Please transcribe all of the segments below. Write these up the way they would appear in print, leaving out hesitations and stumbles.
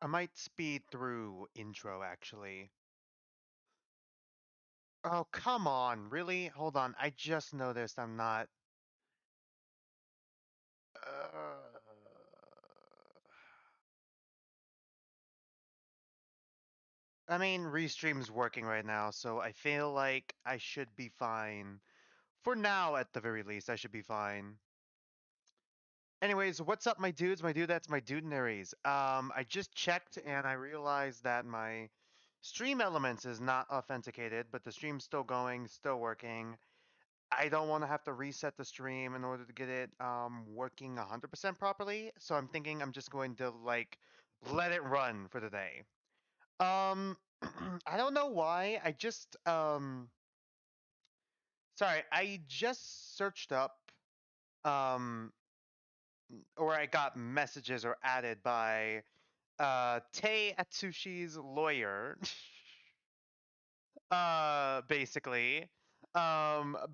I might speed through intro actually. Oh, come on. Really? Hold on. I just noticed I'm not. Uh, I mean, Restream's working right now, so I feel like I should be fine. For now, at the very least, I should be fine. Anyways, what's up, my dudes? My dude, that's my dudenaries. I just checked and I realized that my stream elements is not authenticated, but the stream's still going, still working. I don't want to have to reset the stream in order to get it working 100% properly. So I'm thinking I'm just going to like let it run for the day. Um I don't know why. I just searched up um or I got messages or added by Tei Atsushi's lawyer. Basically,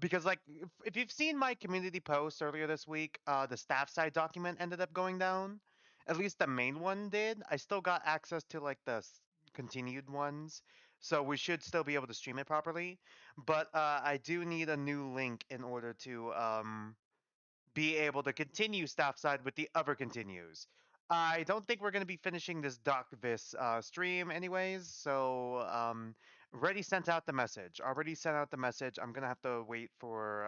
because like if you've seen my community post earlier this week, the Staffside document ended up going down. At least the main one did. I still got access to like the continued ones, so we should still be able to stream it properly. But I do need a new link in order to be able to continue Staffside with the other continues. I don't think we're going to be finishing this stream anyways, so already sent out the message. Already sent out the message. I'm going to have to wait for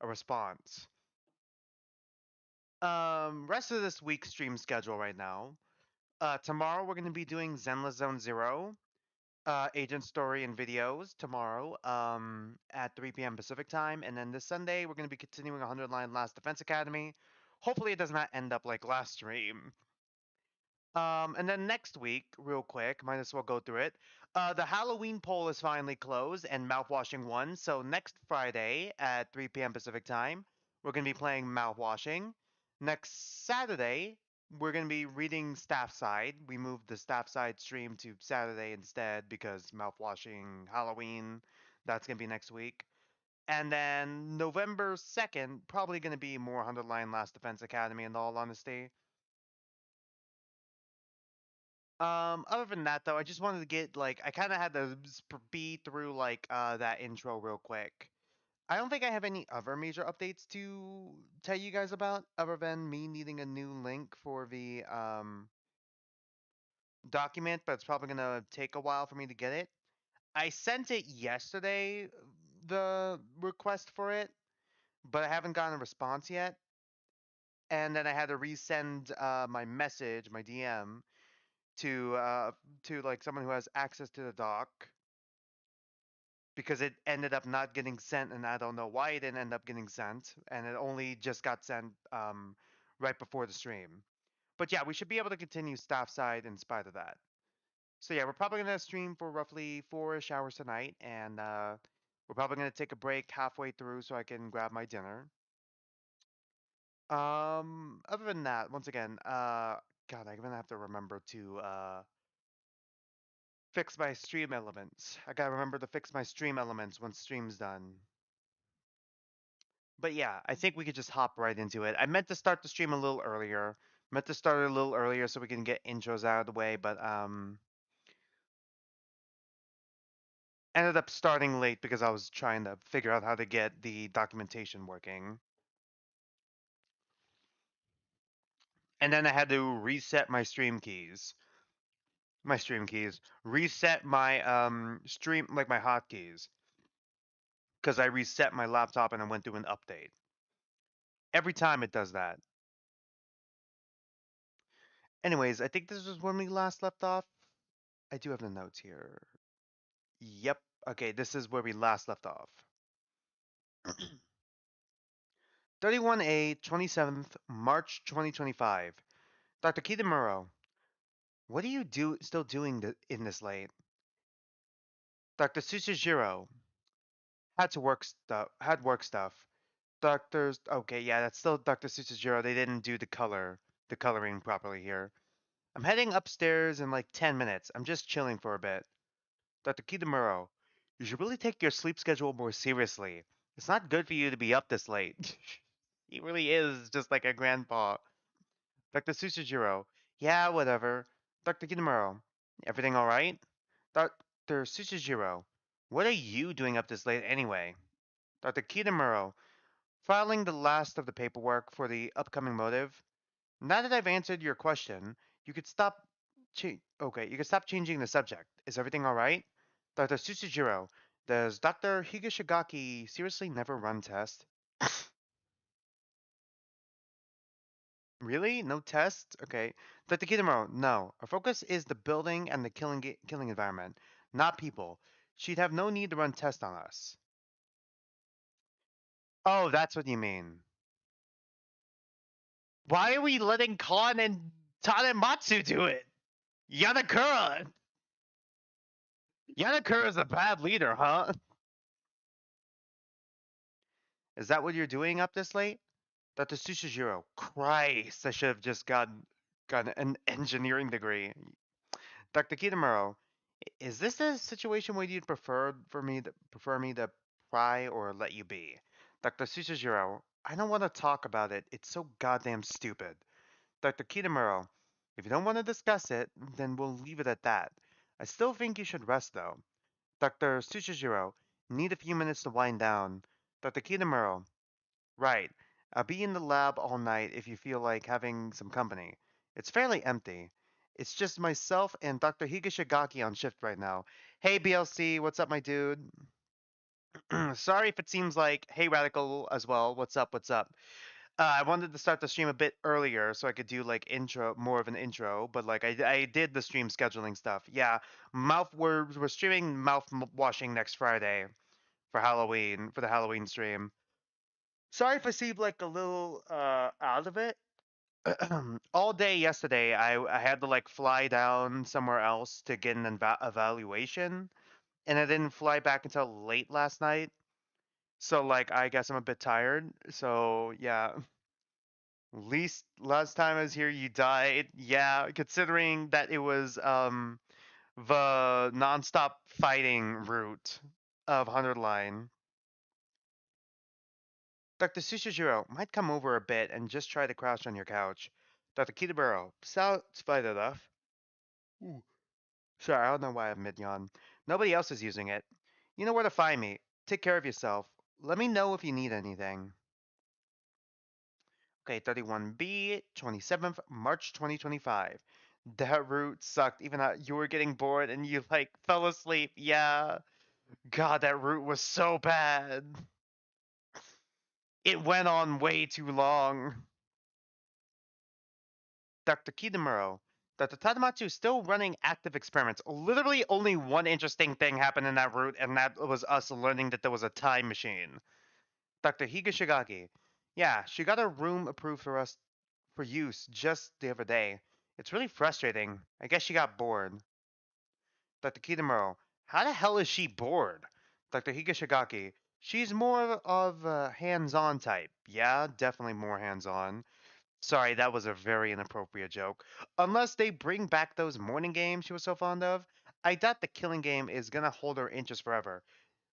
a response. Rest of this week's stream schedule right now. Tomorrow we're going to be doing Zenless Zone Zero, Agent Story and videos tomorrow at 3 p.m. Pacific time. And then this Sunday, we're going to be continuing 100 Line Last Defense Academy. Hopefully, it does not end up like last stream. And then next week, real quick, might as well go through it. The Halloween poll is finally closed and mouthwashing won. So next Friday at 3 p.m. Pacific time, we're going to be playing mouthwashing. Next Saturday, we're going to be reading Staffside. We moved the Staffside stream to Saturday instead because mouthwashing Halloween, that's going to be next week. And then November 2nd, probably going to be more 100 Line Last Defense Academy in all honesty. Other than that though, I just wanted to get like I kind of had to speed through like that intro real quick. I don't think I have any other major updates to tell you guys about other than me needing a new link for the document, but it's probably gonna take a while for me to get it. I sent it yesterday, the request for it, but I haven't gotten a response yet. And then I had to resend my message, my DM, to like someone who has access to the doc because it ended up not getting sent, and I don't know why it didn't end up getting sent, and it only just got sent right before the stream. But yeah, we should be able to continue staff side in spite of that. So yeah, we're probably gonna stream for roughly 4-ish hours tonight, and we're probably gonna take a break halfway through so I can grab my dinner. Other than that, once again, God, I'm gonna have to remember to fix my stream elements. I gotta remember to fix my stream elements once stream's done. But yeah, I think we could just hop right into it. I meant to start the stream a little earlier. Meant to start it a little earlier so we can get intros out of the way, but ended up starting late because I was trying to figure out how to get the documentation working. And then I had to reset my stream keys. My stream keys. Reset my stream like my hotkeys. Because I reset my laptop and I went through an update. Every time it does that. Anyways, I think this was when we last left off. I do have the notes here. Yep. Okay, this is where we last left off. 31A, 27th March 2025. Dr. Kitamuro, what are you still doing in this late? Dr. Tsuchijiro had work stuff. Doctors okay, yeah, that's still Dr. Tsuchijiro. They didn't do the coloring properly here. I'm heading upstairs in like 10 minutes. I'm just chilling for a bit. Dr. Kitamuro, you should really take your sleep schedule more seriously. It's not good for you to be up this late. He really is just like a grandpa. Dr. Tsuchijiro, yeah, whatever. Dr. Kitamuro, everything alright? Dr. Tsuchijiro, what are you doing up this late anyway? Dr. Kitamuro, filing the last of the paperwork for the upcoming motive. Now that I've answered your question, you could stop. Okay, you could stop changing the subject. Is everything all right, Dr. Tsuchijiro? Does Dr. Higashigaki seriously never run tests? Really? No tests? Okay. Dr. Kitamuro, no. Our focus is the building and the killing environment, not people. She'd have no need to run tests on us. Oh, that's what you mean. Why are we letting Kon and Tanematsu do it? Yanakura! Yanakura's a bad leader, huh? Is that what you're doing up this late? Dr. Tsuchijiro, Christ, I should have just gotten an engineering degree. Dr. Kitamuro, is this a situation where you'd prefer me to pry or let you be? Dr. Tsuchijiro, I don't want to talk about it. It's so goddamn stupid. Dr. Kitamuro, if you don't want to discuss it, then we'll leave it at that. I still think you should rest though. Dr. Tsuchijiro, need a few minutes to wind down. Dr. Kitamuro, right. I'll be in the lab all night if you feel like having some company. It's fairly empty. It's just myself and Dr. Higashigaki on shift right now. Hey BLC, what's up, my dude? Sorry if it seems like, hey Radical as well. What's up? What's up? I wanted to start the stream a bit earlier so I could do like more of an intro, but like I did the stream scheduling stuff. Yeah, we're streaming washing next Friday for Halloween for the Halloween stream. Sorry if I seem like a little out of it. All day yesterday, I had to like fly down somewhere else to get an evaluation, and I didn't fly back until late last night. So like I guess I'm a bit tired. So yeah, least last time I was here, you died. Yeah, considering that it was the nonstop fighting route of 100 line. Dr. Tsuchijiro might come over a bit and just try to crouch on your couch. Dr. Kitaburo, satisfied enough. Ooh. Sorry, I don't know why I mid yawn. Nobody else is using it. You know where to find me. Take care of yourself. Let me know if you need anything. Okay, 31B, 27th March 2025. That route sucked, even though you were getting bored and you like fell asleep. Yeah. God, that route was so bad. It went on way too long. Dr. Kitamuro, Dr. Tadamatsu is still running active experiments. Literally, only one interesting thing happened in that route, and that was us learning that there was a time machine. Dr. Higashigaki, yeah, she got a room approved for us for use just the other day. It's really frustrating. I guess she got bored. Dr. Kitamuro, how the hell is she bored? Dr. Higashigaki, she's more of a hands-on type. Yeah, definitely more hands-on. Sorry, that was a very inappropriate joke. Unless they bring back those morning games she was so fond of, I doubt the killing game is gonna hold her interest forever.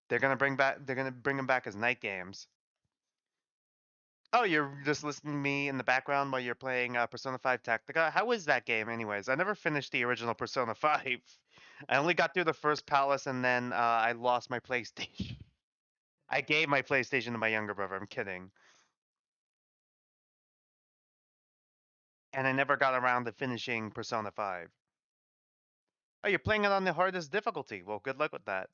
They're gonna bring them back as night games. Oh, you're just listening to me in the background while you're playing Persona 5 Tactica. How is that game, anyways? I never finished the original Persona 5. I only got through the first palace and then I lost my PlayStation. I gave my PlayStation to my younger brother. I'm kidding. And I never got around to finishing Persona 5. Oh, you're playing it on the hardest difficulty. Well, good luck with that.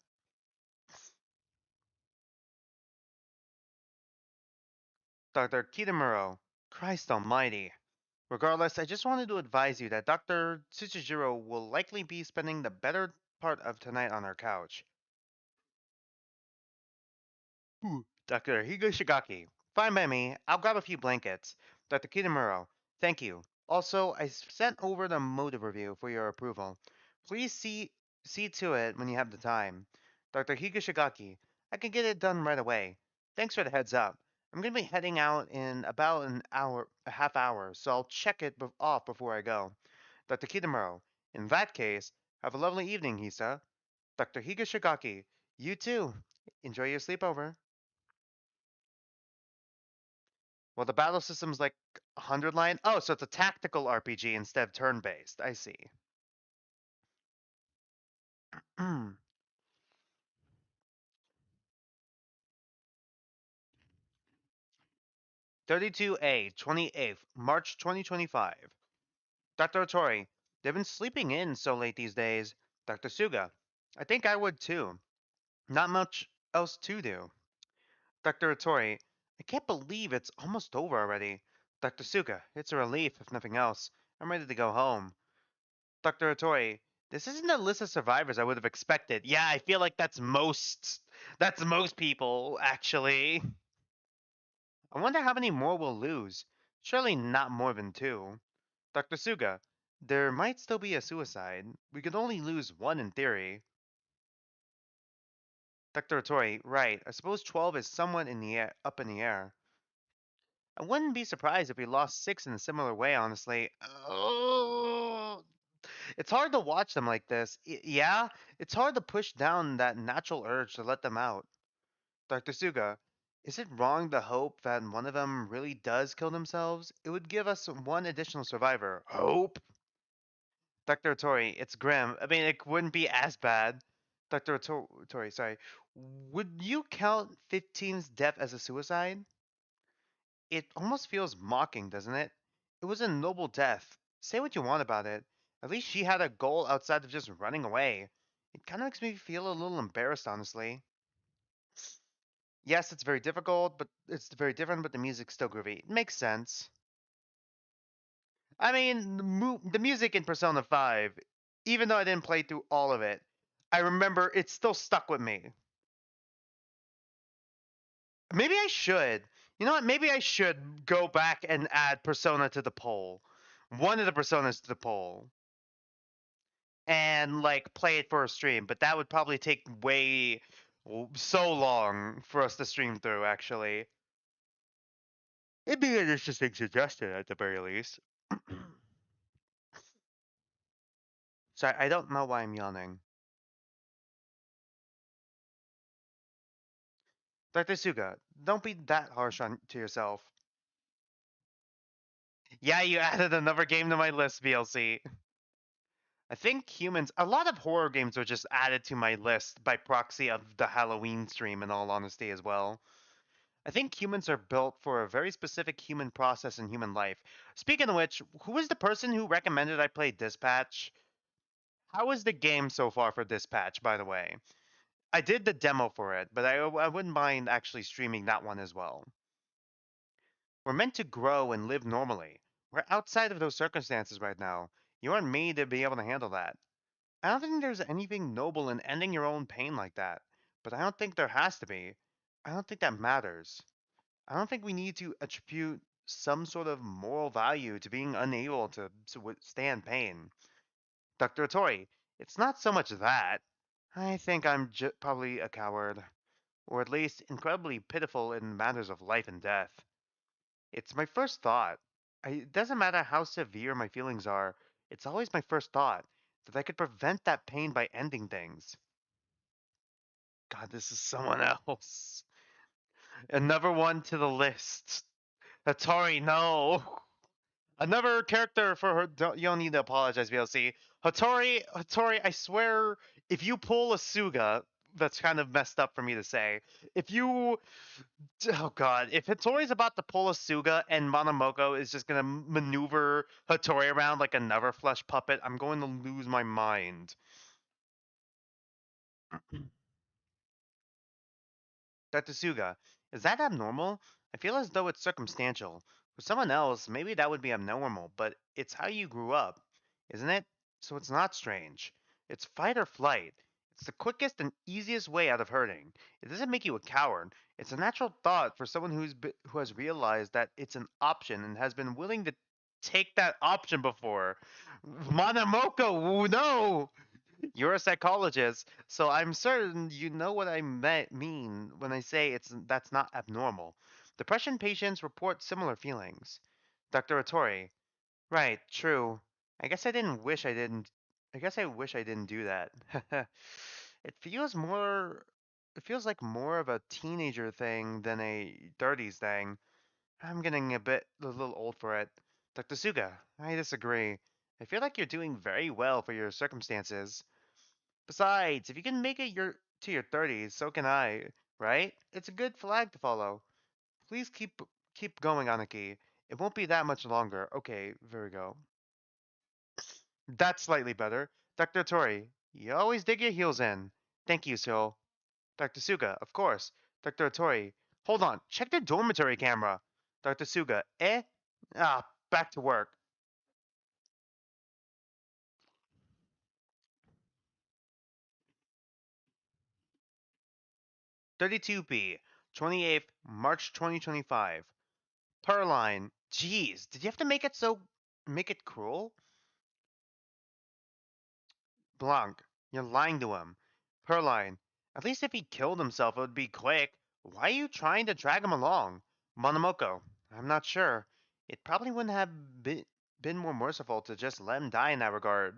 Dr. Kitamuro, Christ almighty. Regardless, I just wanted to advise you that Dr. Tsuchijiro will likely be spending the better part of tonight on her couch. Dr. Higashigaki, fine by me. I'll grab a few blankets. Dr. Kitamuro, thank you. Also, I sent over the motive review for your approval. Please see to it when you have the time. Dr. Higashigaki, I can get it done right away. Thanks for the heads up. I'm going to be heading out in about an hour, a half hour, so I'll check it off before I go. Dr. Kitamuro, in that case, have a lovely evening, Hisa. Dr. Higashigaki, you too. Enjoy your sleepover. Well, the battle system's like 100 line. Oh, so it's a tactical RPG instead of turn based. I see. 32A, 28th, March 2025. Dr. Otori, they've been sleeping in so late these days. Dr. Suga, I think I would too. Not much else to do. Dr. Otori, I can't believe it's almost over already. Dr. Suga, it's a relief, if nothing else. I'm ready to go home. Dr. Otori, this isn't a list of survivors I would have expected. Yeah, I feel like that's most people, actually. I wonder how many more we'll lose. Surely not more than two. Dr. Suga, there might still be a suicide. We could only lose one in theory. Dr. Otori, right. I suppose 12 is somewhat in the air, up in the air. I wouldn't be surprised if we lost six in a similar way, honestly. Oh, it's hard to watch them like this. Yeah, it's hard to push down that natural urge to let them out. Dr. Suga, is it wrong to hope that one of them really does kill themselves? It would give us one additional survivor. Hope? Dr. Otori, it's grim. I mean, it wouldn't be as bad. Dr. Otori, sorry. Would you count 15's death as a suicide? It almost feels mocking, doesn't it? It was a noble death. Say what you want about it. At least she had a goal outside of just running away. It kind of makes me feel a little embarrassed, honestly. Yes, it's very difficult, but it's very different, but the music's still groovy. It makes sense. I mean, the music in Persona 5, even though I didn't play through all of it, I remember it still stuck with me. Maybe I should. You know what? Maybe I should go back and add Persona to the poll. One of the Personas to the poll. And, like, play it for a stream. But that would probably take so long for us to stream through, actually. It'd be an interesting suggestion at the very least. Sorry, I don't know why I'm yawning. Dr. Suga, don't be that harsh to yourself. Yeah, you added another game to my list, VLC. I think a lot of horror games were just added to my list by proxy of the Halloween stream, in all honesty, as well. I think humans are built for a very specific human process in human life. Speaking of which, who is the person who recommended I play Dispatch? How is the game so far for Dispatch, by the way? I did the demo for it, but I wouldn't mind actually streaming that one as well. We're meant to grow and live normally. We're outside of those circumstances right now. You aren't made to be able to handle that. I don't think there's anything noble in ending your own pain like that, but I don't think there has to be. I don't think that matters. I don't think we need to attribute some sort of moral value to being unable to withstand pain. Dr. Otori, it's not so much that. I think I'm probably a coward, or at least incredibly pitiful in matters of life and death. It's my first thought. It doesn't matter how severe my feelings are, it's always my first thought that I could prevent that pain by ending things. God, this is someone else. Another one to the list. Hattori, no. Another character for her. You don't need to apologize, VLC. Hattori, I swear, if you pull a Suga, that's kind of messed up for me to say. If you Oh god, if Hattori's about to pull a Suga and Monomoko is just gonna maneuver Hattori around like another flesh puppet, I'm going to lose my mind. Dr. Suga, is that abnormal? I feel as though it's circumstantial. For someone else, maybe that would be abnormal, but it's how you grew up, isn't it? So it's not strange. It's fight or flight. It's the quickest and easiest way out of hurting. It doesn't make you a coward. It's a natural thought for someone who has realized that it's an option and has been willing to take that option before. Monomoko, no! You're a psychologist, so I'm certain you know what I mean when I say that's not abnormal. Depression patients report similar feelings. Dr. Otori, right, true. I guess I didn't wish I didn't. I guess I wish I didn't do that. It feels more. It feels like more of a teenager thing than a 30s thing. I'm getting a little old for it. Dr. Suga, I disagree. I feel like you're doing very well for your circumstances. Besides, if you can make it to your 30s, so can I, right? It's a good flag to follow. Please keep going, Anaki. It won't be that much longer. Okay, there we go. That's slightly better. Dr. Tori, you always dig your heels in. Thank you, Sil. Dr. Suga, of course. Dr. Tori, hold on. Check the dormitory camera. Dr. Suga, eh? Ah, back to work. 32B, 28th March 2025. Perline, jeez, did you have to make it cruel? Blanc, you're lying to him. Perline, at least if he killed himself, it would be quick. Why are you trying to drag him along? Monomoko, I'm not sure. It probably wouldn't have been more merciful to just let him die in that regard.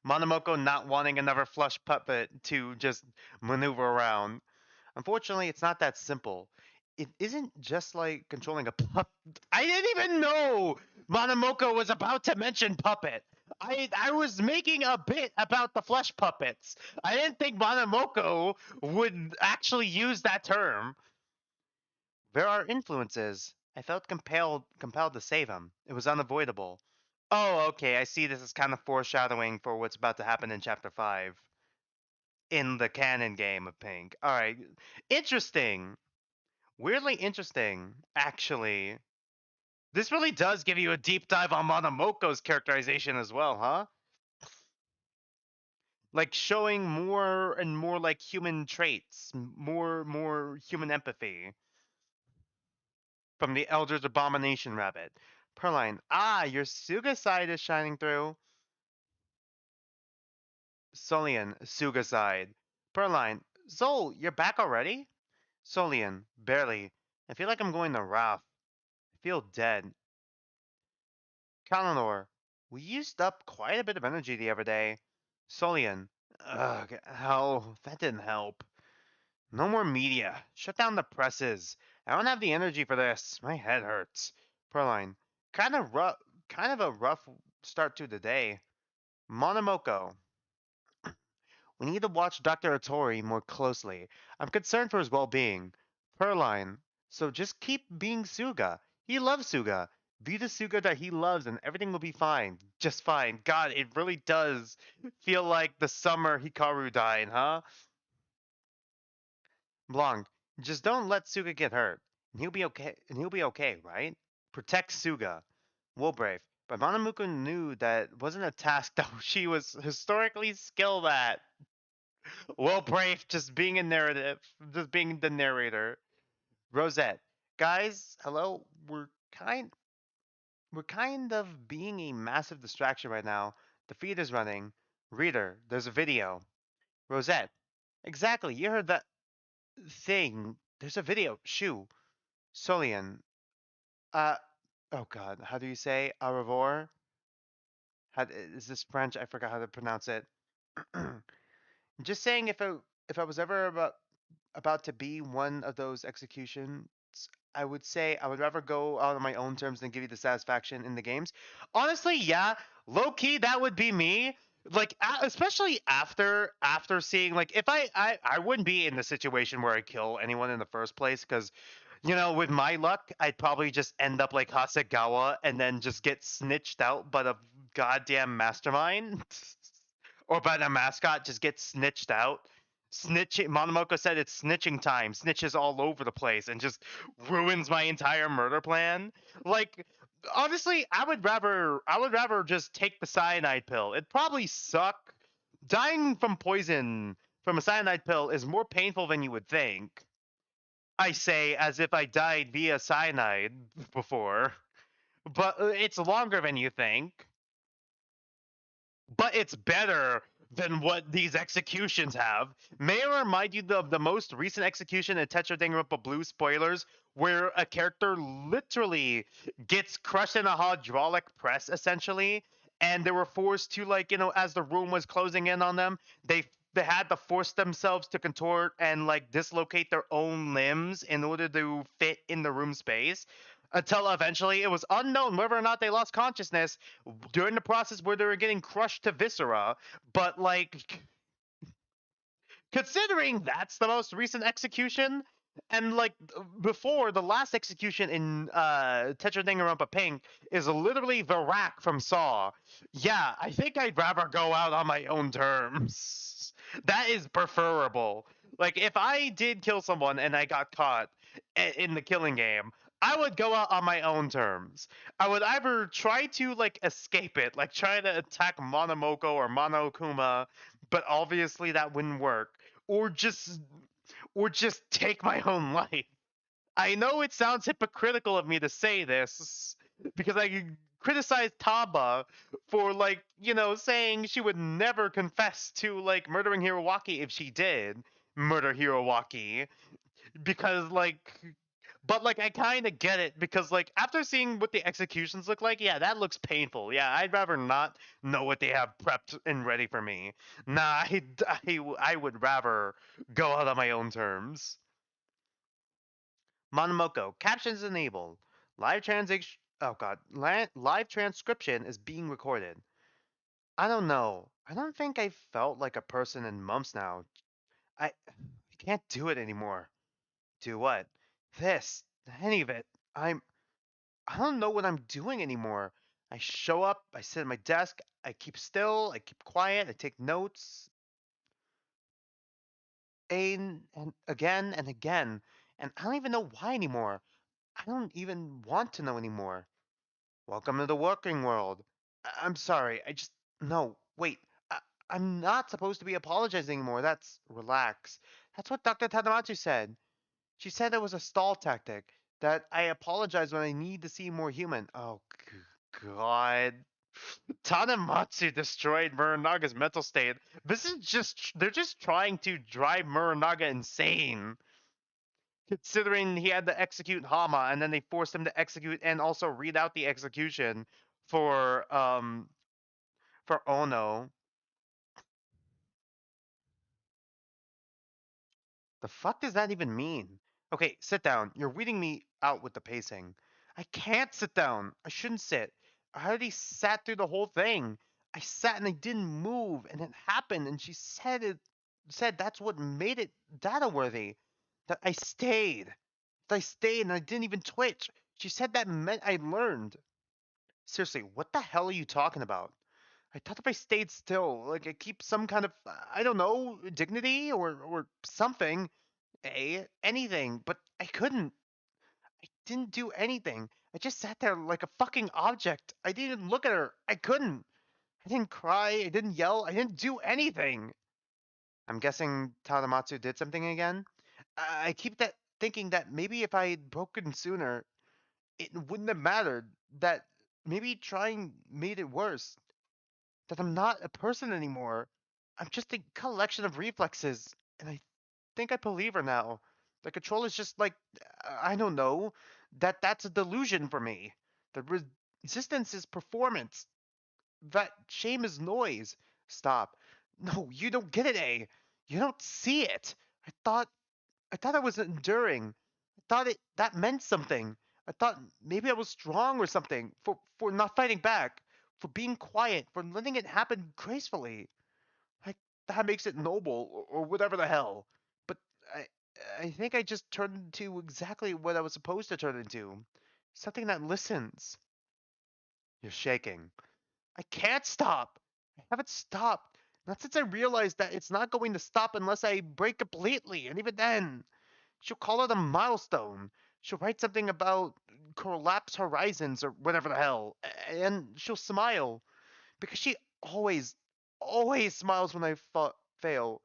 Monomoko not wanting another flush puppet to just maneuver around. Unfortunately, it's not that simple. It isn't just like controlling a pup. I didn't even know Monomoko was about to mention puppet. I was making a bit about the flesh puppets. I didn't think Monomoko would actually use that term. There are influences. I felt compelled to save him. It was unavoidable. Oh, okay. I see this is kind of foreshadowing for what's about to happen in chapter 5 in the canon game of Pink. All right. Interesting. Weirdly interesting, actually. This really does give you a deep dive on Monomoko's characterization as well, huh? Like showing more and more like human traits, more human empathy from the Elder's Abomination Rabbit. Perline, your Suga side is shining through. Solian, Suga side. Perline, Zol, you're back already? Solian, barely. I feel like I'm going to Ralph. I feel dead. Kalendor, we used up quite a bit of energy the other day. Solian, ugh, hell, that didn't help. No more media. Shut down the presses. I don't have the energy for this. My head hurts. Perline, kind of a rough start to the day. Monomoko, we need to watch Dr. Otori more closely. I'm concerned for his well-being. Perline, so just keep being Suga. He loves Suga. Be the Suga that he loves and everything will be fine. Just fine. God, it really does feel like the summer Hikaru died, huh? Blanc, just don't let Suga get hurt. And he'll be okay, right? Protect Suga. Wolbrave. But Monomuku knew that wasn't a task that she was historically skilled at. Will Brave just being a narrative, just being the narrator. Rosette, guys, hello. We're kind of being a massive distraction right now. The feed is running. Reader, there's a video. Rosette, exactly. You heard that thing. There's a video. Shoo. Solian. Uh. Oh God. How do you say au revoir? Is this French? I forgot how to pronounce it. Just saying, if I was ever about to be one of those executions, I would say I would rather go out on my own terms than give you the satisfaction in the games. Honestly, yeah, low key that would be me. Like especially after seeing like if I wouldn't be in the situation where I kill anyone in the first place because with my luck I'd probably just end up like Hasegawa and then just get snitched out by the goddamn mastermind or by the mascot just get snitched out. Snitching, Monomoko said it's snitching time. Snitches all over the place and just ruins my entire murder plan. Like, honestly, I would rather just take the cyanide pill. It'd probably suck. Dying from poison from a cyanide pill is more painful than you would think. I say as if I died via cyanide before, but it's longer than you think. But it's better than what these executions have. May I remind you of the most recent execution in Tetro Danganronpa Blue spoilers, where a character literally gets crushed in a hydraulic press, essentially, and they were forced to, like, as the room was closing in on them, they had to force themselves to contort and like dislocate their own limbs in order to fit in the room space. until eventually it was unknown whether or not they lost consciousness during the process where they were getting crushed to viscera. But like, considering that's the most recent execution, and like before the last execution in Tetro Danganronpa Pink is literally the rack from Saw. Yeah, I think I'd rather go out on my own terms. That is preferable. Like if I did kill someone and I got caught in the killing game, I would go out on my own terms. I would either try to like escape it, like try to attack Monomoko or Monokuma, but obviously that wouldn't work, or just take my own life. I know it sounds hypocritical of me to say this because I criticized Taba for like, saying she would never confess to like murdering Hiroaki if she did murder Hiroaki, because like, but like I kind of get it because like after seeing what the executions look like, yeah, that looks painful. Yeah, I'd rather not know what they have prepped and ready for me. Nah, I would rather go out on my own terms. Monomoko, captions enabled. Live translation. Oh god, live transcription is being recorded. I don't know. I don't think I felt like a person in months now. I can't do it anymore. Do what? This. Any of it. I don't know what I'm doing anymore. I show up, I sit at my desk, I keep still, I keep quiet, I take notes, and again, and I don't even know why anymore. I don't even want to know anymore. Welcome to the working world. I'm sorry, I just. No, wait. I, I'm not supposed to be apologizing anymore. That's. Relax. That's what Dr. Tadamatsu said. She said it was a stall tactic, that I apologize when I need to seem more human. Oh, God. Tanamatsu destroyed Muranaga's mental state. This is just. They're just trying to drive Muranaga insane. Considering he had to execute Hama, and then they forced him to execute and also read out the execution for Ono. The fuck does that even mean? Okay, sit down. You're reading me out with the pacing. I can't sit down. I shouldn't sit. I already sat through the whole thing. I sat and I didn't move, and it happened, and she said that's what made it data worthy. That I stayed and I didn't even twitch. She said that meant I learned. Seriously, what the hell are you talking about? I thought if I stayed still, like I keep some kind of, I don't know, dignity or something, anything, but I couldn't. I didn't do anything. I just sat there like a fucking object. I didn't even look at her. I couldn't. I didn't cry. I didn't yell. I didn't do anything. I'm guessing Tadamatsu did something again. I keep that thinking that maybe if I had broken sooner, it wouldn't have mattered. That maybe trying made it worse. That I'm not a person anymore. I'm just a collection of reflexes, and I think I believe her now. The control is just like, I don't know, that's a delusion for me. The resistance is performance. That shame is noise. Stop. No, you don't get it, A. You don't see it. I thought I was enduring. I thought it that meant something. I thought maybe I was strong or something for not fighting back, for being quiet, for letting it happen gracefully. Like that makes it noble or whatever the hell. But I I think I just turned into exactly what I was supposed to turn into. Something that listens. You're shaking. I can't stop. I haven't stopped. Not since I realized that it's not going to stop unless I break completely, and even then. She'll call it a milestone. She'll write something about collapse horizons or whatever the hell, and she'll smile because she always, always smiles when I fail.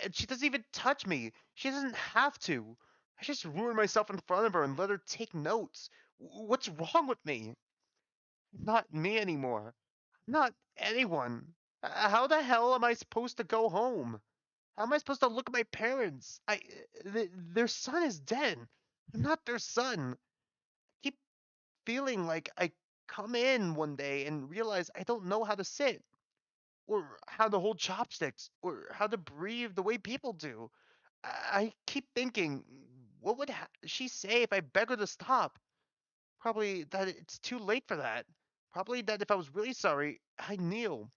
And she doesn't even touch me. She doesn't have to. I just ruin myself in front of her and let her take notes. What's wrong with me? I'm not me anymore. I'm not anyone. How the hell am I supposed to go home? How am I supposed to look at my parents? Their son is dead. I'm not their son. I keep feeling like I come in one day and realize I don't know how to sit, or how to hold chopsticks, or how to breathe the way people do. I keep thinking, what would she say if I beg her to stop? Probably that it's too late for that. Probably that if I was really sorry, I'd kneel.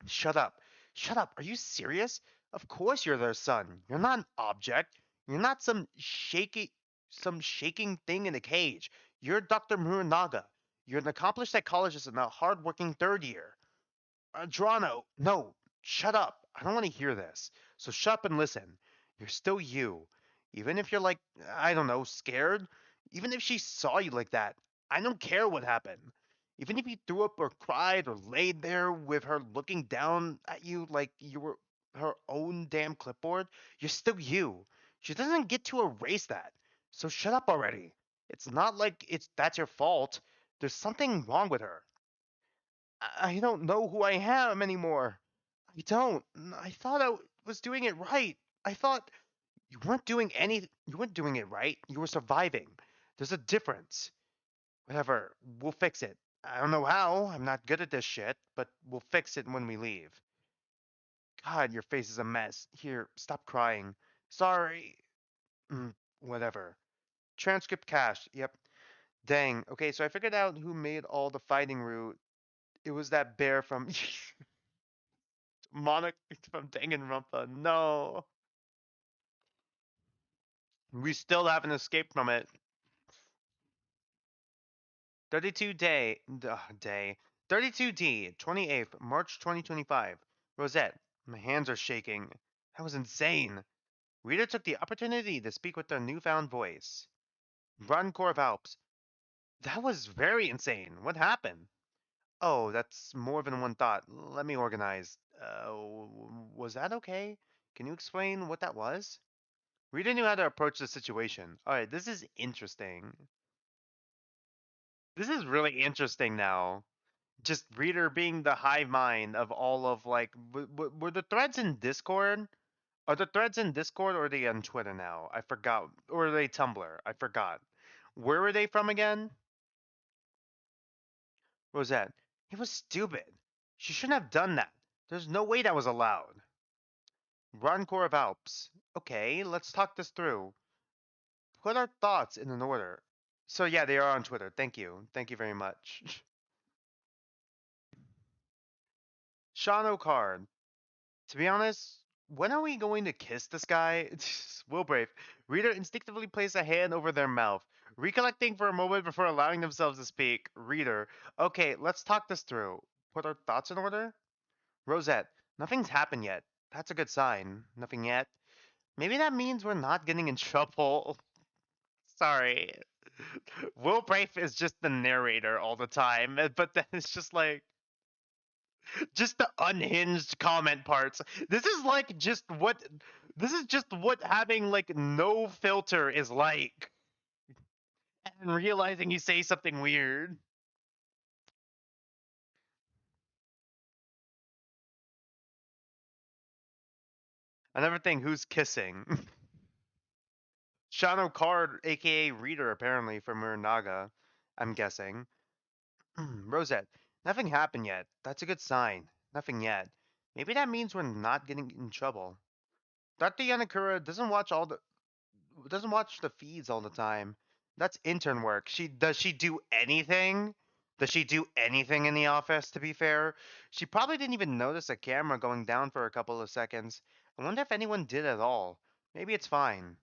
Shut up. Shut up. Are you serious? Of course you're their son. You're not an object. You're not some shaking thing in a cage. You're Dr. Muranaga. You're an accomplished psychologist in a hardworking third year. Drano, no, shut up. I don't want to hear this. So shut up and listen. You're still you. Even if you're like, I don't know, scared. Even if she saw you like that, I don't care what happened. Even if you threw up or cried or laid there with her looking down at you like you were her own damn clipboard, you're still you. She doesn't get to erase that. So shut up already. It's not like that's your fault. There's something wrong with her. I don't know who I am anymore. I don't. I thought was doing it right. I thought you weren't doing it right. You were surviving. There's a difference. Whatever. We'll fix it. I don't know how. I'm not good at this shit, but we'll fix it when we leave. God, your face is a mess. Here, stop crying. Sorry. Whatever. Transcript cache. Yep. Dang. Okay, so I figured out who made all the fighting route. It was that bear from Monarch from Danganronpa. No. We still haven't escaped from it. 32 day. 32D, 28th, March 2025. Rosette, my hands are shaking. That was insane. Rita took the opportunity to speak with their newfound voice. Run Core of Alps. That was very insane. What happened? Oh, that's more than one thought. Let me organize. Was that okay? Can you explain what that was? Rita knew how to approach the situation. Alright, this is interesting. This is really interesting now. Just Reader being the hive mind of all of like, were the threads in Discord? Are the threads in Discord or are they on Twitter now? I forgot. Or are they Tumblr? I forgot. Where were they from again? Rosette. It was stupid. She shouldn't have done that. There's no way that was allowed. Roncore of Alps. Okay, let's talk this through. Put our thoughts in an order. So yeah, they are on Twitter. Thank you. Thank you very much. Shano card. To be honest, when are we going to kiss this guy? Wilbrave. Reader instinctively placed a hand over their mouth, recollecting for a moment before allowing themselves to speak. Reader. Okay, let's talk this through. Put our thoughts in order? Rosette. Nothing's happened yet. That's a good sign. Nothing yet. Maybe that means we're not getting in trouble. Sorry. Will Brafe is just the narrator all the time, but then it's just the unhinged comment parts. This is like just what this is just what having like no filter is like. And realizing you say something weird. Another thing, who's kissing? Shano Card, aka Reader, apparently from Muranaga, I'm guessing. Rosette, nothing happened yet. That's a good sign. Nothing yet. Maybe that means we're not getting in trouble. Dr. Yanakura doesn't watch the feeds all the time. That's intern work. She do anything? Does she do anything in the office, to be fair? She probably didn't even notice a camera going down for a couple of seconds. I wonder if anyone did at all. Maybe it's fine.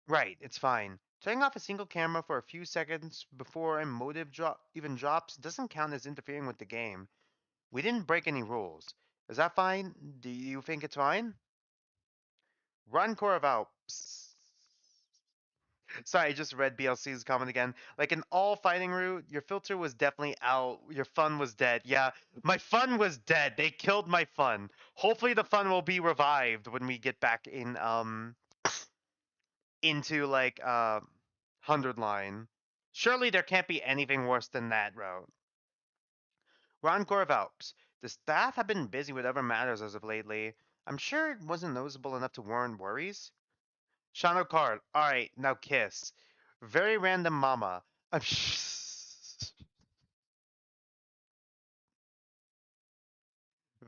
Right, it's fine. Turning off a single camera for a few seconds before a even drops doesn't count as interfering with the game. We didn't break any rules. Is that fine? Do you think it's fine? Run Corval. Sorry, I just read BLC's comment again. Like in all fighting route, your filter was definitely out. Your fun was dead. Yeah, my fun was dead. They killed my fun. Hopefully the fun will be revived when we get back in into like 100 line. Surely there can't be anything worse than that route. Ron Corvalps. The staff have been busy with other matters as of lately. I'm sure it wasn't noticeable enough to warrant worries. Shano card. Alright, now kiss. Very random mama. I'm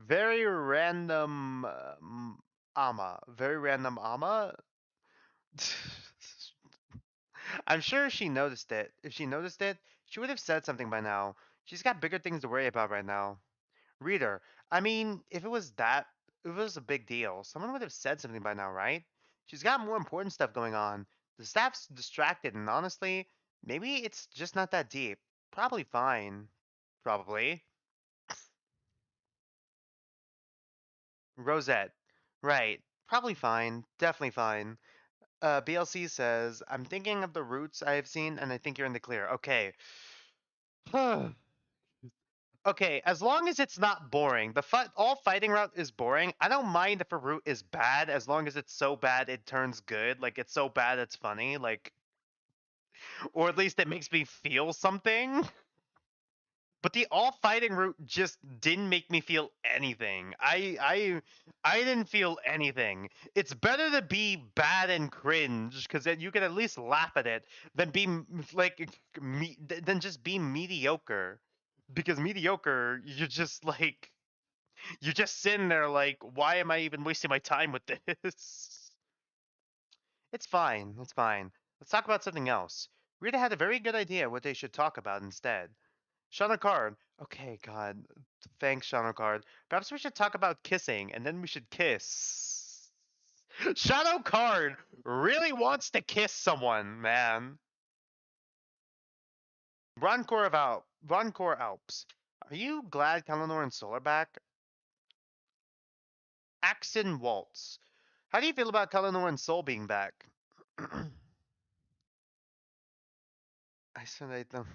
very random ama. Very random ama? I'm sure she noticed it. If she noticed it, she would have said something by now. She's got bigger things to worry about right now. Reader, I mean, if it was a big deal, someone would have said something by now, right? She's got more important stuff going on. The staff's distracted, and honestly, maybe it's just not that deep. Probably fine. Probably. Rosette. Right. Probably fine. Definitely fine. BLC says, I'm thinking of the routes I have seen, and I think you're in the clear. Okay. Okay, as long as it's not boring. All fighting route is boring. I don't mind if a route is bad as long as it's so bad it turns good. Like it's so bad it's funny. Like, or at least it makes me feel something. But the all fighting route just didn't make me feel anything. I didn't feel anything. It's better to be bad and cringe because then you can at least laugh at it than than just be mediocre. Because mediocre, you're just like you're just sitting there like, why am I even wasting my time with this? It's fine. It's fine. Let's talk about something else. Rita had a very good idea what they should talk about instead. Shadow Card. Okay, God. Thanks, Shadow Card. Perhaps we should talk about kissing, and then we should kiss. Shadow Card really wants to kiss someone, man. Roncore Alps. Are you glad Kalanor and Soul are back? Axon Waltz. How do you feel about Kalanor and Soul being back? I said I don't.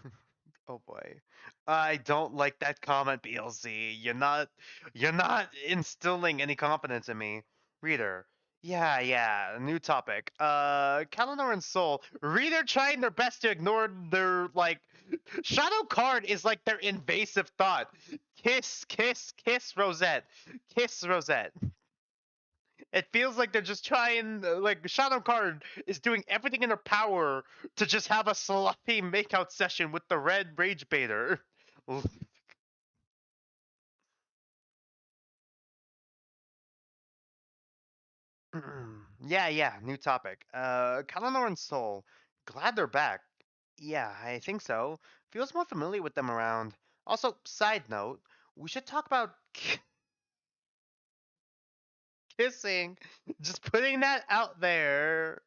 Oh boy. I don't like that comment, BLC. You're not instilling any confidence in me. Reader. Yeah, yeah, new topic. Kalanor and Soul. Reader trying their best to ignore their like Shadow Card is like their invasive thought. Kiss, kiss, kiss Rosette. Kiss Rosette. It feels like they're just trying, like Shadow Card is doing everything in their power to just have a sloppy makeout session with the red rage baiter. Yeah, yeah, new topic. Kalanor and Soul. Glad they're back. Yeah, I think so. Feels more familiar with them around. Also, side note, we should talk about kissing. Just putting that out there.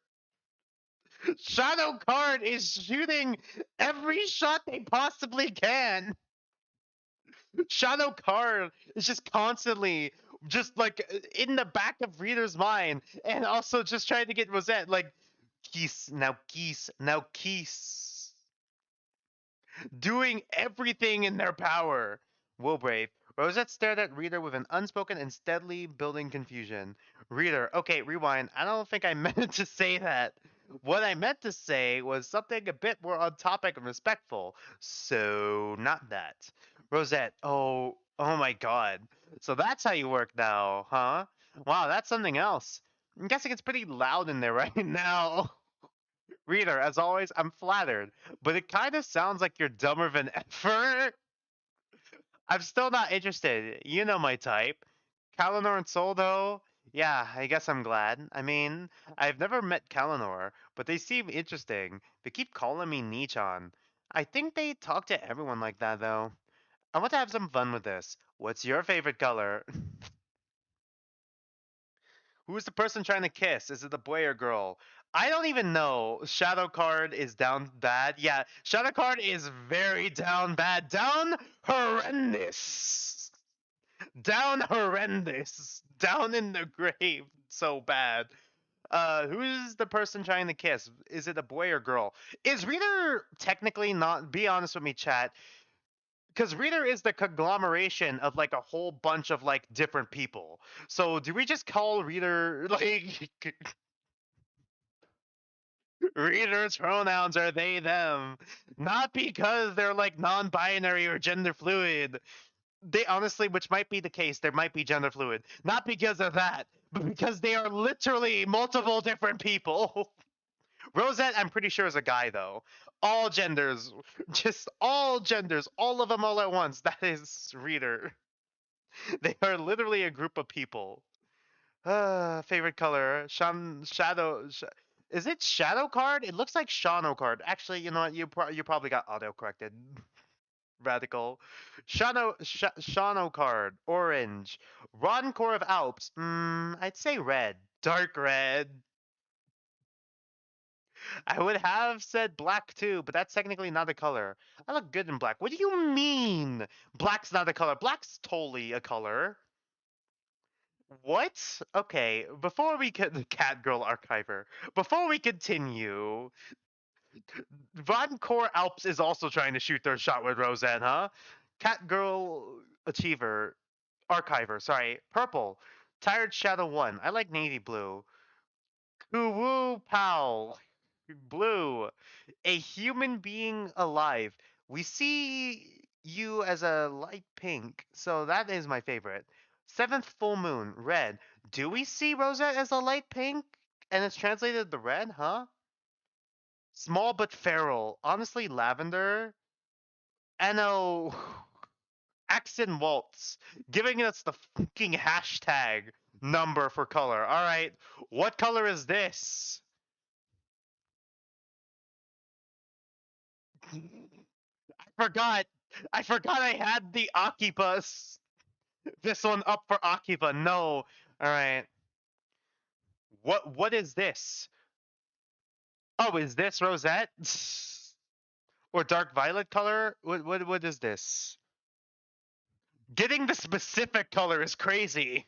Shadow Card is shooting every shot they possibly can. Shadow Card is just constantly just like in the back of reader's mind and also just trying to get Rosette like Keese doing everything in their power. Wilbrave. Rosette stared at Reader with an unspoken and steadily building confusion. Reader, okay, rewind. I don't think I meant to say that. What I meant to say was something a bit more on topic and respectful. So, not that. Rosette, oh my god. So that's how you work now, huh? Wow, that's something else. I'm guessing it's pretty loud in there right now. Reader, as always, I'm flattered, but it kind of sounds like you're dumber than ever. I'm still not interested. You know my type. Kalanor and Soldo? Yeah, I guess I'm glad. I mean, I've never met Kalanor, but they seem interesting. They keep calling me Nichan. I think they talk to everyone like that, though. I want to have some fun with this. What's your favorite color? Who's the person trying to kiss? Is it the boy or girl? I don't even know. Shadow Card is down bad. Yeah, Shadow Card is very down bad. Down horrendous. Down horrendous. Down in the grave. So bad. Who's the person trying to kiss? Is it a boy or girl? Is Reader technically not? Be honest with me, chat. Because Reader is the conglomeration of like a whole bunch of like different people. So do we just call Reader like Reader's pronouns are they them? Not because they're like non-binary or gender fluid. They honestly, which might be the case, there might be gender fluid. Not because of that, but because they are literally multiple different people. Rosette, I'm pretty sure is a guy though. All genders, just all genders, all of them all at once. That is Reader. They are literally a group of people. Favorite color? Is it Shadow Card? It looks like Shano Card. Actually, you know what? You probably got auto corrected. Radical. Shano Card. Orange. Rotten Core of Alps. I'd say red. Dark red. I would have said black too, but that's technically not a color. I look good in black. What do you mean? Black's not a color. Black's totally a color. What? Okay, before we get the Cat Girl Archiver, before we continue, Von Core Alps is also trying to shoot their shot with Roseanne, huh? Cat Girl Achiever, Archiver, sorry, purple. Tired Shadow 1, I like navy blue. Kuwu Pal, blue. A human being alive. We see you as a light pink, so that is my favorite. Seventh full moon, red. Do we see Rosette as a light pink? And it's translated the red, huh? Small but feral. Honestly, lavender. Ano. Accent Waltz. Giving us the fucking hashtag number for color. Alright. What color is this? Forgot. I forgot I had the Occupus. This one up for Akiba. No. All right. What is this? Oh, is this Rosette? Or dark violet color? What is this? Getting the specific color is crazy.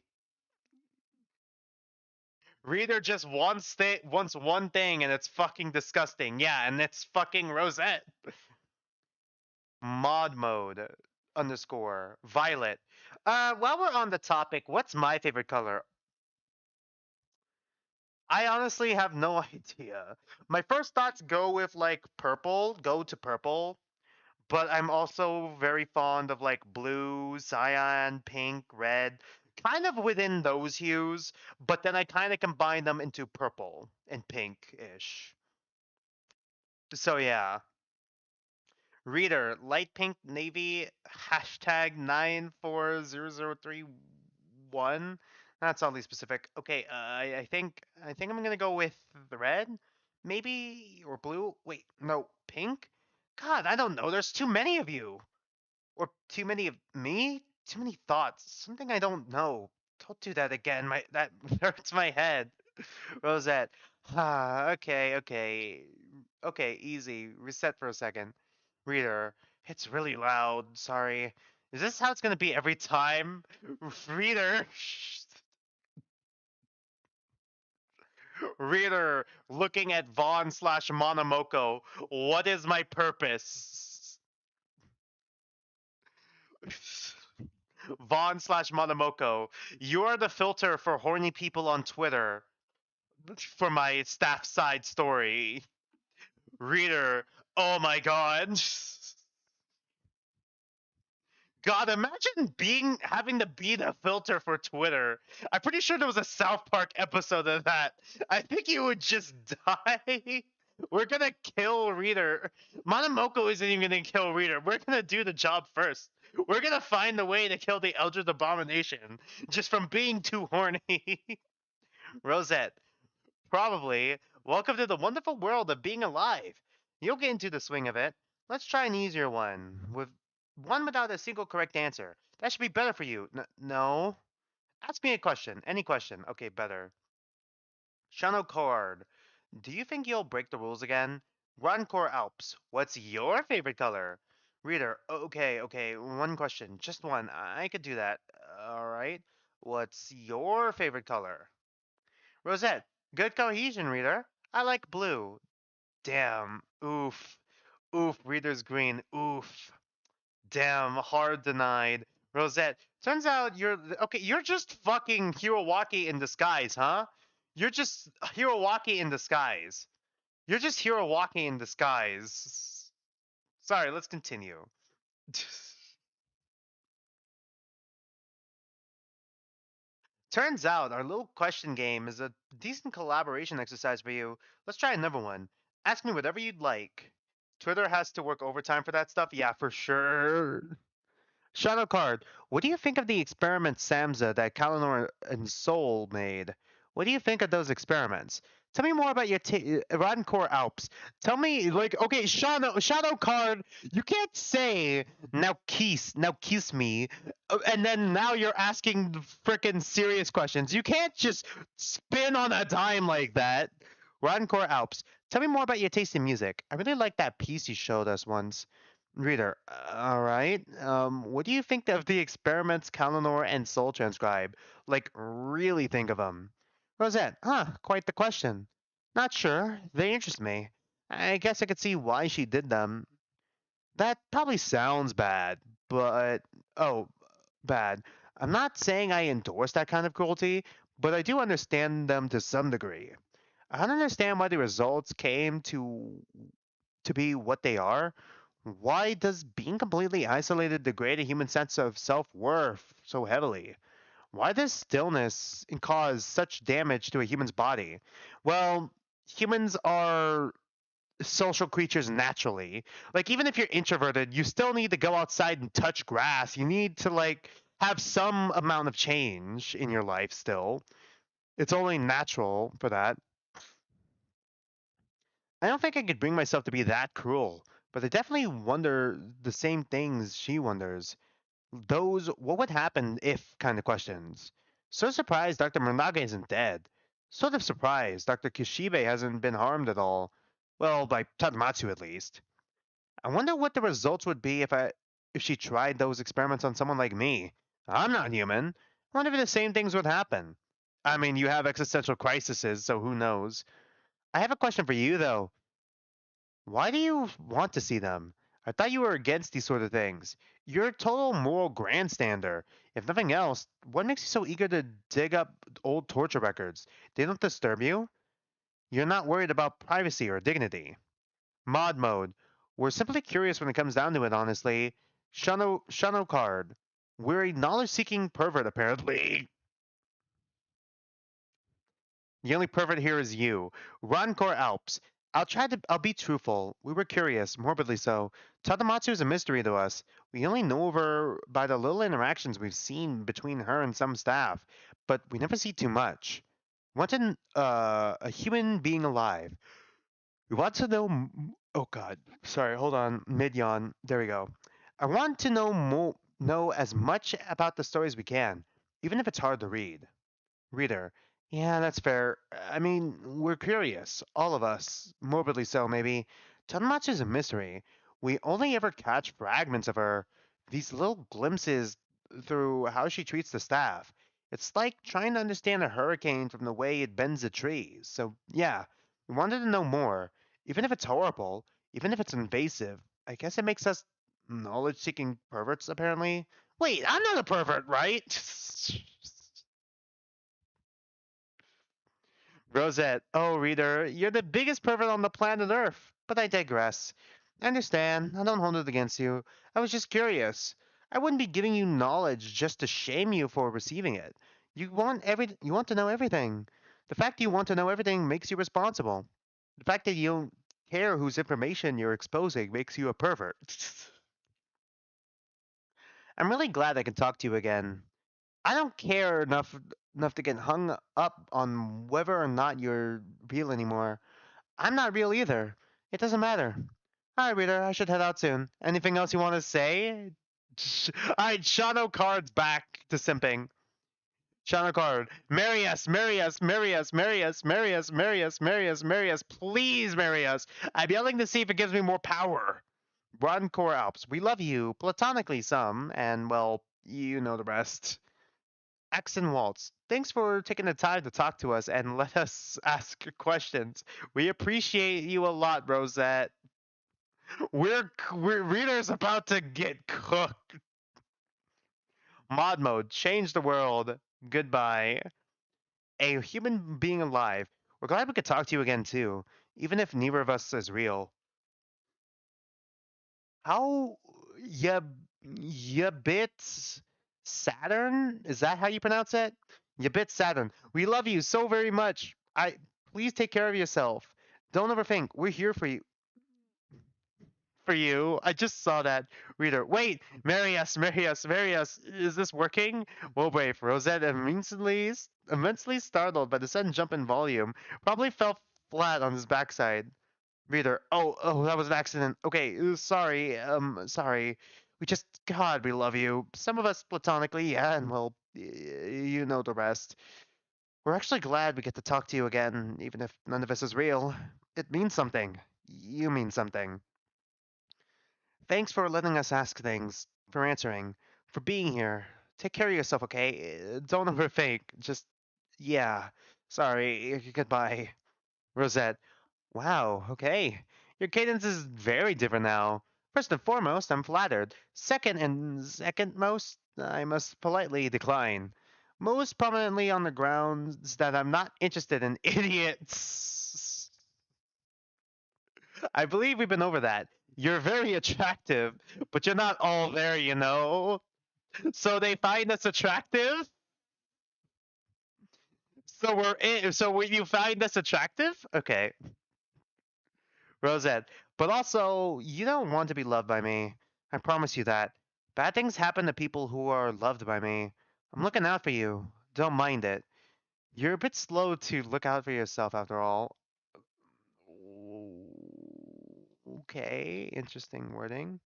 Reader just wants one thing and it's fucking disgusting. Yeah, and it's fucking Rosette. Mod mode underscore violet. While we're on the topic, what's my favorite color? I honestly have no idea. My first thoughts go with like purple, go to purple, but I'm also very fond of like blue, cyan, pink, red, kind of within those hues, but then I kind of combine them into purple and pink-ish. So yeah. Reader, light pink navy, hashtag 940031. That's oddly specific. Okay, I think I'm gonna go with the red, maybe, or blue. Wait, no, pink. God, I don't know. There's too many of you, or too many of me. Too many thoughts. Something I don't know. Don't do that again. My that hurts my head. Rosette. Okay, easy. Reset for a second. Reader, it's really loud. Sorry. Is this how it's gonna be every time? Reader, reader, looking at Vaughn slash Monomoko. What is my purpose? Vaughn slash Monomoko. You are the filter for horny people on Twitter for my staff side story. Reader, oh my god. God, imagine having to be the filter for Twitter. I'm pretty sure there was a South Park episode of that. I think you would just die. We're gonna kill Reader. Monomoko isn't even gonna kill Reader. We're gonna do the job first. We're gonna find the way to kill the Eldritch Abomination just from being too horny. Rosette, probably. Welcome to the wonderful world of being alive. You'll get into the swing of it. Let's try an easier one without a single correct answer. That should be better for you. No. Ask me a question. Any question. Okay, better. Shano Card. Do you think you'll break the rules again? Core Alps. What's your favorite color? Reader. Okay. One question. Just one. I could do that. Alright. What's your favorite color? Rosette. Good cohesion, Reader. I like blue. Damn. Oof. Oof. Reader's green. Oof. Damn, hard denied. Rosette, turns out you're okay. You're just fucking Hiroaki in disguise, huh? You're just Hiroaki in disguise. You're just Hiroaki in disguise. Sorry, let's continue. Turns out our little question game is a decent collaboration exercise for you. Let's try another one. Ask me whatever you'd like. Twitter has to work overtime for that stuff? Yeah, for sure. Shadow Card, what do you think of the experiments Samza that Kalinor and Soul made? What do you think of those experiments? Tell me more about your Rotten Core Alps. Tell me, like, okay, Shadow Card, you can't say, now kiss me, and then now you're asking freaking serious questions. You can't just spin on a dime like that. Rotten Core Alps, tell me more about your taste in music. I really like that piece you showed us once. Reader, all right. What do you think of the experiments Kalinor and Soul transcribe? Like, really think of them. Rosette, quite the question. Not sure. They interest me. I guess I could see why she did them. That probably sounds bad, but. Oh, bad. I'm not saying I endorse that kind of cruelty, but I do understand them to some degree. I don't understand why the results came to be what they are. Why does being completely isolated degrade a human sense of self worth so heavily? Why does stillness cause such damage to a human's body? Well, humans are social creatures naturally. Like, even if you're introverted, you still need to go outside and touch grass. You need to, like, have some amount of change in your life still. It's only natural for that. I don't think I could bring myself to be that cruel, but I definitely wonder the same things she wonders. Those what would happen if kind of questions. So surprised Dr. Murnaga isn't dead. Sort of surprised Dr. Kishibe hasn't been harmed at all. Well, by Tadamatsu at least. I wonder what the results would be if she tried those experiments on someone like me. I'm not human. I wonder if the same things would happen. I mean, you have existential crises, so who knows? I have a question for you though. Why do you want to see them? I thought you were against these sort of things. You're a total moral grandstander. If nothing else, what makes you so eager to dig up old torture records? They don't disturb you? You're not worried about privacy or dignity. Mod mode. We're simply curious when it comes down to it, honestly. Shano card. We're a knowledge-seeking pervert, apparently. The only pervert here is you. Roncor Alps. I'll be truthful. We were curious, morbidly so. Tadamatsu is a mystery to us. We only know of her by the little interactions we've seen between her and some staff, but we never see too much. Want a human being alive. We want to know. Oh God, sorry. Hold on. Mid yawn. There we go. I want to know as much about the stories we can, even if it's hard to read. Reader. Yeah, that's fair. I mean, we're curious. All of us. Morbidly so, maybe. Tanmatsu's a mystery. We only ever catch fragments of her. These little glimpses through how she treats the staff. It's like trying to understand a hurricane from the way it bends the trees. So, yeah, we wanted to know more. Even if it's horrible, even if it's invasive, I guess it makes us knowledge seeking perverts, apparently. Wait, I'm not a pervert, right? Rosette, oh, reader, you're the biggest pervert on the planet Earth. But I digress. I understand. I don't hold it against you. I was just curious. I wouldn't be giving you knowledge just to shame you for receiving it. You want to know everything. The fact you want to know everything makes you responsible. The fact that you don't care whose information you're exposing makes you a pervert. I'm really glad I can talk to you again. I don't care enough to get hung up on whether or not you're real anymore. I'm not real either. It doesn't matter. All right, reader, I should head out soon. Anything else you want to say? All right, Shano Card's back to simping. Shano Card, marry us, marry us, marry us, marry us, marry us, marry us, marry us, marry us, please marry us. I'm yelling to see if it gives me more power. Run Core Alps, we love you, platonically some, and well, you know the rest. X and Waltz, thanks for taking the time to talk to us and let us ask questions. We appreciate you a lot, Rosette. We're readers about to get cooked. Mod mode, change the world. Goodbye. A human being alive. We're glad we could talk to you again too, even if neither of us is real. How ya ya bit Saturn? Is that how you pronounce it? Ya bit Saturn. We love you so very much. I please take care of yourself. Don't overthink. We're here for you. for you. I just saw that. Reader, wait, marry us, marry us, marry us. Is this working? Well, brave. Rosette, immensely startled by the sudden jump in volume, probably fell flat on his backside. Reader, oh, that was an accident. Okay, sorry, sorry. We just, God, we love you. Some of us platonically, yeah, and well, you know the rest. We're actually glad we get to talk to you again, even if none of this is real. It means something. You mean something. Thanks for letting us ask things, for answering, for being here. Take care of yourself, okay? Don't overthink. Just, yeah. Sorry. Goodbye. Rosette. Wow, okay. Your cadence is very different now. First and foremost, I'm flattered. Second most, I must politely decline. Most prominently on the grounds that I'm not interested in idiots. I believe we've been over that. You're very attractive, but you're not all there, you know? So they find us attractive? So you find us attractive? Okay. Rosette, but also, you don't want to be loved by me. I promise you that. Bad things happen to people who are loved by me. I'm looking out for you. Don't mind it. You're a bit slow to look out for yourself after all. Okay, interesting wording.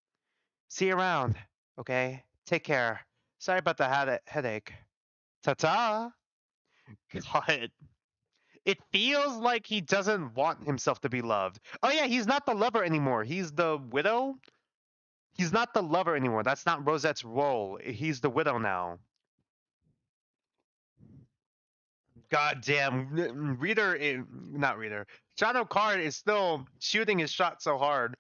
See you around. Okay, take care. Sorry about the headache. Ta-ta. God, it feels like he doesn't want himself to be loved. Oh yeah, he's not the lover anymore. He's the widow. He's not the lover anymore. That's not Rosette's role. He's the widow now. God damn. Not Reader. Shadow Card is still shooting his shot so hard.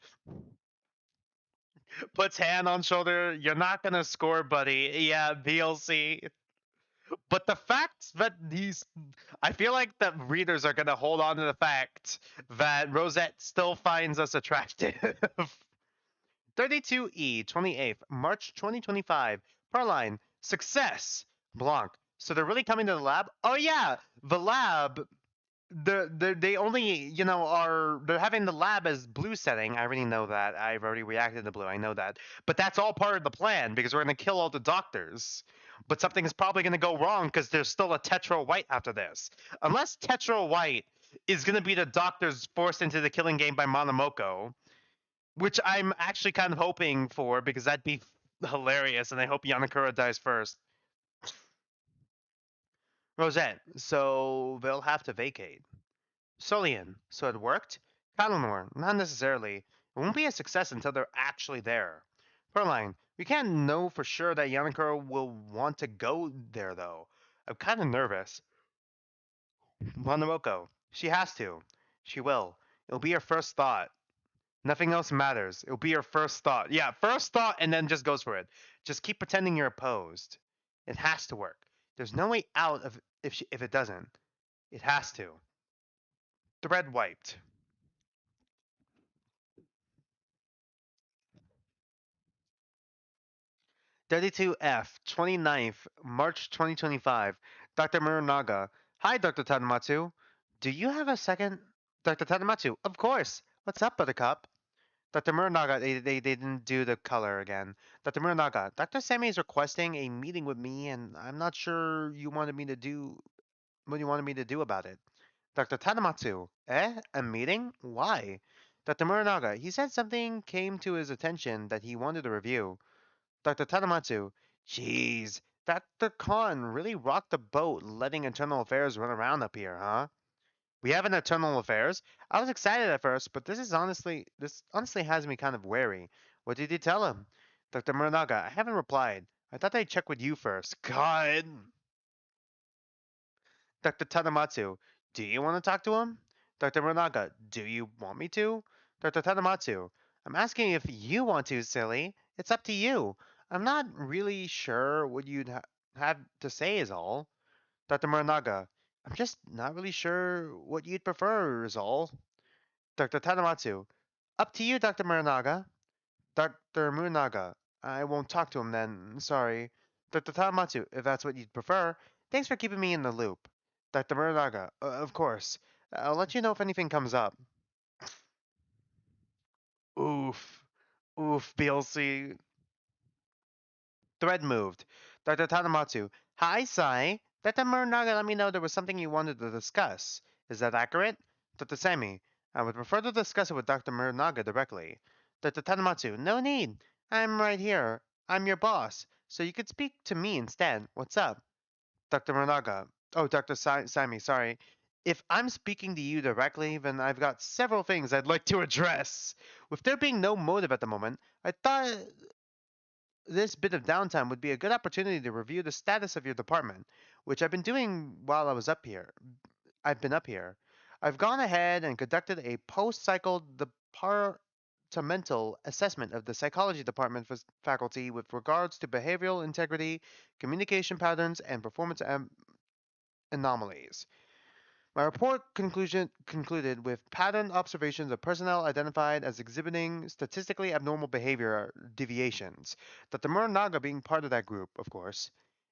Puts hand on shoulder. You're not gonna score, buddy. Yeah, DLC. But the fact that I feel like that readers are gonna hold on to the fact that Rosette still finds us attractive. 32E, 28th, March 2025. Perline, success. Blanc. So they're really coming to the lab? Oh, yeah, the lab. They only, they're having the lab as blue setting. I already know that. I've already reacted to blue. I know that. But that's all part of the plan because we're going to kill all the doctors. But something is probably going to go wrong because there's still a Tetro White after this. Unless Tetro White is going to be the doctors forced into the killing game by Monomoko, which I'm actually kind of hoping for because that'd be hilarious, and I hope Yanakura dies first. Rosette, so they'll have to vacate. Solian, so it worked? Kalunor, not necessarily. It won't be a success until they're actually there. Perline, we can't know for sure that Yanakura will want to go there, though. I'm kind of nervous. Monomoko, she has to. She will. It'll be her first thought. Nothing else matters. It'll be your first thought. Yeah, first thought and then just goes for it. Just keep pretending you're opposed. It has to work. There's no way out of if it doesn't. It has to. Thread wiped. 32F, 29th, March 2025. Dr. Muranaga. Hi, Dr. Tadamatsu. Do you have a second? Dr. Tadamatsu. Of course. What's up, Buttercup? Dr. Muranaga, they didn't do the color again. Dr. Muranaga, Dr. Semi is requesting a meeting with me, and I'm not sure you wanted me to do what you wanted me to do about it. Dr. Tadamatsu, a meeting? Why? Dr. Muranaga, he said something came to his attention that he wanted to review. Dr. Tadamatsu, jeez, Dr. Khan really rocked the boat letting internal affairs run around up here, huh? We have an internal affairs. I was excited at first, but this honestly has me kind of wary. What did you tell him? Dr. Muranaga, I haven't replied. I thought I'd check with you first. God. Dr. Tadamatsu, do you want to talk to him? Dr. Muranaga, do you want me to? Dr. Tadamatsu, I'm asking if you want to, silly. It's up to you. I'm not really sure what you'd have to say is all. Dr. Muranaga, I'm just not really sure what you'd prefer is all. Dr. Tadamatsu, up to you, Dr. Muranaga. Dr. Muranaga, I won't talk to him then, sorry. Dr. Tadamatsu, if that's what you'd prefer, thanks for keeping me in the loop. Dr. Muranaga, of course. I'll let you know if anything comes up. Oof. Oof, BLC. Thread moved. Dr. Tanamatsu. Hi, Sai. Dr. Muranaga let me know there was something you wanted to discuss. Is that accurate? Dr. Sami. I would prefer to discuss it with Dr. Muranaga directly. Dr. Tanamatsu. No need. I'm right here. I'm your boss. So you could speak to me instead. What's up? Dr. Muranaga. Oh, Dr. Sami, sorry. If I'm speaking to you directly, then I've got several things I'd like to address. With there being no motive at the moment, I thought this bit of downtime would be a good opportunity to review the status of your department, which I've been doing while I was up here. I've been up here. I've gone ahead and conducted a post-cycle departmental assessment of the psychology department faculty with regards to behavioral integrity, communication patterns, and performance anomalies. My report concluded with pattern observations of personnel identified as exhibiting statistically abnormal behavior deviations, Dr. Muranaga being part of that group, of course.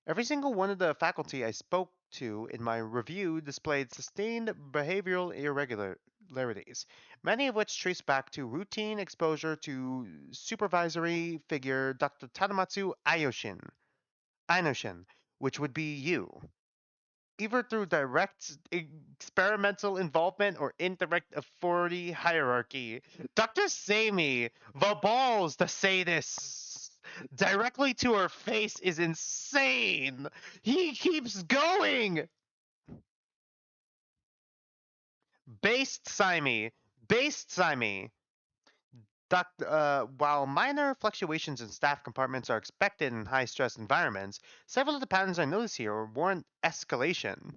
Every single one of the faculty I spoke to in my review displayed sustained behavioral irregularities, many of which trace back to routine exposure to supervisory figure Dr. Tadamatsu Ainoshin, which would be you either through direct experimental involvement or indirect authority hierarchy. Dr. Sami, the balls to say this directly to her face is insane. He keeps going. Based Simi. Based Simi. While minor fluctuations in staff compartments are expected in high stress environments, several of the patterns I notice here warrant escalation.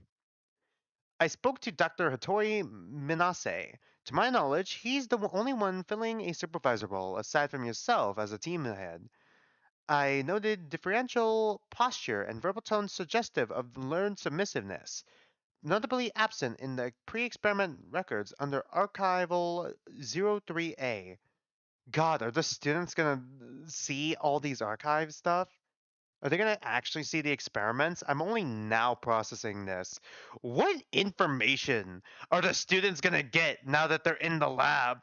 I spoke to Dr. Hattori Minase. To my knowledge, he's the only one filling a supervisor role aside from yourself as a team head. I noted differential posture and verbal tones suggestive of learned submissiveness, notably absent in the pre-experiment records under archival 03A. God, are the students gonna see all these archive stuff? Are they going to actually see the experiments? I'm only now processing this. What information are the students going to get now that they're in the lab?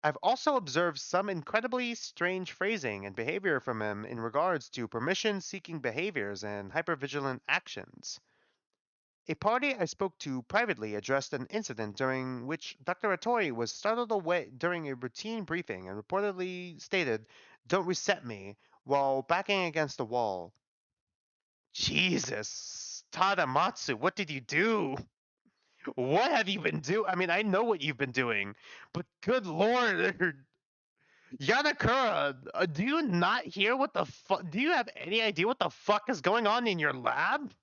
I've also observed some incredibly strange phrasing and behavior from him in regards to permission seeking behaviors and hypervigilant actions. A party I spoke to privately addressed an incident during which Dr. Hattori was startled away during a routine briefing and reportedly stated, "Don't reset me," while backing against the wall. Jesus, Tadamatsu, what did you do? What have you been doing? I mean, I know what you've been doing, but good lord, Yanakura, do you not hear what the fuck? Do you have any idea what the fuck is going on in your lab?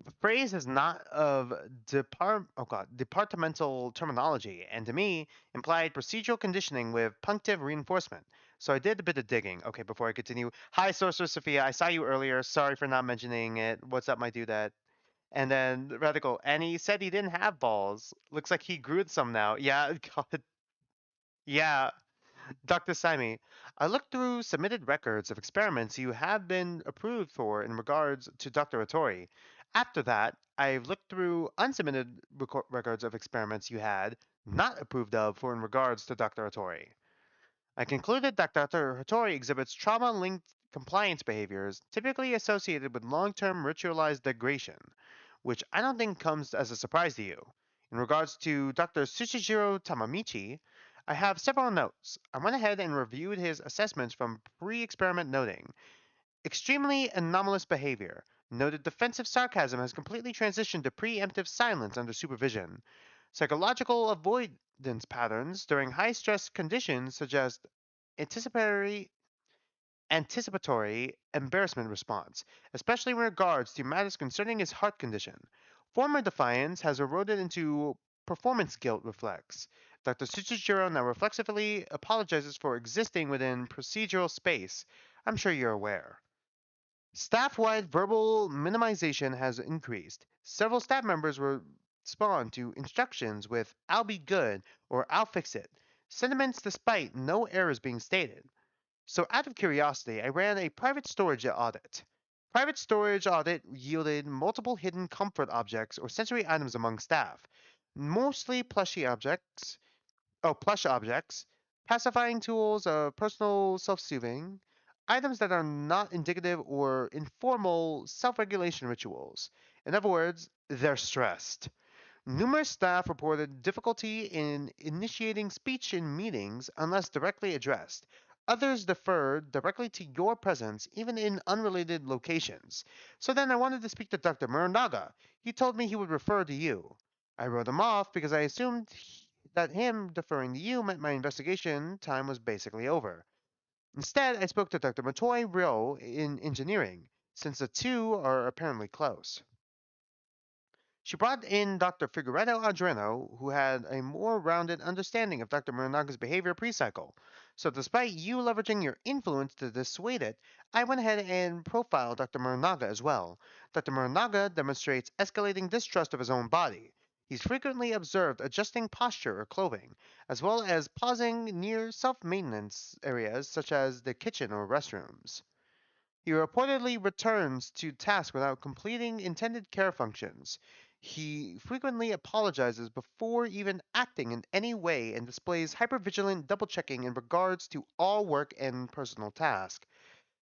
The phrase is not of departmental terminology, and to me implied procedural conditioning with punctive reinforcement. So I did a bit of digging. Okay, before I continue, hi, Sorcerer Sophia. I saw you earlier. Sorry for not mentioning it. What's up, my dude? And then Radical, and he said he didn't have balls. Looks like he grew some now. Yeah, God, yeah. Dr. Simi, I looked through submitted records of experiments you have been approved for in regards to Dr. Hattori. After that, I've looked through unsubmitted records of experiments you had not approved of for in regards to Dr. Hattori. I concluded that Dr. Hattori exhibits trauma linked compliance behaviors typically associated with long term ritualized degradation, which I don't think comes as a surprise to you. In regards to Dr. Tsuchijiro Tamamichi, I have several notes. I went ahead and reviewed his assessments from pre experiment noting extremely anomalous behavior. Noted defensive sarcasm has completely transitioned to preemptive silence under supervision. Psychological avoidance patterns during high stress conditions suggest anticipatory anticipatory embarrassment response, especially in regards to matters concerning his heart condition. Former defiance has eroded into performance guilt reflex. Dr. Tsuchijiro now reflexively apologizes for existing within procedural space. I'm sure you're aware. Staff-wide verbal minimization has increased. Several staff members respond to instructions with "I'll be good" or "I'll fix it," sentiments despite no errors being stated. So out of curiosity, I ran a private storage audit. Private storage audit yielded multiple hidden comfort objects or sensory items among staff, mostly plushy objects. Oh, plush objects, pacifying tools, personal self-soothing, items that are not indicative or informal self-regulation rituals. In other words, they're stressed. Numerous staff reported difficulty in initiating speech in meetings unless directly addressed. Others deferred directly to your presence, even in unrelated locations. So then I wanted to speak to Dr. Muranaga. He told me he would refer to you. I wrote him off because I assumed that him deferring to you meant my investigation time was basically over. Instead, I spoke to Dr. Matoy Ryo in engineering, since the two are apparently close. She brought in Dr. Figueredo Adreno, who had a more rounded understanding of Dr. Muranaga's behavior pre-cycle. So despite you leveraging your influence to dissuade it, I went ahead and profiled Dr. Muranaga as well. Dr. Muranaga demonstrates escalating distrust of his own body. He's frequently observed adjusting posture or clothing, as well as pausing near self-maintenance areas such as the kitchen or restrooms. He reportedly returns to task without completing intended care functions. He frequently apologizes before even acting in any way and displays hypervigilant double checking in regards to all work and personal tasks.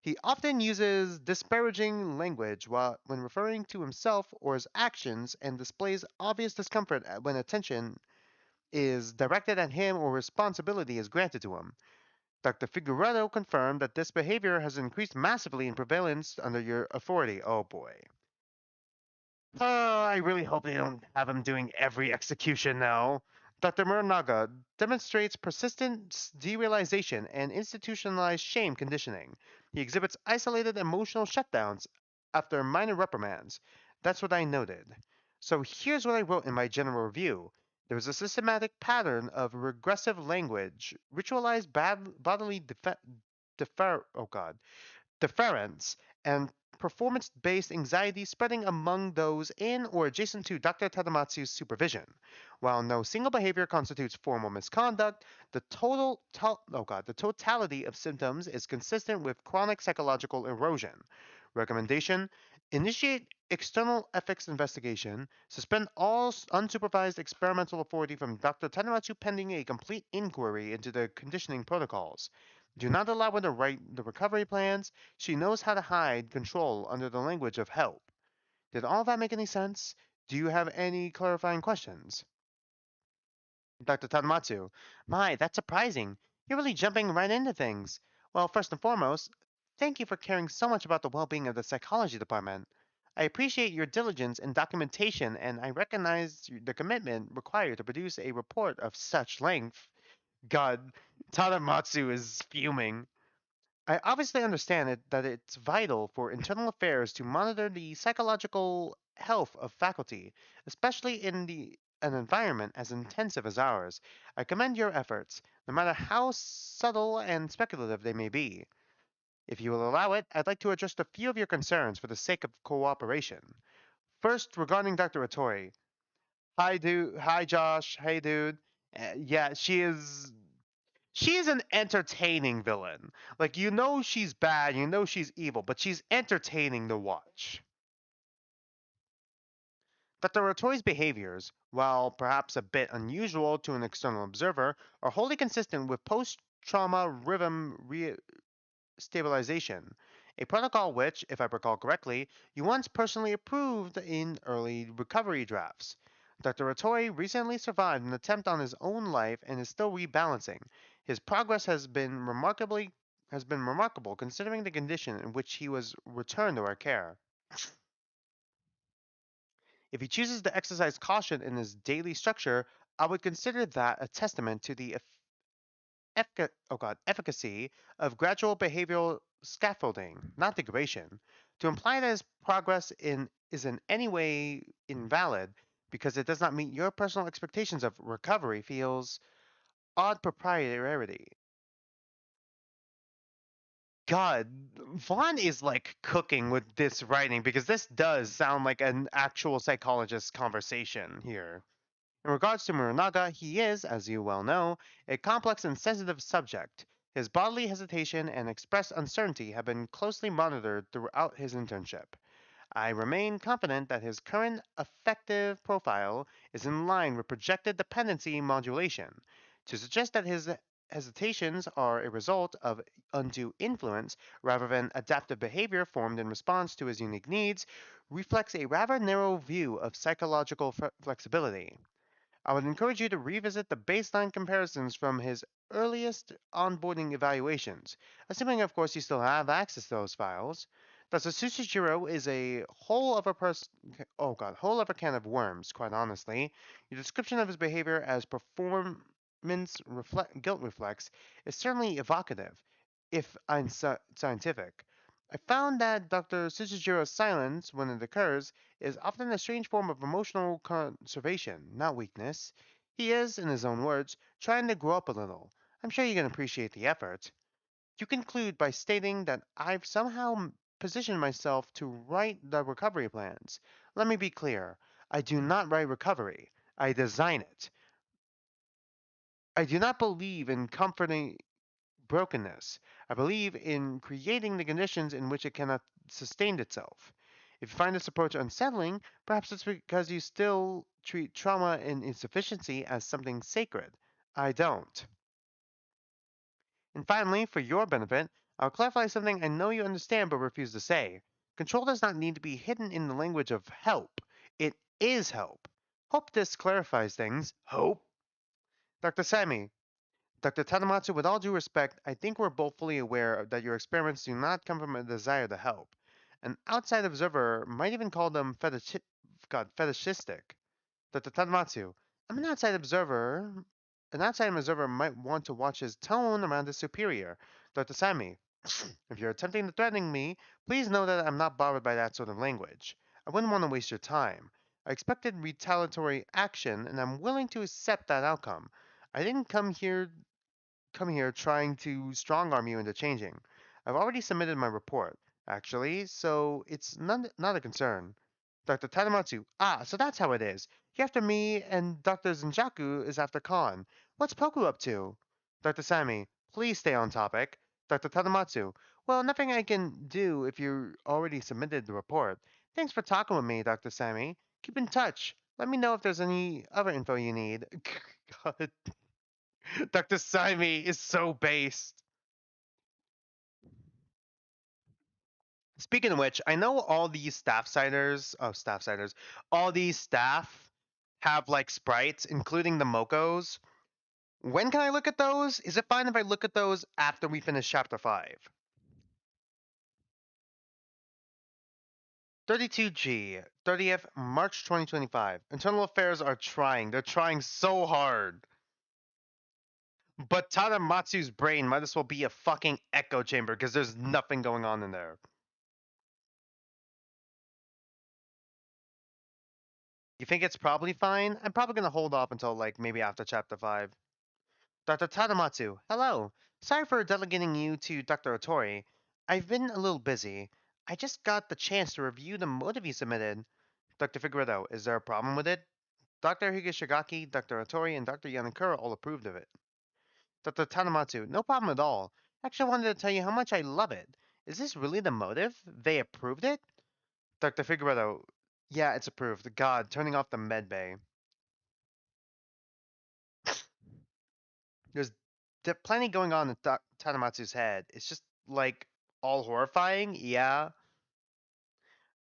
He often uses disparaging language when referring to himself or his actions and displays obvious discomfort when attention is directed at him or responsibility is granted to him. Dr. Figueredo confirmed that this behavior has increased massively in prevalence under your authority. Oh boy. I really hope they don't have him doing every execution now. Dr. Muranaga demonstrates persistent derealization and institutionalized shame conditioning. He exhibits isolated emotional shutdowns after minor reprimands. That's what I noted. So here's what I wrote in my general review. There was a systematic pattern of regressive language, ritualized bodily oh god, deference, and performance based anxiety spreading among those in or adjacent to Dr. Tadamatsu's supervision. While no single behavior constitutes formal misconduct, the totality of symptoms is consistent with chronic psychological erosion. Recommendation: initiate external ethics investigation, suspend all unsupervised experimental authority from Dr. Tadamatsu pending a complete inquiry into the conditioning protocols. Do not allow her to write the recovery plans. She knows how to hide control under the language of help. Did all that make any sense? Do you have any clarifying questions? Dr. Tadamatsu: My, that's surprising. You're really jumping right into things. Well, first and foremost, thank you for caring so much about the well being of the psychology department. I appreciate your diligence in documentation, and I recognize the commitment required to produce a report of such length. God, Tadamatsu is fuming. I obviously understand that it's vital for internal affairs to monitor the psychological health of faculty, especially in an environment as intensive as ours. I commend your efforts, no matter how subtle and speculative they may be. If you will allow it, I'd like to address a few of your concerns for the sake of cooperation. First, regarding Dr. Otori. Hi, dude. Hi, Josh. Hey, dude. Yeah, she's an entertaining villain. Like, you know she's bad, you know she's evil, but she's entertaining to watch. That the Rotori's behaviors, while perhaps a bit unusual to an external observer, are wholly consistent with post-trauma rhythm stabilization, a protocol which, if I recall correctly, you once personally approved in early recovery drafts. Dr. Ratori recently survived an attempt on his own life and is still rebalancing. His progress has been remarkable considering the condition in which he was returned to our care. If he chooses to exercise caution in his daily structure, I would consider that a testament to the efficacy of gradual behavioral scaffolding, not degradation. To imply that his progress is in any way invalid because it does not meet your personal expectations of recovery feels odd proprietary. God, Vaughn is like cooking with this writing because this does sound like an actual psychologist conversation here. In regards to Muranaga, he is, as you well know, a complex and sensitive subject. His bodily hesitation and expressed uncertainty have been closely monitored throughout his internship. I remain confident that his current affective profile is in line with projected dependency modulation. To suggest that his hesitations are a result of undue influence rather than adaptive behavior formed in response to his unique needs reflects a rather narrow view of psychological flexibility. I would encourage you to revisit the baseline comparisons from his earliest onboarding evaluations, assuming, of course, you still have access to those files. Thus, Tsuchijiro is a whole other can of worms, quite honestly. Your description of his behavior as performance guilt reflex is certainly evocative, if scientific. I found that Dr. Tsuchijiro's silence, when it occurs, is often a strange form of emotional conservation, not weakness. He is, in his own words, trying to grow up a little. I'm sure you can appreciate the effort. You conclude by stating that I've somehow positioned myself to write the recovery plans. Let me be clear. I do not write recovery. I design it. I do not believe in comforting brokenness. I believe in creating the conditions in which it cannot sustain itself. If you find this approach unsettling, perhaps it's because you still treat trauma and insufficiency as something sacred. I don't. And finally, for your benefit, I'll clarify something I know you understand but refuse to say. Control does not need to be hidden in the language of help. It is help. Hope this clarifies things. Hope. Dr. Sami, Dr. Tadamatsu, with all due respect, I think we're both fully aware that your experiments do not come from a desire to help. An outside observer might even call them fetishistic. Dr. Tadamatsu, I'm an outside observer. An outside observer might want to watch his tone around his superior. Dr. Sami, if you're attempting to threaten me, please know that I'm not bothered by that sort of language. I wouldn't want to waste your time. I expected retaliatory action, and I'm willing to accept that outcome. I didn't come here trying to strong arm you into changing. I've already submitted my report, actually, so it's not a concern. Dr. Tadamatsu, so that's how it is. You're after me, and Dr. Zenjaku is after Khan. What's Poku up to? Dr. Sami, please stay on topic. Dr. Tadamatsu, well, nothing I can do if you already submitted the report. Thanks for talking with me, Dr. Sami. Keep in touch. Let me know if there's any other info you need. God, Dr. Simi is so based. Speaking of which, I know all these staff siders, all these staff have like sprites, including the Mokos. When can I look at those? Is it fine if I look at those after we finish chapter 5? 32G, 30th March 2025. Internal Affairs are trying. They're trying so hard. But Tadamatsu's brain might as well be a fucking echo chamber because there's nothing going on in there. You think it's probably fine? I'm probably gonna hold off until like maybe after chapter 5. Dr. Tadamatsu, hello. Sorry for delegating you to Dr. Otori. I've been a little busy. I just got the chance to review the motive you submitted. Dr. Figueredo, is there a problem with it? Dr. Higashigaki, Dr. Otori, and Dr. Yanakura all approved of it. Dr. Tadamatsu, no problem at all. Actually, I wanted to tell you how much I love it. Is this really the motive? They approved it? Dr. Figueredo, yeah, it's approved. God, turning off the medbay. There's plenty going on in Tadamatsu's head. It's just like all horrifying. Yeah.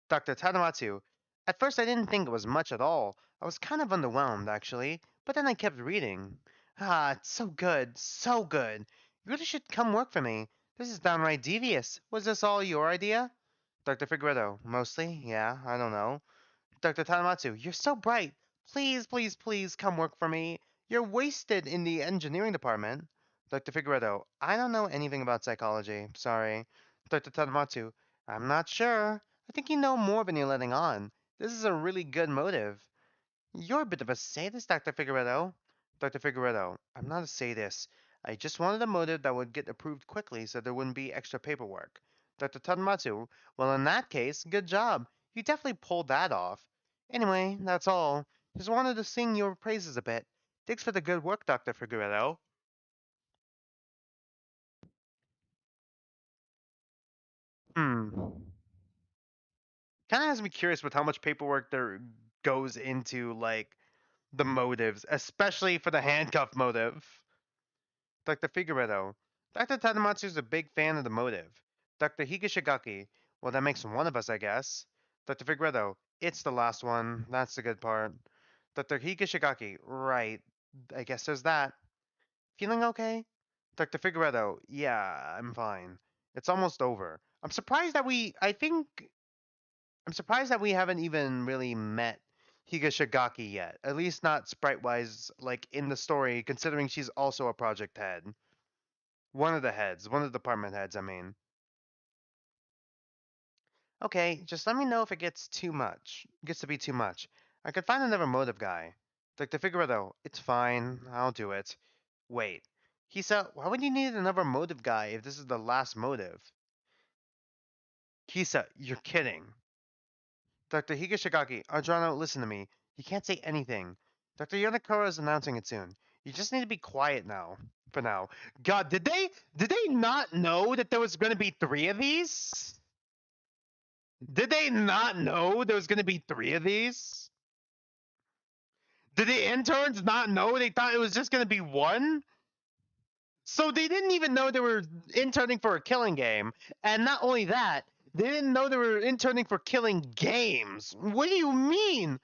Dr. Tadamatsu. At first, I didn't think it was much at all. I was kind of underwhelmed, actually. But then I kept reading. It's so good. So good. You really should come work for me. This is downright devious. Was this all your idea? Dr. Figueredo. Mostly. Yeah, I don't know. Dr. Tanamatsu, you're so bright. Please, please, please come work for me. You're wasted in the engineering department. Dr. Figueredo, I don't know anything about psychology. Sorry. Dr. Tanamatsu, I'm not sure. I think you know more than you're letting on. This is a really good motive. You're a bit of a sadist, Dr. Figueredo. Dr. Figueredo, I'm not a sadist. I just wanted a motive that would get approved quickly so there wouldn't be extra paperwork. Dr. Tadamatsu, well, in that case, good job. You definitely pulled that off. Anyway, that's all. Just wanted to sing your praises a bit. Thanks for the good work, Dr. Figueredo. Hmm. Kind of has me curious with how much paperwork there goes into, like, the motives, especially for the handcuff motive. Dr. Figueredo. Dr. Tadamatsu's a big fan of the motive. Dr. Higashigaki. Well, that makes one of us, I guess. Dr. Figueredo. It's the last one. That's the good part. Dr. Higashigaki. Right. I guess there's that. Feeling okay? Dr. Figueredo. Yeah, I'm fine. It's almost over. I'm surprised that we haven't even really met Higashigaki yet. At least not sprite wise, like in the story, considering she's also a project head. One of the heads, one of the department heads, I mean. Okay, just let me know if it gets too much. Gets to be too much. I could find another motive guy. Like the Figueredo, it's fine, I'll do it. Wait. Kisa, why would you need another motive guy if this is the last motive? Kisa, you're kidding. Dr. Higashigaki, Ardrano, listen to me. You can't say anything. Dr. Yonakura is announcing it soon. You just need to be quiet now. For now. God, did they not know that there was gonna be three of these? Did they not know there was gonna be three of these? Did the interns not know they thought it was just gonna be one? So they didn't even know they were interning for a killing game. And not only that, they didn't know they were interning for killing games. What do you mean?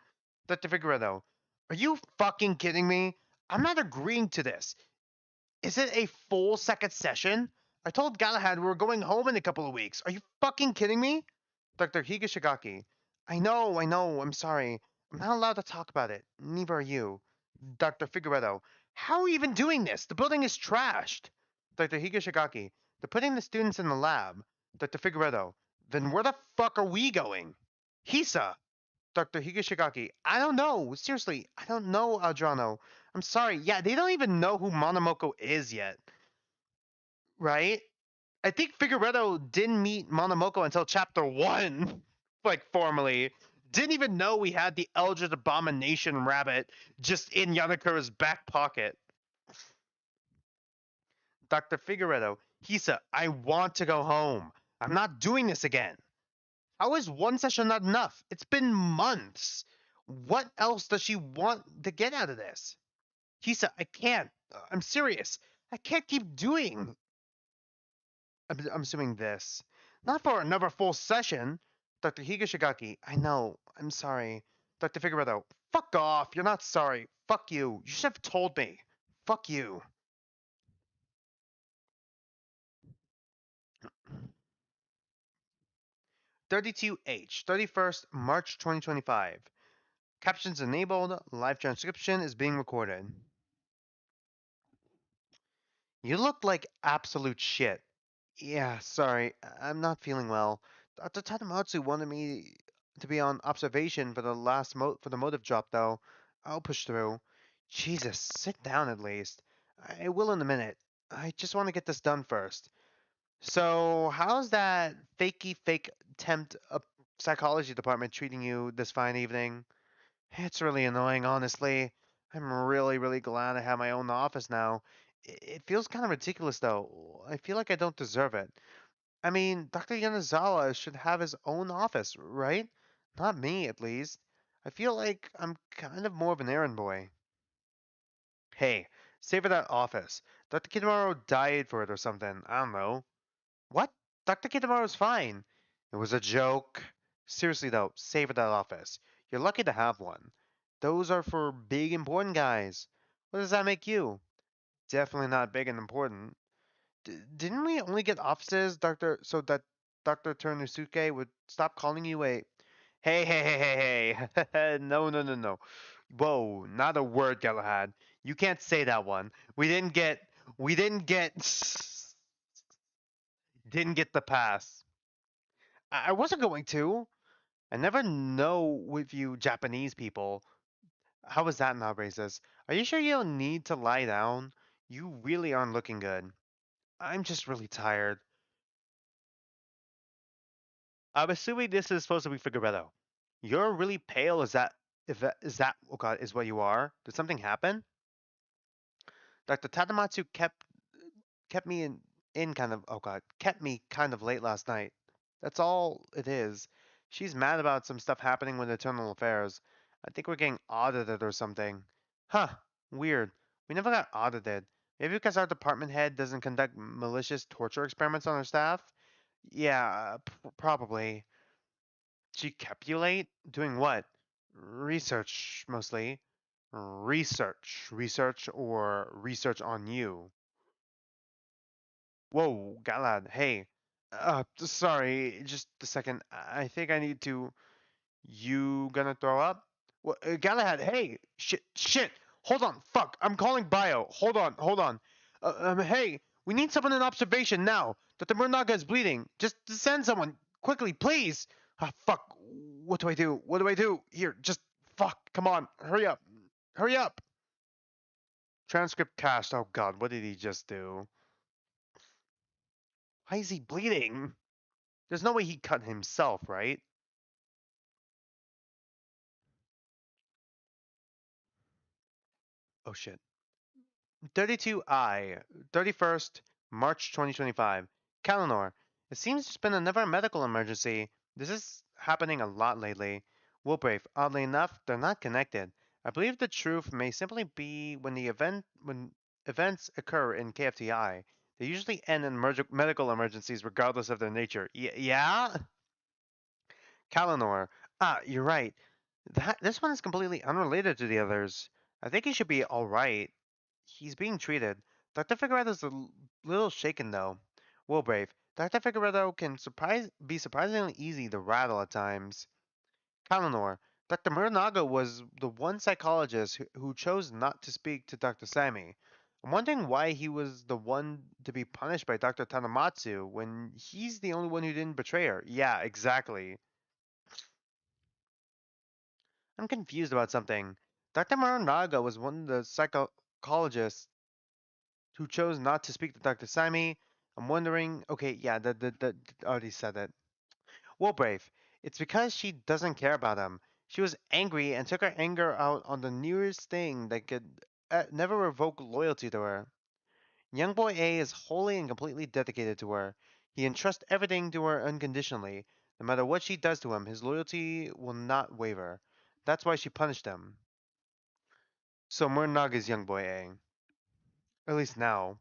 Dr. Figueredo, are you fucking kidding me? I'm not agreeing to this. Is it a full second session? I told Galahad we were going home in a couple of weeks. Are you fucking kidding me? Dr. Higashigaki, I know, I'm sorry. I'm not allowed to talk about it. Neither are you. Dr. Figueredo, how are we even doing this? The building is trashed. Dr. Higashigaki, they're putting the students in the lab. Dr. Figueredo, then where the fuck are we going? Hisa, Dr. Higashigaki, I don't know. Seriously, I don't know, Adrano. I'm sorry. Yeah, they don't even know who Monomoko is yet, right? I think Figueredo didn't meet Monomoko until chapter 1, like formally. Didn't even know we had the Eldritch Abomination rabbit just in Yanakura's back pocket. Dr. Figueredo, Hisa, I want to go home. I'm not doing this again. How is one session not enough? It's been months. What else does she want to get out of this? Hisa, I can't. I'm serious. I can't keep doing. I'm assuming this. Not for another full session. Dr. Higashigaki, I know. I'm sorry. Dr. Figueredo, fuck off. You're not sorry. Fuck you. You should have told me. Fuck you. 32H, 31st March 2025. Captions enabled. Live transcription is being recorded. You look like absolute shit. Yeah, sorry. I'm not feeling well. Dr. Tadamatsu wanted me to be on observation for the for the motive drop though. I'll push through. Jesus, sit down at least. I will in a minute. I just want to get this done first. So, how's that fakey fake temp psychology department treating you this fine evening? It's really annoying, honestly. I'm really glad I have my own office now. It feels kind of ridiculous, though. I feel like I don't deserve it. I mean, Dr. Yanazawa should have his own office, right? Not me, at least. I feel like I'm kind of more of an errand boy. Hey, save that office. Dr. Kitamaro died for it or something. I don't know. What? Dr. Kitamaro's fine. It was a joke. Seriously though, save that office. You're lucky to have one. Those are for big important guys. What does that make you? Definitely not big and important. Didn't we only get offices, Doctor, so that Dr. Turnosuke would stop calling you a hey. No. Whoa, not a word, Galahad. You can't say that one. We didn't get didn't get the pass. I wasn't going to. I never know with you Japanese people. How was that not racist? Are you sure you don't need to lie down? You really aren't looking good. I'm just really tired. I'm assuming this is supposed to be Figueredo. You're really pale. Is that oh god is what you are? Did something happen? Dr. Tadamatsu kept me in kind of oh god kept me kind of late last night. That's all it is. She's mad about some stuff happening with internal affairs. I think we're getting audited or something. Huh? Weird. We never got audited. Maybe because our department head doesn't conduct malicious torture experiments on our staff? Yeah, probably. She capulate? Doing what? Research, mostly. Research. Research or research on you. Whoa, Galad, hey. Sorry, just a second. I think I need to. You gonna throw up? What, Galahad, hey! Shit! Hold on, fuck! I'm calling bio. Hold on. Hey, we need someone in observation now. Dr. Murnaga is bleeding. Just send someone quickly, please. Ah, fuck. What do I do? What do I do? Here, just fuck. Come on, hurry up, hurry up. Transcript cached. Oh god, what did he just do? Why is he bleeding? There's no way he cut himself, right? Oh shit. 32I, 31st March 2025. Kalinor, it seems there's been another medical emergency. This is happening a lot lately. Wilbrave, oddly enough, they're not connected. I believe the truth may simply be when events occur in KFTI. They usually end in medical emergencies regardless of their nature. Yeah? Kalinor, you're right. This one is completely unrelated to the others. I think he should be alright. He's being treated. Dr. Figueredo's little shaken though. Wilbrave, Dr. Figueredo can be surprisingly easy to rattle at times. Kalinor, Dr. Muranaga was the one psychologist who chose not to speak to Dr. Sami. I'm wondering why he was the one to be punished by Dr. Tanamatsu when he's the only one who didn't betray her. Yeah, exactly. I'm confused about something. Dr. Muranaga was one of the psychologists who chose not to speak to Dr. Sami. I'm wondering. Okay, yeah, that already said it. Well, Brave, it's because she doesn't care about him. She was angry and took her anger out on the nearest thing that could never revoke loyalty to her. Young boy A is wholly and completely dedicated to her. He entrusts everything to her unconditionally. No matter what she does to him, his loyalty will not waver. That's why she punished him. So Murnog is young boy A. At least now.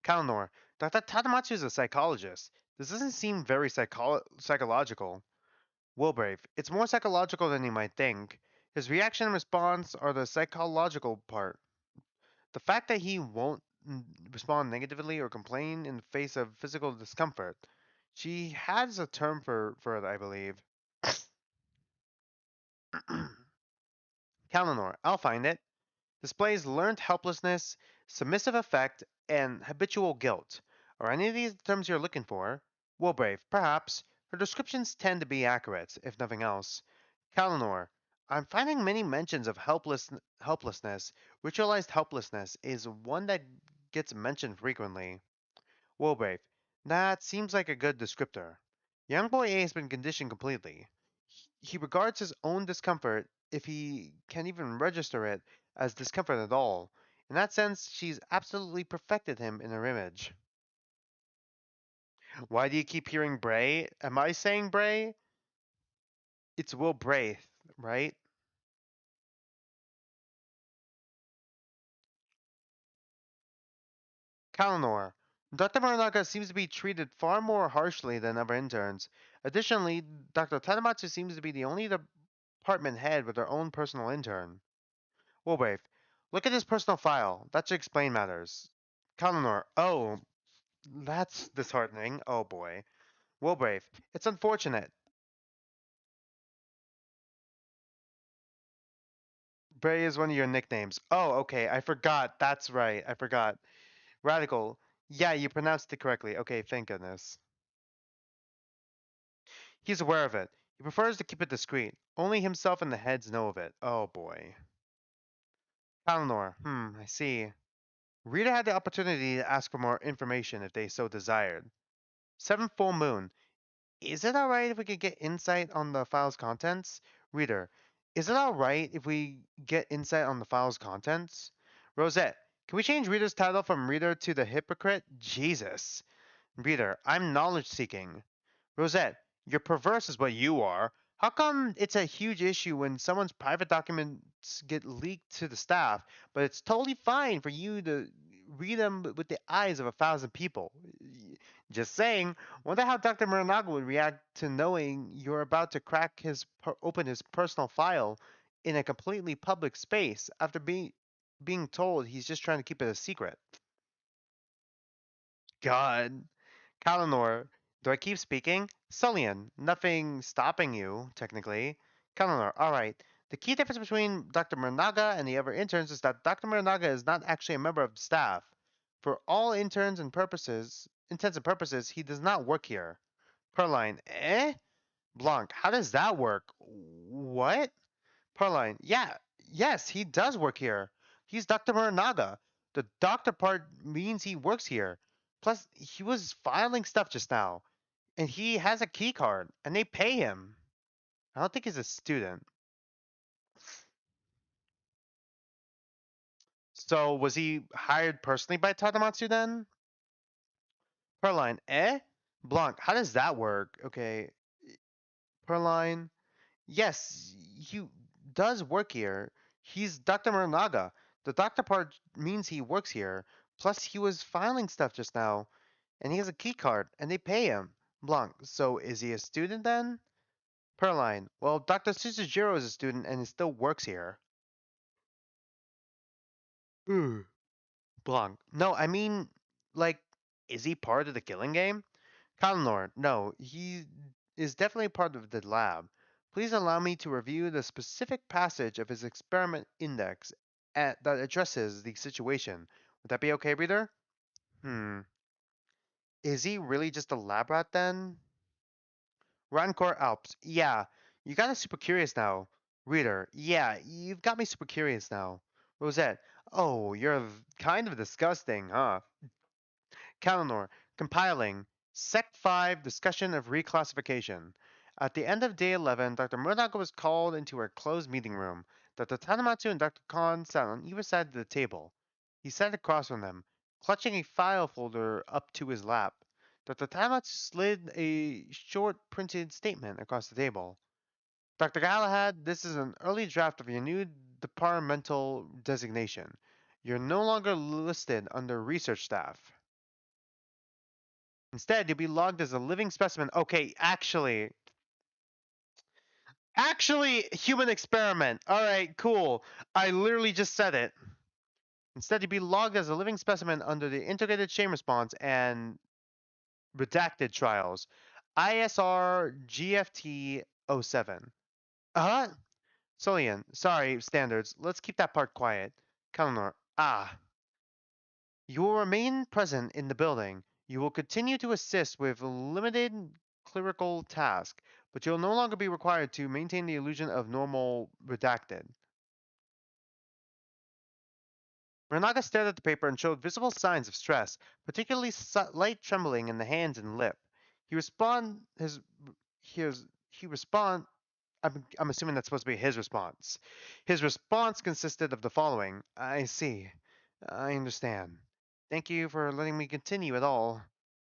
Kalinor, Dr. Tadamatsu is a psychologist. This doesn't seem very psychological. Wilbrave, it's more psychological than you might think. His reaction and response are the psychological part. The fact that he won't respond negatively or complain in the face of physical discomfort. She has a term for it, I believe. Kalinor, I'll find it. Displays learned helplessness, submissive affect, and habitual guilt. Are any of these the terms you're looking for? Wilbrave, perhaps. Her descriptions tend to be accurate, if nothing else. Kalinor, I'm finding many mentions of helplessness. Ritualized helplessness is one that gets mentioned frequently. Wilbrave, that seems like a good descriptor. Young boy A has been conditioned completely. He regards his own discomfort, if he can even register it, as discomfort at all. In that sense, she's absolutely perfected him in her image. Why do you keep hearing Bray? Am I saying Bray? It's Will Braith, right? Kalinor. Dr. Morinaga seems to be treated far more harshly than other interns. Additionally, Dr. Tadamatsu seems to be the only department head with their own personal intern. Wilbrave, look at his personal file. That should explain matters. Kalinor, oh, that's disheartening. Oh boy. Wilbrave, it's unfortunate. Bray is one of your nicknames. Oh, okay. I forgot. That's right. I forgot. Radical. Yeah, you pronounced it correctly. Okay, thank goodness. He's aware of it. He prefers to keep it discreet. Only himself and the heads know of it. Oh boy. Palinor. I see. Rita had the opportunity to ask for more information if they so desired. Seventh full moon. Is it alright if we could get insight on the file's contents? Reader, is it alright if we get insight on the file's contents? Rosette, can we change Reader's title from Reader to the Hypocrite? Jesus. Reader, I'm knowledge seeking. Rosette, you're perverse is what you are. How come it's a huge issue when someone's private documents get leaked to the staff, but it's totally fine for you to read them with the eyes of 1,000 people? Just saying. Wonder how Dr. Muranaga would react to knowing you're about to open his personal file in a completely public space after being told he's just trying to keep it a secret. God. Kalinor, do I keep speaking? Sullian, nothing stopping you, technically. Kalinor, alright. The key difference between Dr. Muranaga and the other interns is that Dr. Muranaga is not actually a member of the staff. For all intents and purposes, he does not work here. Perline, eh? Blanc, how does that work? What? Perline, yeah, yes, he does work here. He's Dr. Muranaga. The doctor part means he works here. Plus, he was filing stuff just now, and he has a key card, and they pay him. I don't think he's a student. So, was he hired personally by Tadamatsu then? Perline, eh? Blanc, how does that work? Okay, Perline, yes, he does work here. He's Dr. Muranaga. The doctor part means he works here. Plus, he was filing stuff just now, and he has a key card, and they pay him. Blanc, so is he a student then? Perline, well, Dr. Suzujiro is a student and he still works here. Hmm. Blanc, no, I mean, like, is he part of the killing game? Conlord, no, he is definitely part of the lab. Please allow me to review the specific passage of his experiment index that addresses the situation. Would that be okay, reader? Hmm. Is he really just a lab rat then? Rancor Alps. Yeah, you got us super curious now. Reader. Yeah, you've got me super curious now. Rosette. Oh, you're kind of disgusting, huh? Kalinor, compiling Sec 5 Discussion of Reclassification. At the end of day 11, Dr. Murdoch was called into a closed meeting room. Dr. Tanamatsu and Dr. Khan sat on either side of the table. He sat across from them, clutching a file folder up to his lap. Dr. Tanamatsu slid a short printed statement across the table. Dr. Galahad, this is an early draft of your new departmental designation. You're no longer listed under research staff. Instead, you'll be logged as a living specimen. Okay, actually, human experiment. All right, cool. I literally just said it. Instead, you'll be logged as a living specimen under the integrated chain response and redacted trials. ISR GFT 07. Uh huh. Solian, sorry, standards. Let's keep that part quiet. Kalnor, you will remain present in the building. You will continue to assist with limited clerical tasks, but you'll no longer be required to maintain the illusion of normal redacted. Renaga stared at the paper and showed visible signs of stress, particularly light trembling in the hands and lip. He respond his he respond I'm assuming that's supposed to be his response. His response consisted of the following. I see. I understand. Thank you for letting me continue at all.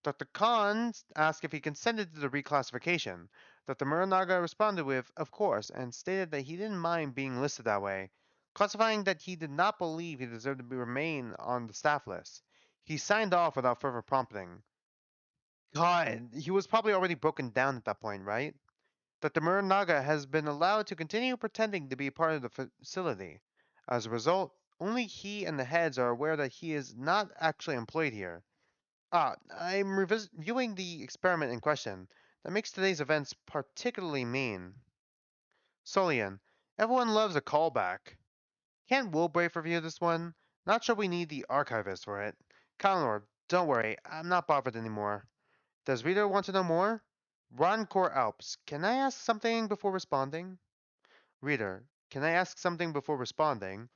Dr. Khan asked if he consented to the reclassification. Dr. Muranaga responded with, of course, and stated that he didn't mind being listed that way, classifying that he did not believe he deserved to remain on the staff list. He signed off without further prompting. God, he was probably already broken down at that point, right? Dr. Muranaga has been allowed to continue pretending to be part of the facility. As a result, only he and the heads are aware that he is not actually employed here. I'm reviewing the experiment in question. That makes today's events particularly mean. Solian, everyone loves a callback. Can't Wilbrave review this one? Not sure we need the archivist for it. Conlord, don't worry, I'm not bothered anymore. Does Reader want to know more? Roncor Alps, can I ask something before responding? Reader, can I ask something before responding?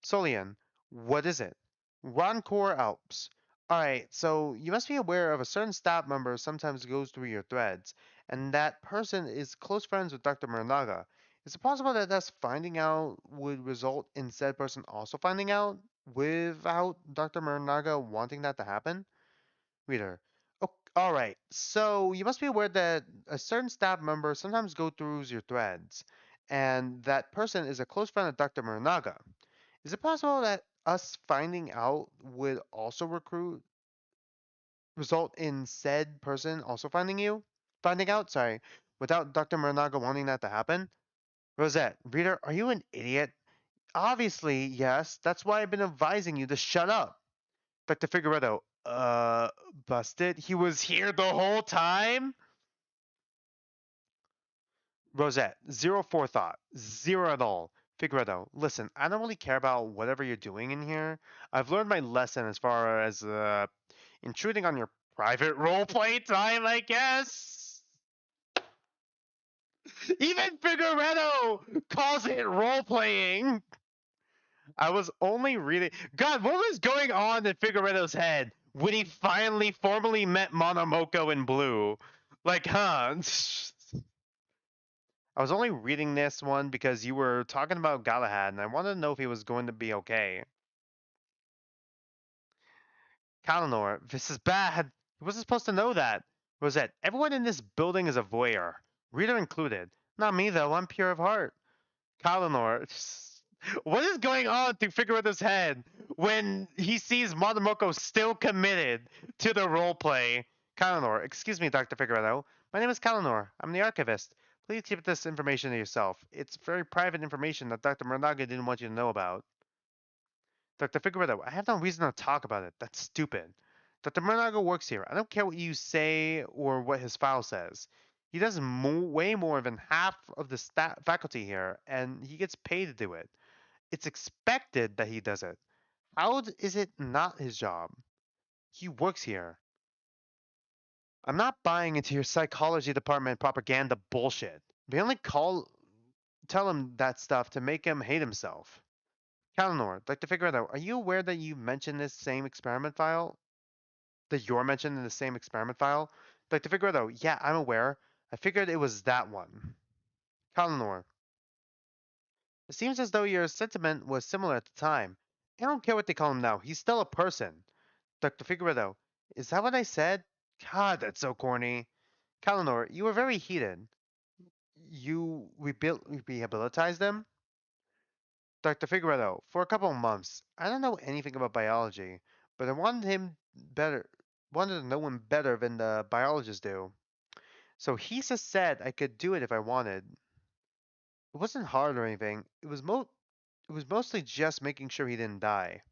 Solian, what is it? Roncor Alps. Alright, so you must be aware of a certain staff member sometimes goes through your threads, and that person is close friends with Dr. Muranaga. Is it possible that us finding out would result in said person also finding out without Dr. Muranaga wanting that to happen? Reader, All right. So you must be aware that a certain staff member sometimes go through your threads, and that person is a close friend of Dr. Muranaga. Is it possible that us finding out would also result in said person also finding out, sorry, without Dr. Muranaga wanting that to happen? Rosette, reader, are you an idiot? Obviously, yes. That's why I've been advising you to shut up. Dr. Figueredo, busted? He was here the whole time? Rosette, zero forethought, zero at all. Figueredo, listen, I don't really care about whatever you're doing in here. I've learned my lesson as far as intruding on your private roleplay time, I guess. Even Figueredo calls it roleplaying. I was only reading. God, what was going on in Figueredo's head when he finally formally met Monomoko in Blue? Like, huh? I was only reading this one because you were talking about Galahad, and I wanted to know if he was going to be okay. Kalinor, this is bad. He wasn't supposed to know that. Rosette, everyone in this building is a voyeur, reader included. Not me, though. I'm pure of heart. Kalinor, what is going on through Figueredo's head when he sees Monomoko still committed to the roleplay? Kalinor, excuse me, Dr. Figueredo. My name is Kalinor. I'm the archivist. Please keep this information to yourself. It's very private information that Dr. Muranaga didn't want you to know about. Dr. Figueredo, I have no reason to talk about it. That's stupid. Dr. Muranaga works here. I don't care what you say or what his file says. He does way more than half of the faculty here, and he gets paid to do it. It's expected that he does it. How is it not his job? He works here. I'm not buying into your psychology department propaganda bullshit. They only tell him that stuff to make him hate himself. Kalinor, I'd like to figure it out. Are you aware that you mentioned this same experiment file? That you're mentioned in the same experiment file? I'd like to figure it out. Yeah, I'm aware. I figured it was that one. Kalinor, it seems as though your sentiment was similar at the time. I don't care what they call him now. He's still a person. Dr. Figueredo, is that what I said? God, that's so corny. Kalinor, you were very heated. You rehabilitized them? Dr. Figueredo, for a couple of months. I don't know anything about biology, but I wanted to know him better than the biologists do. So he just said I could do it if I wanted. It wasn't hard or anything. It was mostly just making sure he didn't die.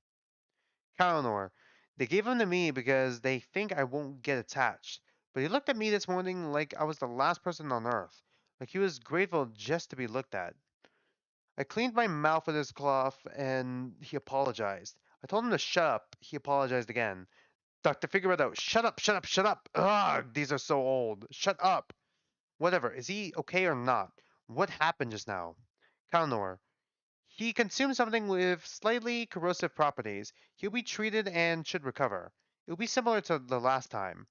Kalinor, they gave him to me because they think I won't get attached. But he looked at me this morning like I was the last person on earth. Like he was grateful just to be looked at. I cleaned my mouth with his cloth and he apologized. I told him to shut up. He apologized again. Dr. Figueredo, shut up, shut up, shut up. Ugh, these are so old. Shut up. Whatever. Is he okay or not? What happened just now? Kalnor, he consumed something with slightly corrosive properties. He'll be treated and should recover. It'll be similar to the last time.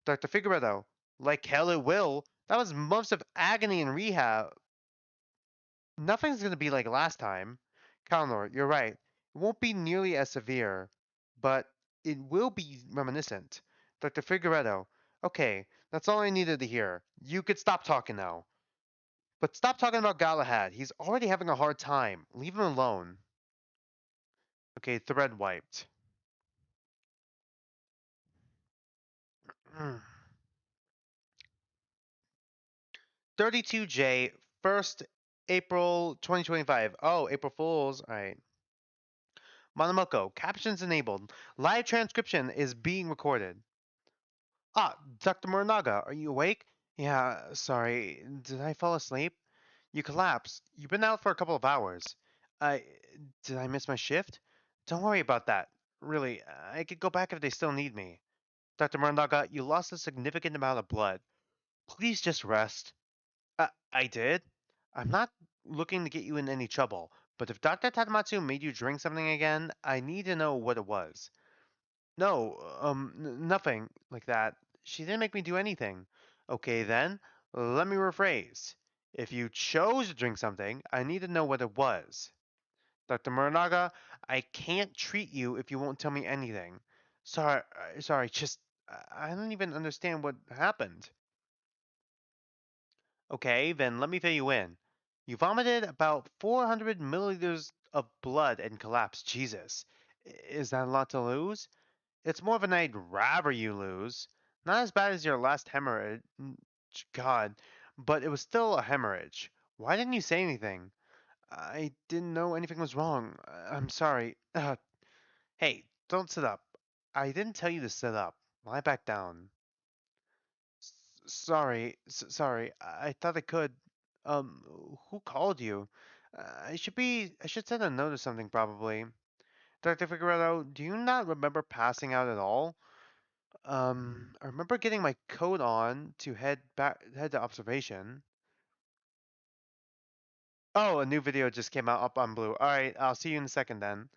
Dr. Figueredo, like hell it will. That was months of agony and rehab. Nothing's going to be like last time. Kalnor, you're right. It won't be nearly as severe, but it will be reminiscent. Dr. Figueredo, okay, that's all I needed to hear. You could stop talking now. But stop talking about Galahad. He's already having a hard time. Leave him alone. Okay, thread wiped. 32J, 1st April 2025. Oh, April Fools. All right. Monomoko, captions enabled. Live transcription is being recorded. Ah, Dr. Morinaga, are you awake? Yeah, sorry. Did I fall asleep? You collapsed. You've been out for a couple of hours. I. Did I miss my shift? Don't worry about that. Really, I could go back if they still need me. Dr. Morinaga, you lost a significant amount of blood. Please just rest. I did? I'm not looking to get you in any trouble, but if Dr. Tadamatsu made you drink something again, I need to know what it was. No, nothing like that. She didn't make me do anything. Okay, then, let me rephrase. If you chose to drink something, I need to know what it was. Dr. Muranaga, I can't treat you if you won't tell me anything. Sorry, just I don't even understand what happened. Okay, then let me fill you in. You vomited about 400 milliliters of blood and collapsed. Jesus. Is that a lot to lose? It's more than I'd rather you lose. Not as bad as your last hemorrhage. God. But it was still a hemorrhage. Why didn't you say anything? I didn't know anything was wrong. I'm sorry. Hey, don't sit up. I didn't tell you to sit up. Lie back down. Sorry. I thought I could. Who called you? I should send a note or something probably. Dr. Figueredo, do you not remember passing out at all? I remember getting my coat on to head to observation. Oh, a new video just came out up on Blue. All right, I'll see you in a second then.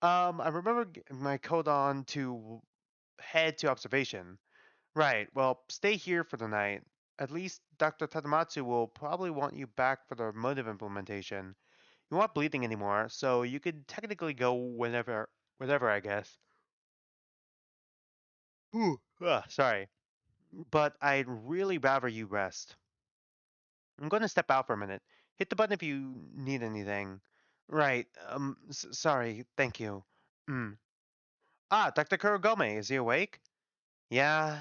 I remember getting my coat on to head to observation. Right. Well, stay here for the night. At least Dr. Tadamatsu will probably want you back for the motive implementation. You aren't bleeding anymore, so you could technically go whenever, I guess. Ooh, sorry. But I'd really rather you rest. I'm going to step out for a minute. Hit the button if you need anything. Right. Sorry. Thank you. Mm. Ah, Dr. Kurogome, is he awake? Yeah,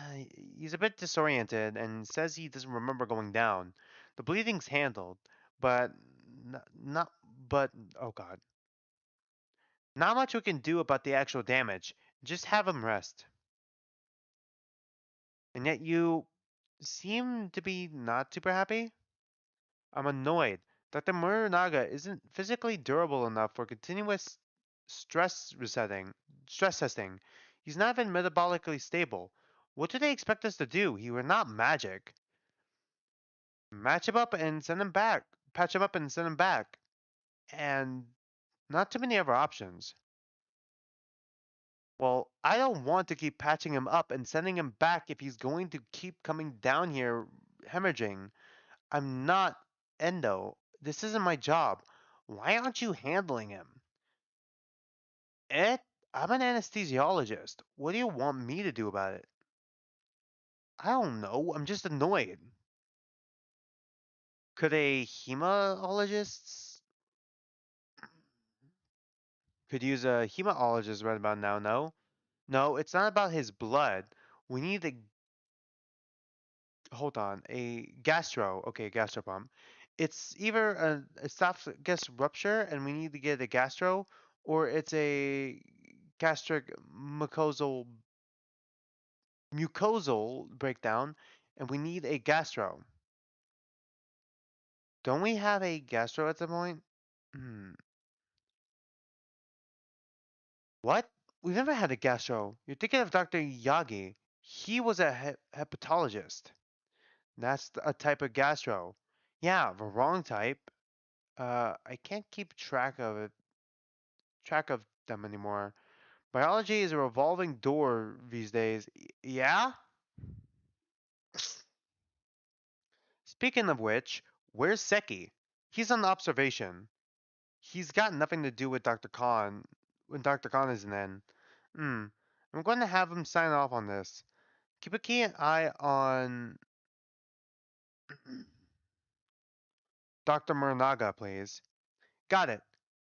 he's a bit disoriented and says he doesn't remember going down. The bleeding's handled, but not, but, oh god. Not much we can do about the actual damage. Just have him rest. And yet you seem to be not super happy? I'm annoyed. Dr. Muranaga isn't physically durable enough for continuous stress resetting, stress testing. He's not even metabolically stable. What do they expect us to do? He were not magic. Match him up and send him back. Patch him up and send him back. And not too many other options. Well, I don't want to keep patching him up and sending him back if he's going to keep coming down here hemorrhaging. I'm not endo. This isn't my job. Why aren't you handling him? Ed, I'm an anesthesiologist. What do you want me to do about it? I don't know. I'm just annoyed. Could a hematologist could use a hematologist right about now, no? No, it's not about his blood. We need a hold on, a gastro. Okay, gastro pump. It's either a esophagus rupture and we need to get a gastro, or it's a gastric mucosal breakdown, and we need a gastro. Don't we have a gastro at the point? Hmm. What? We've never had a gastro. You're thinking of Dr. Yagi. He was a hepatologist. That's a type of gastro. Yeah, the wrong type. I can't keep track of them anymore. Biology is a revolving door these days. Yeah? Speaking of which, where's Seki? He's on observation. He's got nothing to do with Dr. Khan when Dr. Khan isn't in. Hmm. I'm going to have him sign off on this. Keep a keen eye on Dr. Muranaga, please. Got it.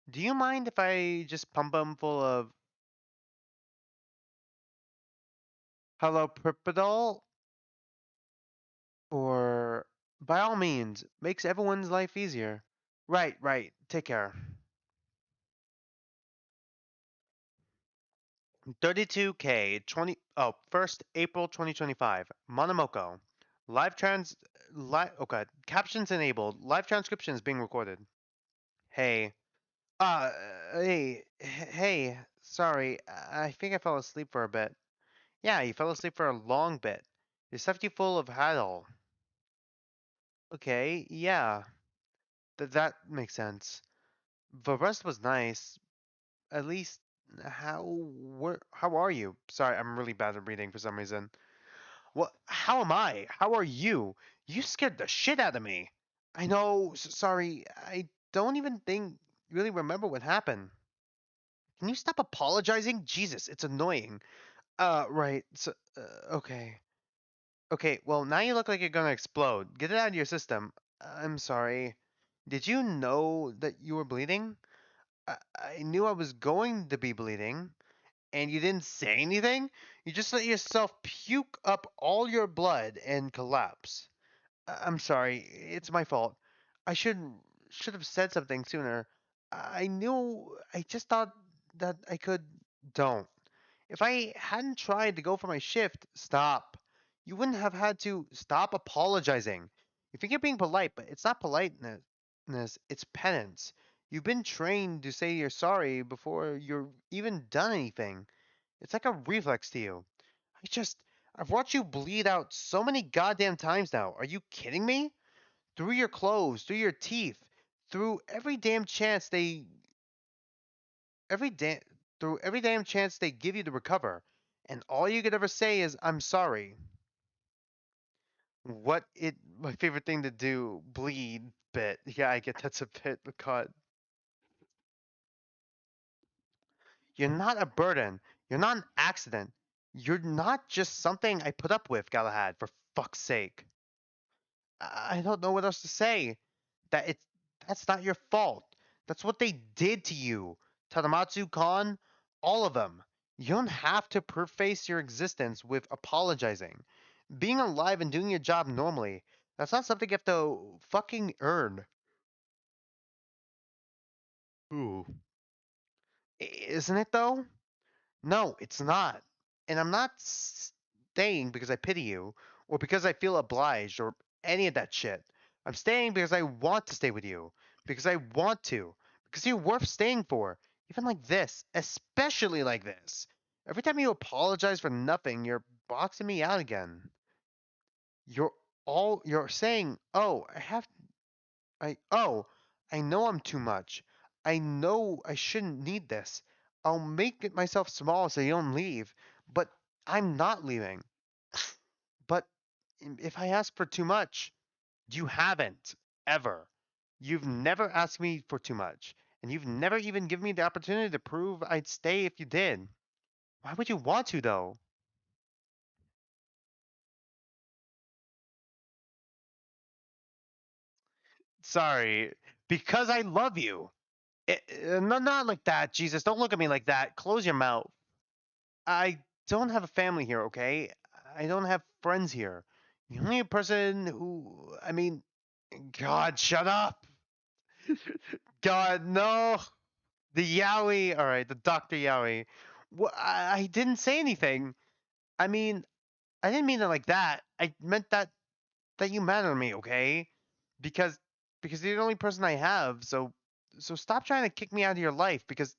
Do you mind if I just pump him full of haloperidol? Or, by all means, makes everyone's life easier. Right. Take care. 32K 20 oh, 1st April 2025. Monomoko. Live trans live okay, captions enabled. Live transcription is being recorded. Hey. Uh hey, sorry. I think I fell asleep for a bit. Yeah, you fell asleep for a long bit. They stuffed you full of Hadol. Okay, yeah. That makes sense. The rest was nice. At least how are you? Sorry, I'm really bad at reading for some reason. What how am I? How are you? You scared the shit out of me. I know, sorry. I don't even think really remember what happened. Can you stop apologizing? Jesus, it's annoying. Right. So, okay. Okay, well, now you look like you're gonna explode. Get it out of your system. I'm sorry. Did you know that you were bleeding? I knew I was going to be bleeding, and you didn't say anything? You just let yourself puke up all your blood and collapse. I'm sorry. It's my fault. I should have said something sooner. I knew. I just thought that I could. Don't. If I hadn't tried to go for my shift, stop. You wouldn't have had to stop apologizing. You think you're being polite, but it's not politeness, it's penance. You've been trained to say you're sorry before you're even done anything. It's like a reflex to you. I just, I've watched you bleed out so many goddamn times now. Are you kidding me? Through your clothes, through your teeth, through every damn chance every damn, through every damn chance they give you to recover, and all you could ever say is "I'm sorry." My favorite thing to do, bleed bit. Yeah, I get that's a bit cut. You're not a burden. You're not an accident. You're not just something I put up with, Galahad. For fuck's sake. I don't know what else to say. That it's that's not your fault. That's what they did to you. Tadamatsu Khan, all of them. You don't have to preface your existence with apologizing. Being alive and doing your job normally, that's not something you have to fucking earn. Ooh. Isn't it though? No, it's not. And I'm not staying because I pity you, or because I feel obliged, or any of that shit. I'm staying because I want to stay with you. Because I want to. Because you're worth staying for. Even like this. Especially like this. Every time you apologize for nothing, you're boxing me out again. You're you're saying, oh, I know I'm too much. I know I shouldn't need this. I'll make it myself small so you don't leave. But I'm not leaving. But if I ask for too much, you haven't ever. You've never asked me for too much, and you've never even given me the opportunity to prove I'd stay if you did. Why would you want to though? Sorry, because I love you. No, not like that, Jesus. Don't look at me like that. Close your mouth. I don't have a family here, okay? I don't have friends here. The only person who, I mean, God, shut up! God, no! The Yowie, alright, the Dr. Yowie. I didn't say anything. I mean, I didn't mean it like that. I meant that you matter to me, okay? Because you're the only person I have, so stop trying to kick me out of your life because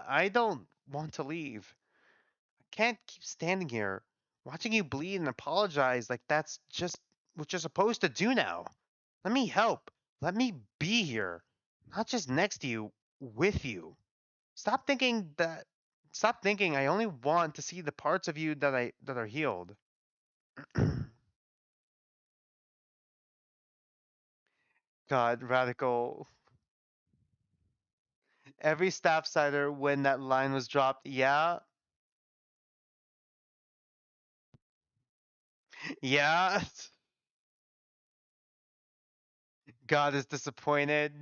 I don't want to leave. Can't keep standing here watching you bleed and apologize like that's just what you're supposed to do now. Let me help. Let me be here. Not just next to you, with you. Stop thinking that stop thinking I only want to see the parts of you that are healed. God, radical. Every Staffsider when that line was dropped, yeah, yeah. God is disappointed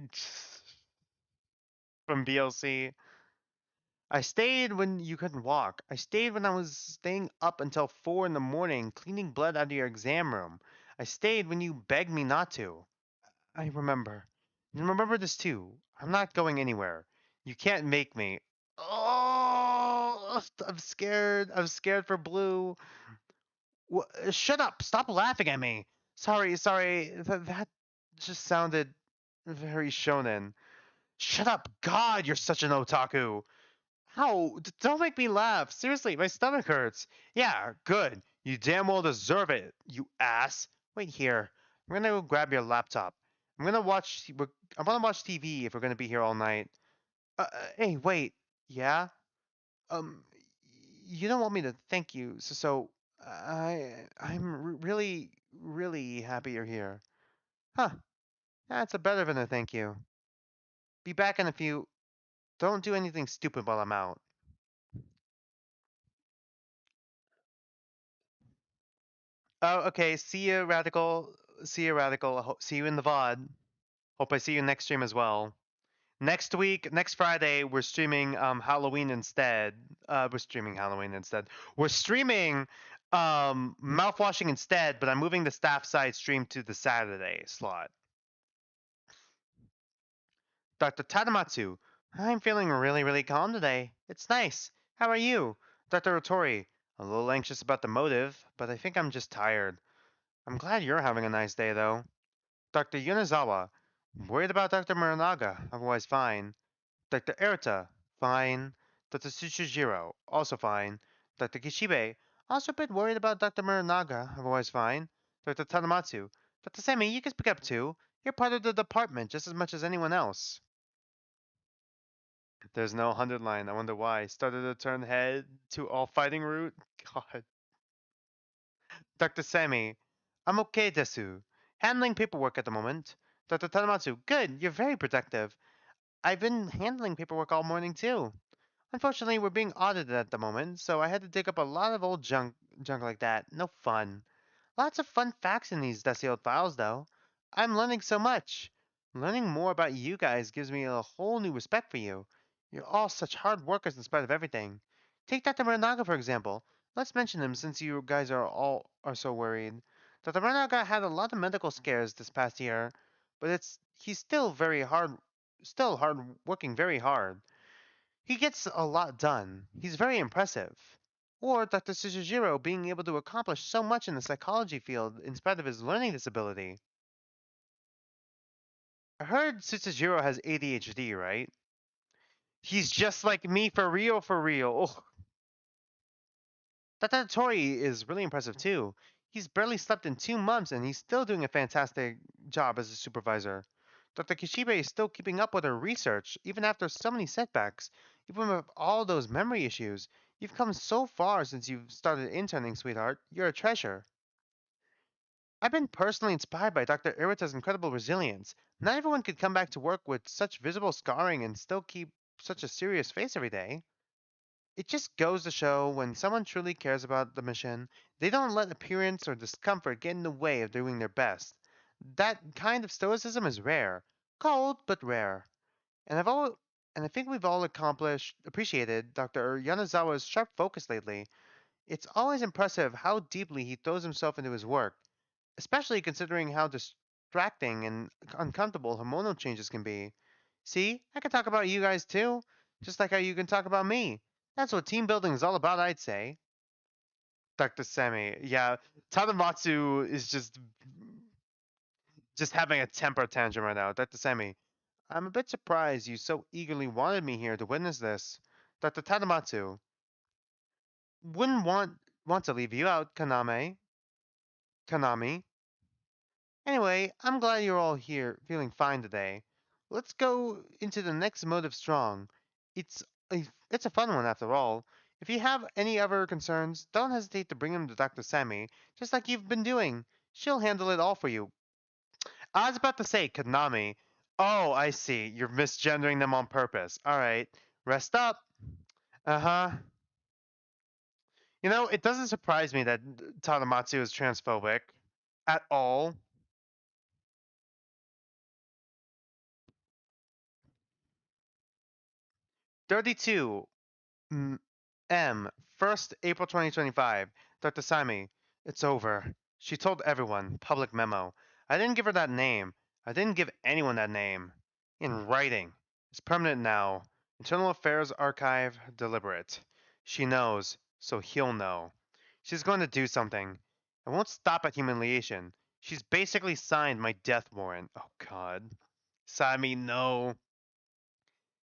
from BLC. I stayed when you couldn't walk. I stayed when I was staying up until 4 in the morning cleaning blood out of your exam room. I stayed when you begged me not to. I remember. And remember this too. I'm not going anywhere. You can't make me. Oh, I'm scared. I'm scared for Blue. Shut up. Stop laughing at me. Sorry. That just sounded very shonen. Shut up. God, you're such an otaku. Ow! Don't make me laugh. Seriously, my stomach hurts. Yeah, good. You damn well deserve it, you ass. Wait here. I'm gonna go grab your laptop. I'm gonna watch TV if we're gonna be here all night. Hey, wait. Yeah? Um, you don't want me to thank you, so I'm really happy you're here. Huh? That's a better than a thank you. Be back in a few. Don't do anything stupid while I'm out. Oh, okay. See you, Radical. See you, Radical. See you in the VOD. Hope I see you next stream as well. Next week, next Friday, we're streaming Halloween instead. We're streaming Halloween instead. We're streaming mouthwashing instead, but I'm moving the staff side stream to the Saturday slot. Dr. Tadamatsu, I'm feeling really, really calm today. It's nice. How are you? Dr. Otori, a little anxious about the motive, but I think I'm just tired. I'm glad you're having a nice day, though. Dr. Yunazawa, worried about Dr. Muranaga, otherwise fine. Dr. Erita, fine. Dr. Tsuchijiro, also fine. Dr. Kishibe, also a bit worried about Dr. Muranaga, otherwise fine. Dr. Tanamatsu, Dr. Semi, you can speak up too. You're part of the department just as much as anyone else. There's no 100 line. I wonder why. Started to turn head to all fighting route? God. Dr. Semi, I'm okay, Desu. Handling paperwork at the moment. Dr. Tanamatsu, good, you're very protective. I've been handling paperwork all morning too. Unfortunately, we're being audited at the moment, so I had to dig up a lot of old junk like that. No fun. Lots of fun facts in these dusty old files, though. I'm learning so much. Learning more about you guys gives me a whole new respect for you. You're all such hard workers in spite of everything. Take Dr. Muranaga, for example. Let's mention him since you guys are so worried. Dr. Muranaga had a lot of medical scares this past year, but he's still hard working very hard. He gets a lot done. He's very impressive. Or Dr. Sujiro being able to accomplish so much in the psychology field in spite of his learning disability. I heard Sujiro has ADHD, right? He's just like me for real, for real. Ugh. Dr. Tori is really impressive too. He's barely slept in 2 months and he's still doing a fantastic job as a supervisor. Dr. Kishibe is still keeping up with her research, even after so many setbacks, even with all those memory issues. You've come so far since you've started interning, sweetheart. You're a treasure. I've been personally inspired by Dr. Irita's incredible resilience. Not everyone could come back to work with such visible scarring and still keep such a serious face every day. It just goes to show when someone truly cares about the mission, they don't let appearance or discomfort get in the way of doing their best. That kind of stoicism is rare, cold but rare. And I think we've all appreciated Dr. Yanazawa's sharp focus lately. It's always impressive how deeply he throws himself into his work, especially considering how distracting and uncomfortable hormonal changes can be. See, I can talk about you guys too, just like how you can talk about me. That's what team building is all about, I'd say. Dr. Semi, yeah, Tadamatsu is just having a temper tantrum right now. Dr. Semi, I'm a bit surprised you so eagerly wanted me here to witness this. Dr. Tadamatsu, wouldn't want to leave you out, Kanami. Anyway, I'm glad you're all here feeling fine today. Let's go into the next motive strong. It's it's a fun one after all. If you have any other concerns, don't hesitate to bring them to Dr. Sammy, just like you've been doing. She'll handle it all for you. I was about to say Kanami. Oh, I see. You're misgendering them on purpose. All right. Rest up. Uh-huh. It doesn't surprise me that Tadamatsu is transphobic at all. 32. M. 1st April 2025. Dr. Sami, it's over. She told everyone. Public memo. I didn't give her that name. I didn't give anyone that name. In writing. It's permanent now. Internal Affairs Archive, deliberate. She knows, so he'll know. She's going to do something. I won't stop at humiliation. She's basically signed my death warrant. Oh, God. Sami, no.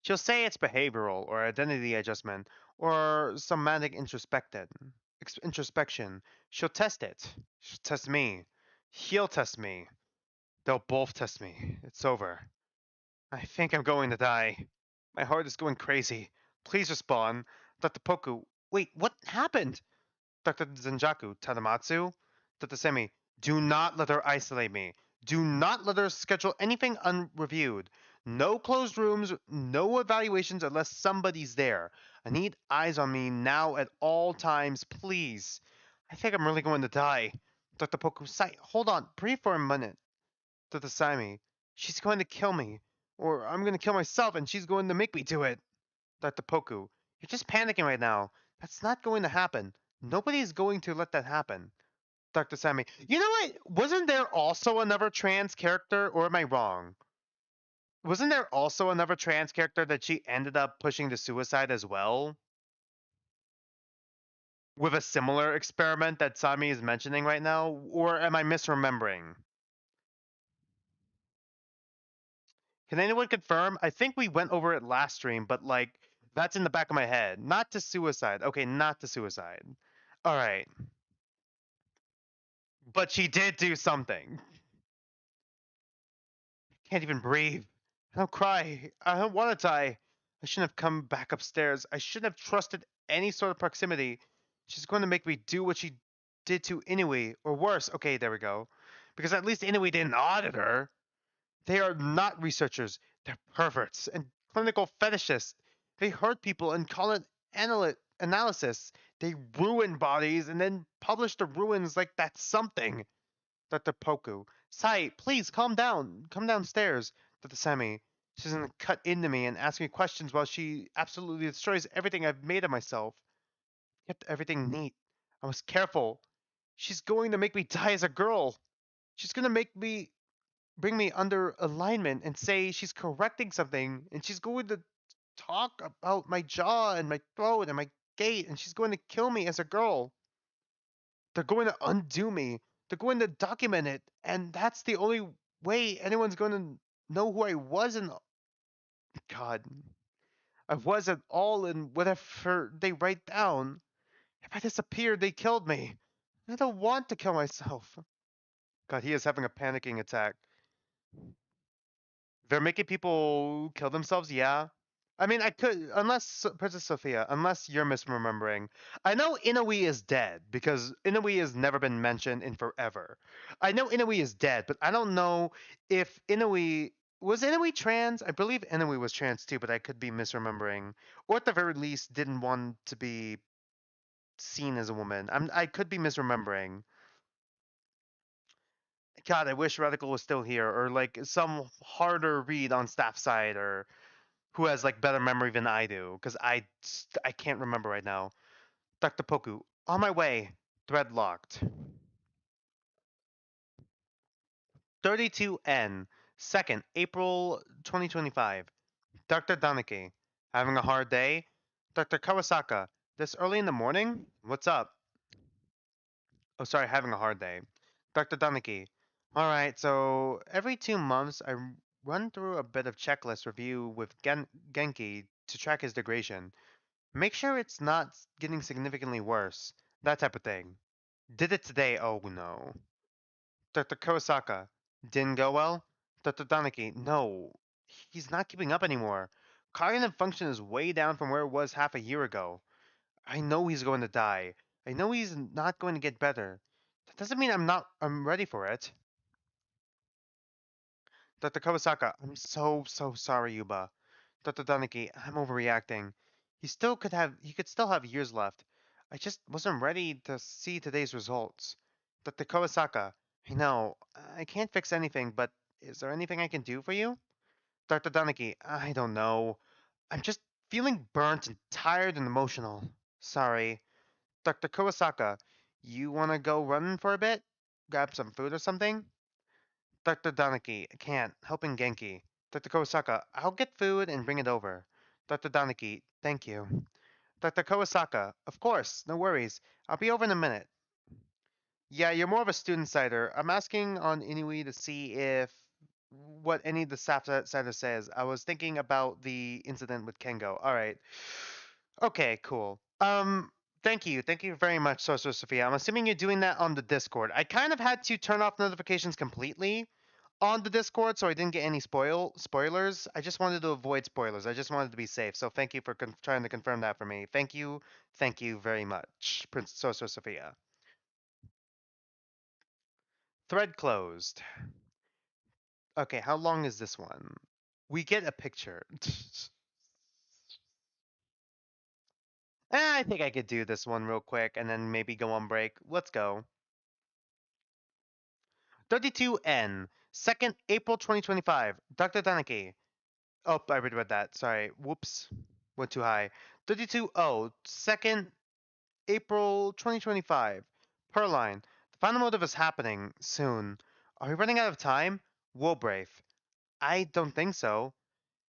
She'll say it's behavioral or identity adjustment or somatic introspection. She'll test it. She'll test me. He'll test me. They'll both test me. It's over. I think I'm going to die. My heart is going crazy. Please respond. Dr. Poku. Wait, what happened? Dr. Zenjaku, Tadamatsu, Dr. Semi, do not let her isolate me. Do not let her schedule anything unreviewed. No closed rooms, no evaluations unless somebody's there. I need eyes on me now at all times, please. I think I'm really going to die. Dr. Poku, hold on, breathe for a minute. Dr. Simi, she's going to kill me. Or I'm going to kill myself and she's going to make me do it. Dr. Poku, you're just panicking right now. That's not going to happen. Nobody's going to let that happen. Dr. Simi, you know what? Wasn't there also another trans character, or am I wrong? Wasn't there also another trans character that she ended up pushing to suicide as well? With a similar experiment that Sami is mentioning right now? Or am I misremembering? Can anyone confirm? I think we went over it last stream, but like, that's in the back of my head. Not to suicide. Okay, not to suicide. Alright. But she did do something. Can't even breathe. I don't cry. I don't want to die. I shouldn't have come back upstairs. I shouldn't have trusted any sort of proximity. She's going to make me do what she did to Inui, or worse. Okay, there we go. Because at least Inui didn't audit her. They are not researchers. They're perverts and clinical fetishists. They hurt people and call it analysis. They ruin bodies and then publish the ruins like that's something. Dr. Poku. Sai, please calm down. Come downstairs. Dr. Semi. She's gonna cut into me and ask me questions while she absolutely destroys everything I've made of myself. Kept everything neat. I was careful. She's going to make me die as a girl. She's gonna make me bring me under alignment and say she's correcting something, and she's going to talk about my jaw and my throat and my gait, and she's going to kill me as a girl. They're going to undo me. They're going to document it, and that's the only way anyone's going to know who I was. And God, I wasn't all in whatever they write down. If I disappeared, they killed me. I don't want to kill myself. God, he is having a panicking attack. They're making people kill themselves, yeah. I mean, I could, unless Princess Sophia, unless you're misremembering. I know Inui is dead because Inui has never been mentioned in forever. I know Inui is dead, but I don't know if Inui was Inui trans. I believe Inui was trans too, but I could be misremembering, or at the very least, didn't want to be seen as a woman. I could be misremembering. God, I wish Radical was still here, or like some harder read on Staffside, or who has like better memory than I do, because I can't remember right now. Dr. Poku, on my way. Thread locked. 32N, 2nd, April 2025. Dr. Danake, having a hard day? Dr. Kawasaka, this early in the morning? What's up? Oh, sorry, having a hard day. Dr. Danake, alright, so every 2 months I run through a bit of checklist review with Genki to track his degradation. Make sure it's not getting significantly worse. That type of thing. Did it today, oh no. Dr. Kawasaka. Didn't go well? Dr. Danaki. No. He's not keeping up anymore. Cognitive function is way down from where it was half a year ago. I know he's going to die. I know he's not going to get better. That doesn't mean I'm ready for it. Dr. Kawasaka. I'm so sorry, Yuba. Dr. Danaki, I'm overreacting. He could still have years left. I just wasn't ready to see today's results. Dr. Kawasaka, I know, I can't fix anything, but is there anything I can do for you? Dr. Danaki, I don't know. I'm just feeling burnt and tired and emotional. Sorry. Dr. Kawasaka, you wanna go running for a bit? Grab some food or something? Dr. Danaki, I can't. Helping Genki. Dr. Kawasaka, I'll get food and bring it over. Dr. Danaki, thank you. Dr. Kawasaka, of course, no worries. I'll be over in a minute. Yeah, you're more of a student sider. I'm asking on Inui to see if what any of the staff sider says. I was thinking about the incident with Kengo. All right. Okay, cool. Thank you. Thank you very much, Sorcerer Sophia. I'm assuming you're doing that on the Discord. I kind of had to turn off notifications completely on the Discord, so I didn't get any spoilers. I just wanted to avoid spoilers. I just wanted to be safe. So thank you for trying to confirm that for me. Thank you. Thank you very much, Prince Sorcerer Sophia. Thread closed. Okay, how long is this one? We get a picture. I think I could do this one real quick and then maybe go on break. Let's go. 32N, 2nd April 2025. Dr. Tanaki. Oh, I already read that. Sorry. Whoops. Went too high. 32O, 2nd April 2025. Perline. The final motive is happening soon. Are we running out of time? Woolbraith. I don't think so.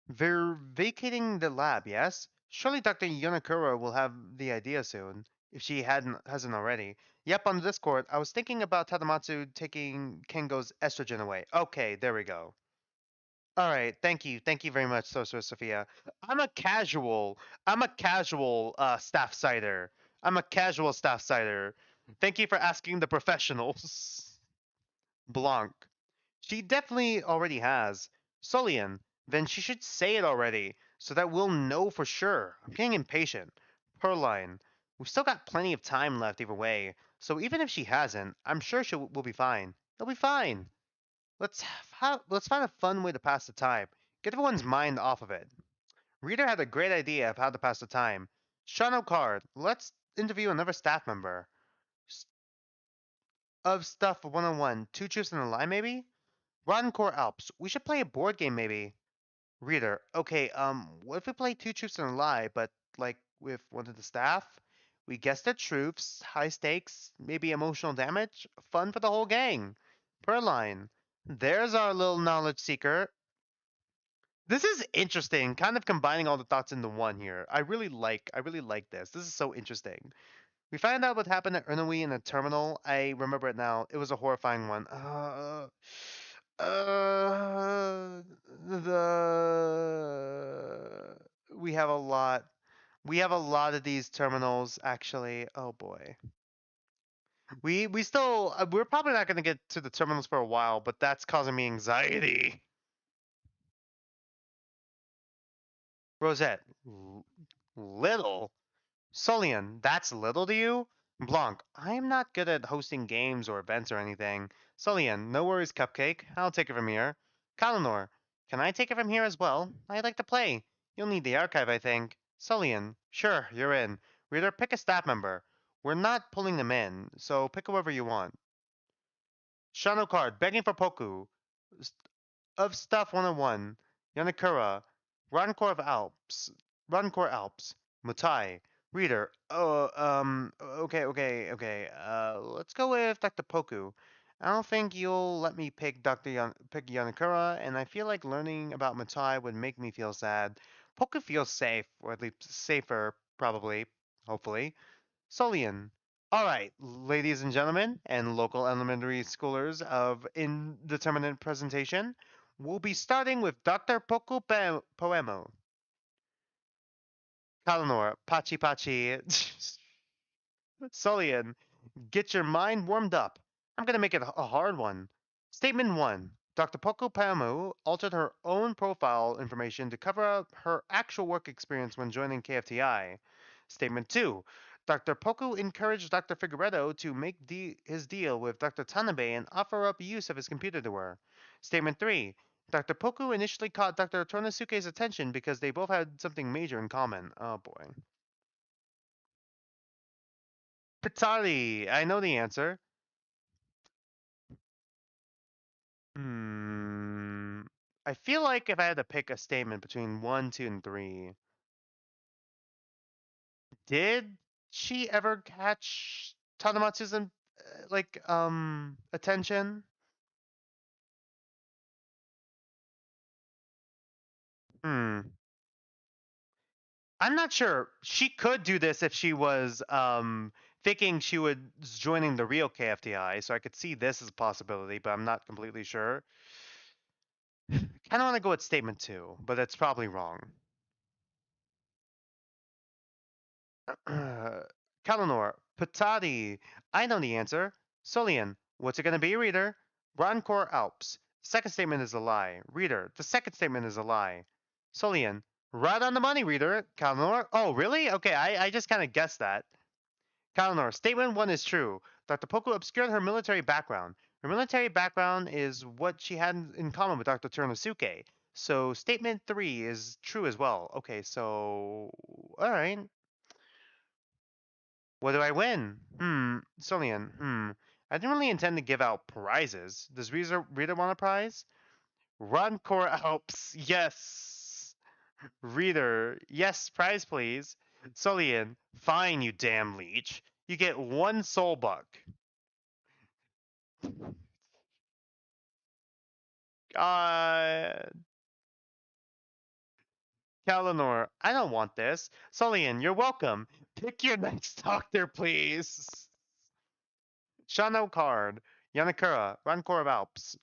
They're vacating the lab, yes? Surely Dr. Yonakura will have the idea soon, if she hasn't already. Yep, on the Discord, I was thinking about Tadamatsu taking Kengo's estrogen away. Okay, there we go. Alright, thank you. Thank you very much, Sorcerer Sophia. I'm a casual. I'm a casual staff cider. I'm a casual staff cider. Thank you for asking the professionals. Blanc. She definitely already has. Solian, then she should say it already, so that we'll know for sure. I'm getting impatient. Perline, we've still got plenty of time left either way, so even if she hasn't, I'm sure we'll be fine. It'll be fine. Let's find a fun way to pass the time. Get everyone's mind off of it. Reader had a great idea of how to pass the time. Shano Card, let's interview another staff member. S- of Stuff 101, Two Truths and a Lie, maybe? Rotten Core Alps, we should play a board game, maybe. Reader, okay, what if we play Two Truths and a Lie, but like with one of the staff? We guess the truths, high stakes, maybe emotional damage, fun for the whole gang. Per line. There's our little knowledge seeker. This is interesting, kind of combining all the thoughts into one here. I really like this. This is so interesting. We find out what happened at Ernui in the terminal. I remember it now. It was a horrifying one. The we have a lot. We have a lot of these terminals actually. Oh boy. We still we're probably not going to get to the terminals for a while, but that's causing me anxiety. Rosette, little. Solian, that's little to you? Blanc, I'm not good at hosting games or events or anything. Solian, no worries, Cupcake. I'll take it from here. Kalinor, can I take it from here as well? I'd like to play. You'll need the archive, I think. Solian, sure, you're in. Reader, pick a staff member. We're not pulling them in, so pick whoever you want. Shano Card, begging for Poku. Of Stuff 101, Yanakura, Rancour Alps, Mutai, Reader. Okay. Let's go with Dr. Poku. I don't think you'll let me pick pick Yanakura, and I feel like learning about Mutai would make me feel sad. Poku feels safe, or at least safer, probably, hopefully. Solian. All right, ladies and gentlemen, and local elementary schoolers of indeterminate presentation, we'll be starting with Dr. Poemo. Kalanor, Pachi Pachi. Solian, get your mind warmed up. I'm going to make it a hard one. Statement 1. Dr. Poco Pamu altered her own profile information to cover up her actual work experience when joining KFTI. Statement 2. Dr. Poco encouraged Dr. Figueredo to make his deal with Dr. Tanabe and offer up use of his computer to her. Statement 3. Dr. Poku initially caught Dr. Tornasuke's attention because they both had something major in common. Oh boy. Pitali, I know the answer. Hmm. I feel like if I had to pick a statement between 1, 2, and 3, did she ever catch Tadamatsu's attention? Hmm. I'm not sure. She could do this if she was thinking she was joining the real KFTI, so I could see this as a possibility, but I'm not completely sure. Kind of want to go with statement 2, but it's probably wrong. Kalanor, Patati. I know the answer. Solian, what's it going to be, reader? Roncor Alps. The second statement is a lie. Reader, the second statement is a lie. Solian, right on the money, reader. Kalanor, oh, really? Okay, I just kind of guessed that. Kalanor, statement 1 is true. Dr. Poku obscured her military background. Her military background is what she had in common with Dr. Turnosuke. So statement 3 is true as well. Okay, so. Alright. What do I win? Solian. I didn't really intend to give out prizes. Does Reader want a prize? Runcore Alps, yes. Reader, yes, prize please. Solian, fine, you damn leech. You get one soul buck. God. Kalinor, I don't want this. Solian, you're welcome. Pick your next doctor, please. Shano card. Yanakura, Rancor Alps,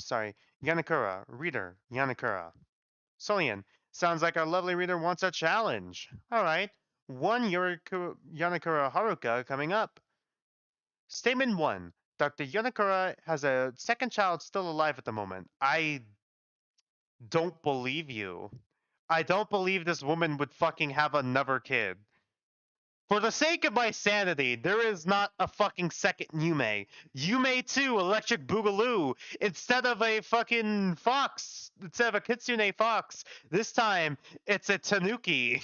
sorry. Yanakura, reader, Yanakura. Solian, sounds like our lovely reader wants a challenge. Alright. One Yanakura Haruka coming up. Statement 1. Dr. Yanakura has a second child still alive at the moment. I don't believe you. I don't believe this woman would fucking have another kid. For the sake of my sanity, there is not a fucking second Yume. Yume 2, Electric Boogaloo, instead of a fucking fox, instead of a Kitsune fox, this time it's a Tanuki.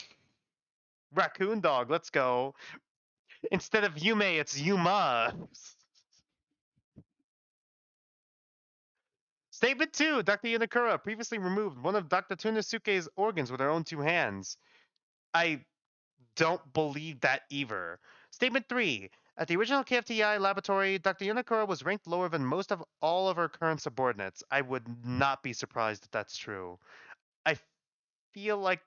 Raccoon dog, let's go. Instead of Yume, it's Yuma. Statement 2, Dr. Yanakura previously removed one of Dr. Tunisuke's organs with her own two hands. I don't believe that either. Statement 3. At the original KFTI laboratory, Dr. Yanakura was ranked lower than most of all of her current subordinates. I would not be surprised if that's true. I feel like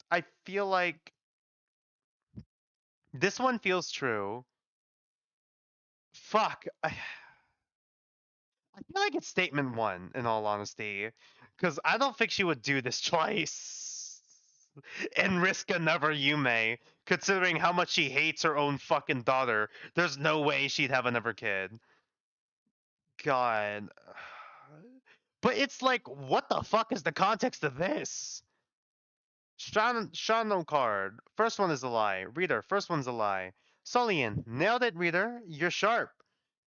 I feel like this one feels true. Fuck. I feel like it's statement 1 in all honesty, cuz I don't think she would do this twice and risk another Yume, considering how much she hates her own fucking daughter. There's no way she'd have another kid. God. But it's like, what the fuck is the context of this? Shano card. First one is a lie. Reader, first one's a lie. Solian, nailed it, reader. You're sharp.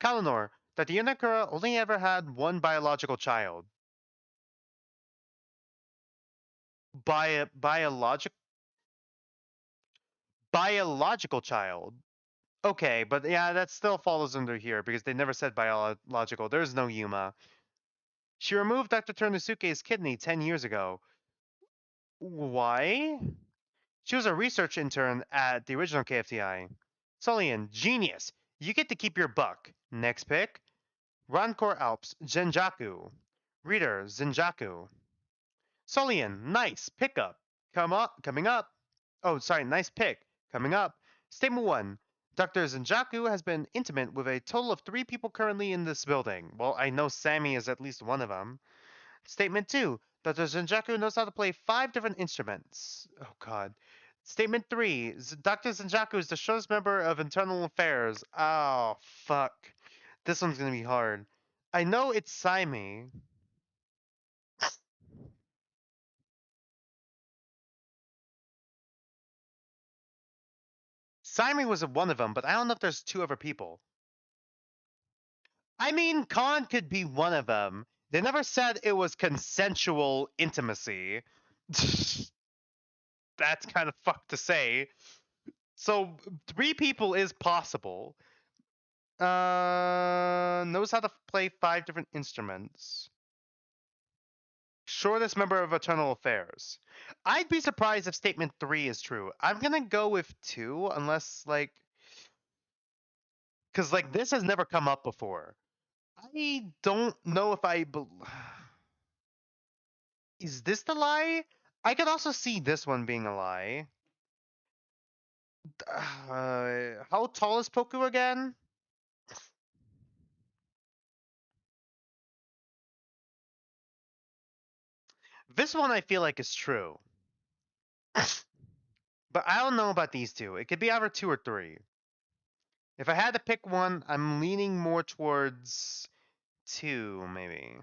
Kalinor, that the Unakura only ever had one biological child. Biological child. Okay, but yeah, that still follows under here because they never said biological. There's no Yuma. She removed Dr. Turnisuke's kidney 10 years ago. Why? She was a research intern at the original KFTI. Solian, genius. You get to keep your buck. Next pick. Rancor Alps, Zenjaku. Reader, Zenjaku. Solian, nice. Pickup. Coming up. Oh, sorry, nice pick. Coming up. Statement 1. Dr. Zenjaku has been intimate with a total of 3 people currently in this building. Well, I know Sammy is at least one of them. Statement 2. Dr. Zenjaku knows how to play 5 different instruments. Oh, God. Statement 3. Dr. Zenjaku is the shortest member of Internal Affairs. Oh, fuck. This one's gonna be hard. I know it's Saimi. Saimi was one of them, but I don't know if there's 2 other people. I mean, Khan could be one of them. They never said it was consensual intimacy. That's kind of fucked to say. So 3 people is possible. Knows how to play 5 different instruments. Shortest member of Eternal Affairs. I'd be surprised if statement 3 is true. I'm gonna go with 2, unless, like... Because, like, this has never come up before. I don't know if Is this the lie? I could also see this one being a lie. How tall is Poku again? This one I feel like is true. But I don't know about these 2. It could be either 2 or 3. If I had to pick one, I'm leaning more towards 2, maybe.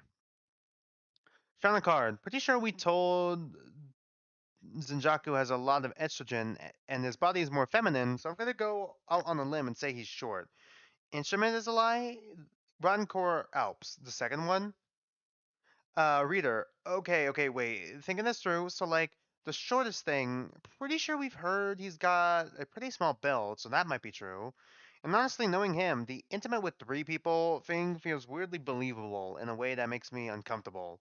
Found a card. Pretty sure we told Zenjaku has a lot of estrogen and his body is more feminine, so I'm gonna go out on a limb and say he's short. Instrument is a lie. Rancor Alps, the second one. Reader. Okay, wait. Thinking this through, so like the shortest thing, pretty sure we've heard he's got a pretty small belt, so that might be true. And honestly, knowing him, the intimate with three people thing feels weirdly believable in a way that makes me uncomfortable.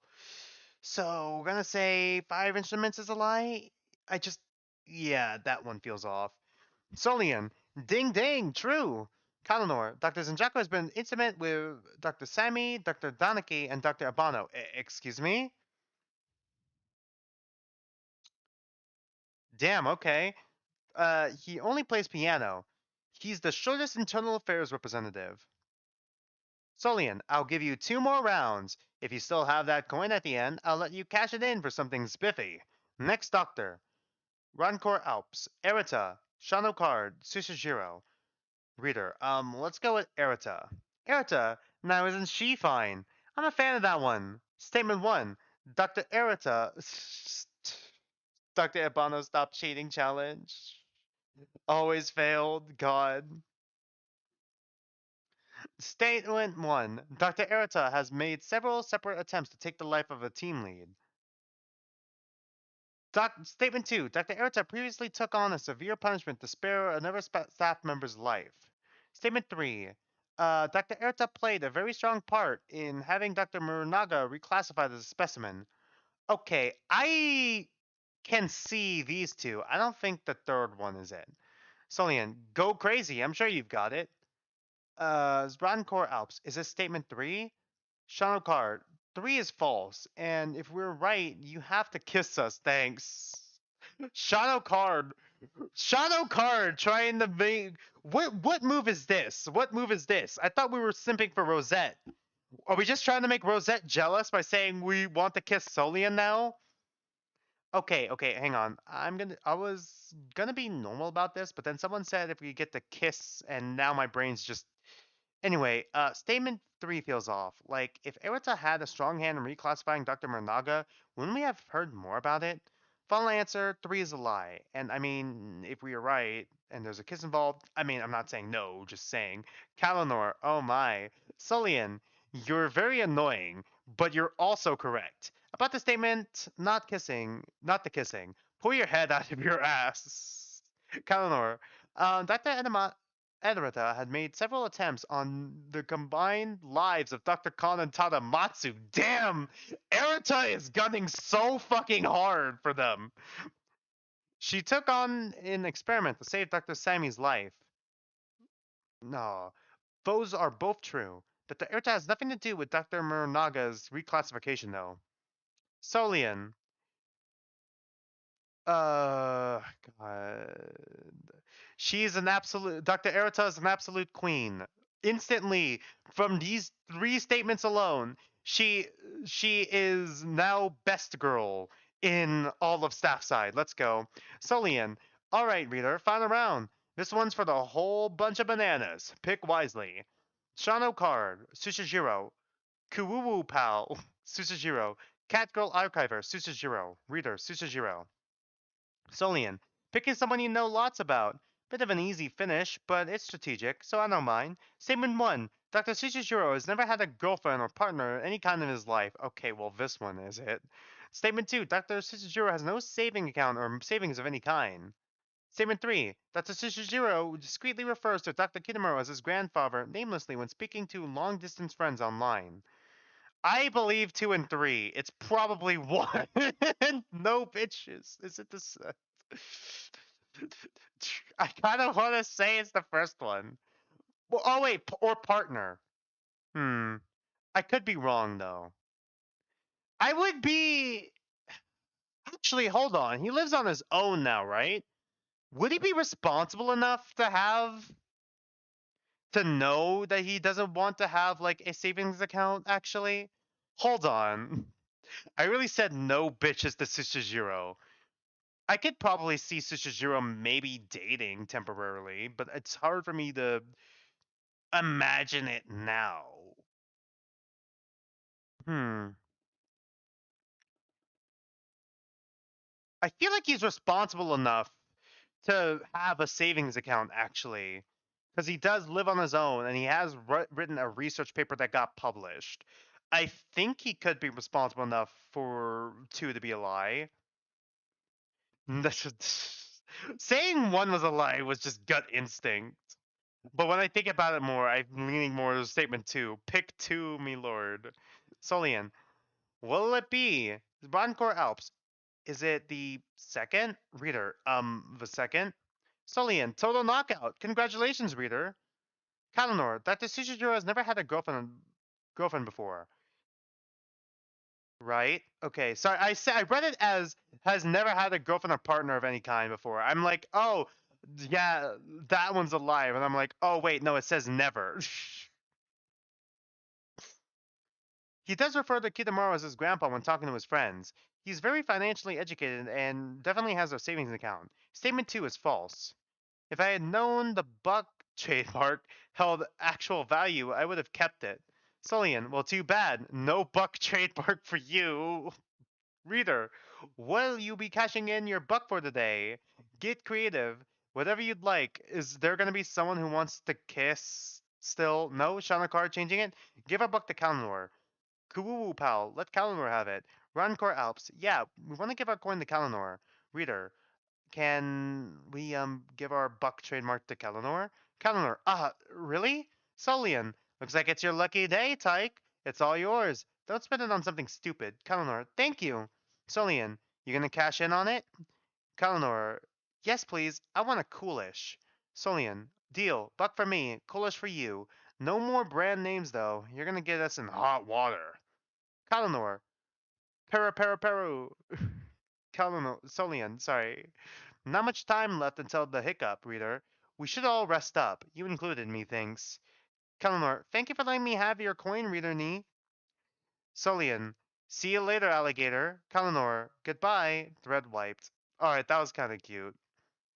So, we're gonna say five instruments is a lie? I just. Yeah, that one feels off. Solian, ding ding, true. Kalonor, Dr. Zenjaku has been intimate with Dr. Sammy, Dr. Danaki, and Dr. Abano. Excuse me? Damn, okay. He only plays piano. He's the shortest internal affairs representative. Solian, I'll give you two more rounds. If you still have that coin at the end, I'll let you cash it in for something spiffy. Next doctor. Rancor Alps, Erita, Shano Card, Susujiro. Reader, let's go with Erita. Erita? Now isn't she fine? I'm a fan of that one. Statement 1. Dr. Erita. Dr. Ebano stop cheating challenge. Always failed. God. Statement 1. Dr. Erita has made several separate attempts to take the life of a team lead. Statement 2. Dr. Erita previously took on a severe punishment to spare another staff member's life. Statement 3. Dr. Erita played a very strong part in having Dr. Muranaga reclassified as a specimen. Okay, I can see these two. I don't think the third one is it. Solian, go crazy. I'm sure you've got it. Zbrancor Alps, is this statement 3? Shanokar, 3 is false, and if we're right, you have to kiss us, thanks. Shanokar, Shanokar trying to make... What move is this? What move is this? I thought we were simping for Rosette. Are we just trying to make Rosette jealous by saying we want to kiss Solian now? Okay, hang on. I was gonna be normal about this, but then someone said if we get to kiss, and now my brain's just. Anyway, statement 3 feels off. Like, if Erita had a strong hand in reclassifying Dr. Muranaga, wouldn't we have heard more about it? Final answer, 3 is a lie. And I mean, if we are right, and there's a kiss involved, I mean, I'm not saying no, just saying. Kalonor, oh my. Sullian, you're very annoying, but you're also correct. About the statement, not the kissing. Pull your head out of your ass. Kalonor, Dr. Edarata had made several attempts on the combined lives of Dr. Kon and Tadamatsu. Damn! Erita is gunning so fucking hard for them. She took on an experiment to save Dr. Sammy's life. No, those are both true. Dr. Erita has nothing to do with Dr. Muranaga's reclassification, though. Solian. Uh, God. She's an absolute. Dr. Erita is an absolute queen. Instantly, from these three statements alone, she she is now best girl in all of Staffside. Let's go, Solian. All right, reader, final round. This one's for the whole bunch of bananas. Pick wisely. Shano card, Susujiro. Kuwuwu pal, Susujiro. Catgirl archiver, Susujiro. Reader, Susujiro. Solian, picking someone you know lots about. Bit of an easy finish, but it's strategic, so I don't mind. Statement 1. Dr. Shichijiro has never had a girlfriend or partner any kind in his life. Okay, well, this one is it. Statement 2. Dr. Shichijiro has no saving account or savings of any kind. Statement 3. Dr. Shichijiro discreetly refers to Dr. Kitamura as his grandfather namelessly when speaking to long-distance friends online. I believe 2 and 3. It's probably 1. No bitches. Is it this? I kind of want to say it's the first one. Well, oh wait, or partner. Hmm. I could be wrong though. I would be. Actually, hold on. He lives on his own now, right? Would he be responsible enough to know that he doesn't want to have like a savings account? Actually, hold on. I really said no bitches to Sushijiro. I could probably see Sushijiro maybe dating temporarily, but it's hard for me to imagine it now. Hmm. I feel like he's responsible enough to have a savings account, actually, because he does live on his own and he has written a research paper that got published. I think he could be responsible enough for two to be a lie. Saying one was a lie was just gut instinct. But when I think about it more, I'm leaning more to statement two. Pick two, me lord. Solian, what'll it be? Broncore Alps. Is it the second? Reader, the second? Solian, total knockout. Congratulations, reader. Kalinor, that decision has never had a girlfriend before. Right? Okay. Sorry, I read it as has never had a girlfriend or partner of any kind before. I'm like, oh, yeah, that one's alive, and I'm like, oh wait, no, it says never. He does refer to Kitamaro as his grandpa when talking to his friends. He's very financially educated and definitely has a savings account. Statement two is false. If I had known the Buck trademark held actual value, I would have kept it. Sullian, well, too bad. No Buck trademark for you. Reader, what'll you be cashing in your buck for today? Get creative. Whatever you'd like. Is there going to be someone who wants to kiss still? No? Shauna card changing it? Give a buck to Kalinor. Kuwoo pal, let Kalinor have it. Rancor Alps. Yeah, we want to give our coin to Kalinor. Reader, can we give our buck trademark to Kalinor? Kalinor, really? Solian, looks like it's your lucky day, Tyke. It's all yours. Don't spend it on something stupid. Kalinor, thank you. Solian, you gonna cash in on it? Kalinor, yes please. I want a coolish. Solian, deal. Buck for me, coolish for you. No more brand names though. You're gonna get us in hot water. Kalinor, Peru. Kalinor, Solian, sorry. Not much time left until the hiccup, reader. We should all rest up. You included, methinks. Kalinor, thank you for letting me have your coin, reader Knee. Solian, see you later, alligator. Kalinor, goodbye. Thread wiped. Alright, that was kind of cute.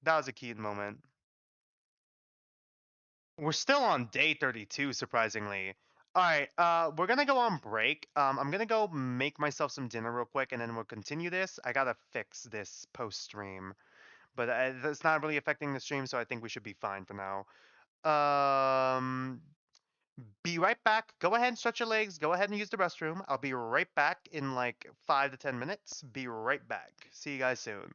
That was a cute moment. We're still on day 32, surprisingly. Alright, we're gonna go on break. I'm gonna go make myself some dinner real quick, and then we'll continue this. I gotta fix this post-stream. But it's not really affecting the stream, so I think we should be fine for now. Um, be right back. Go ahead and stretch your legs. Go ahead and use the restroom. I'll be right back in like 5 to 10 minutes. Be right back. See you guys soon.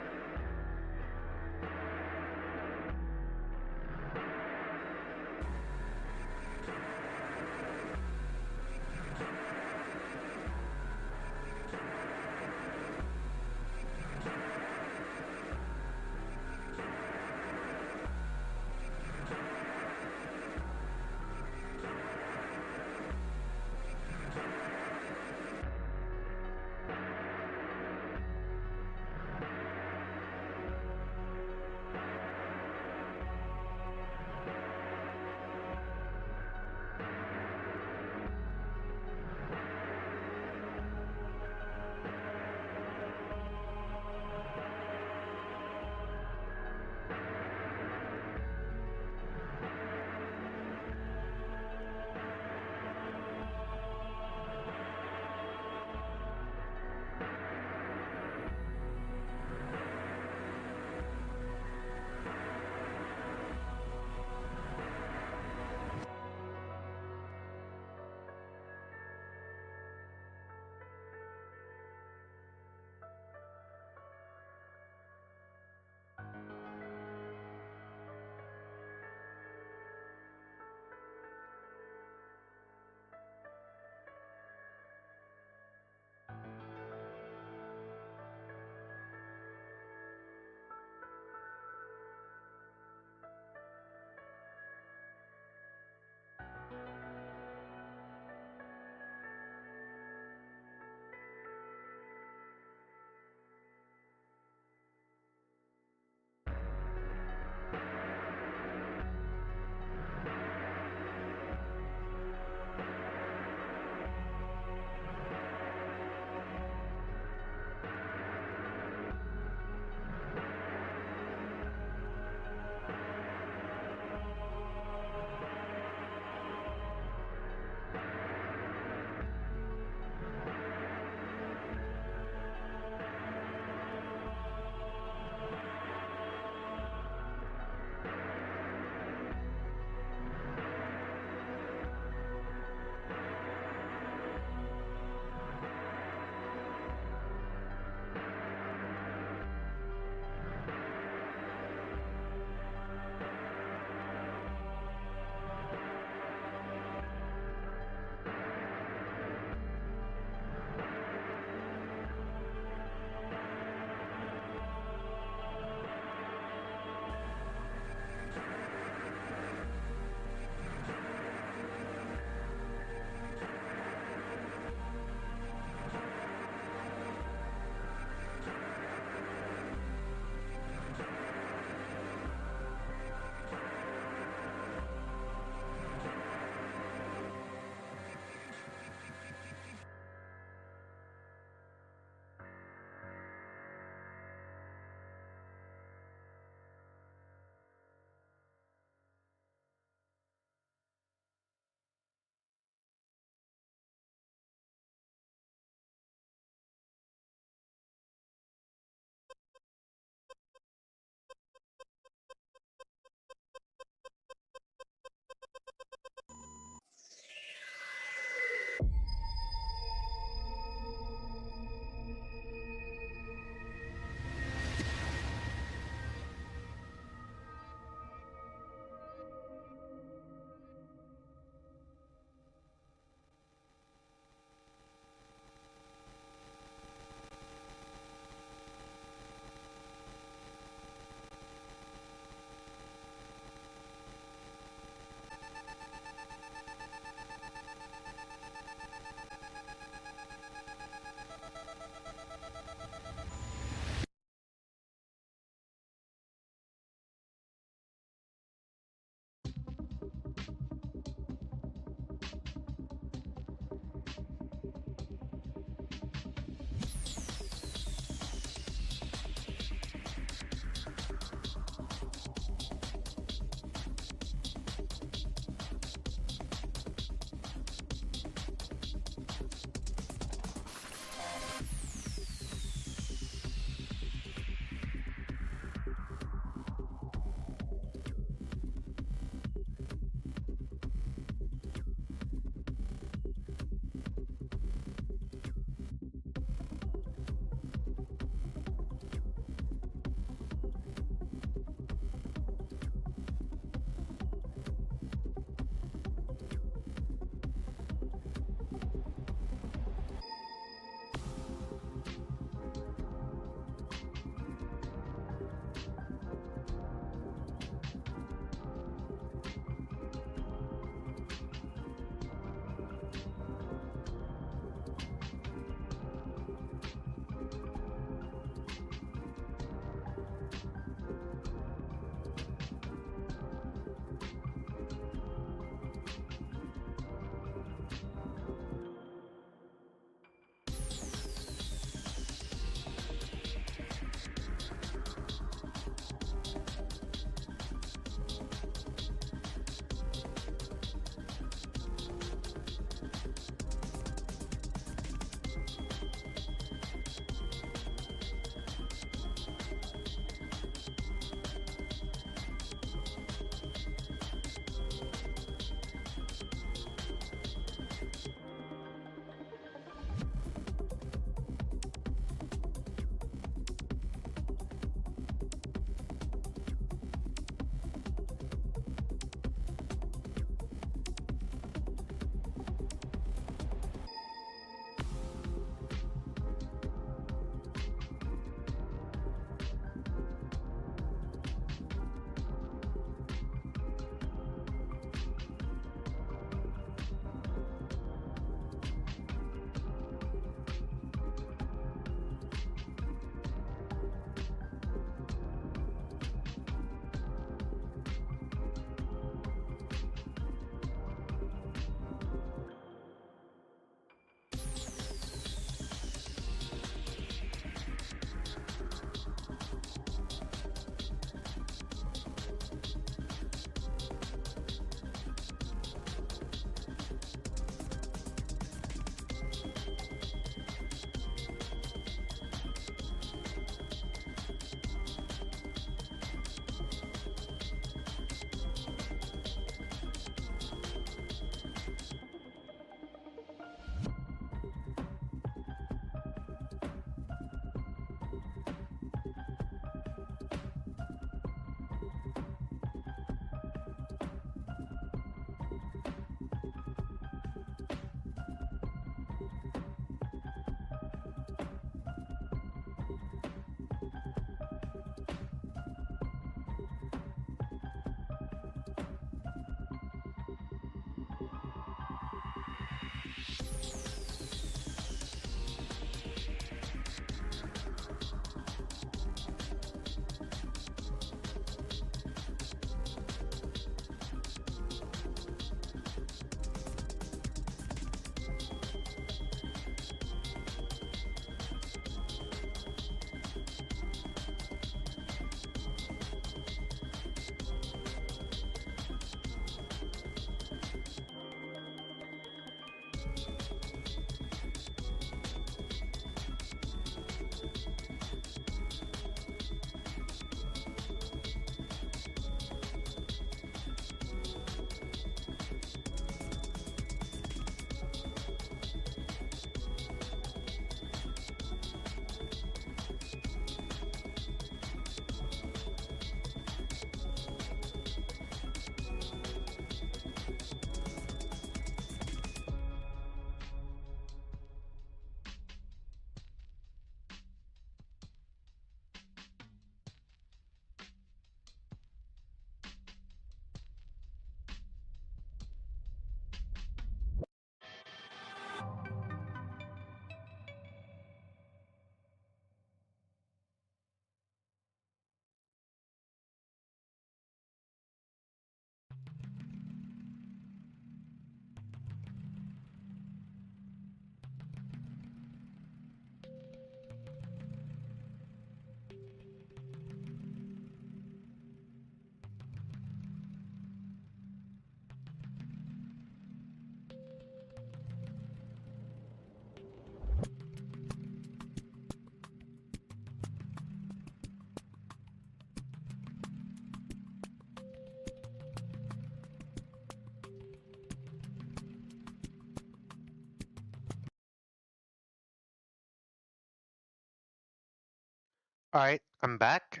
Alright, I'm back.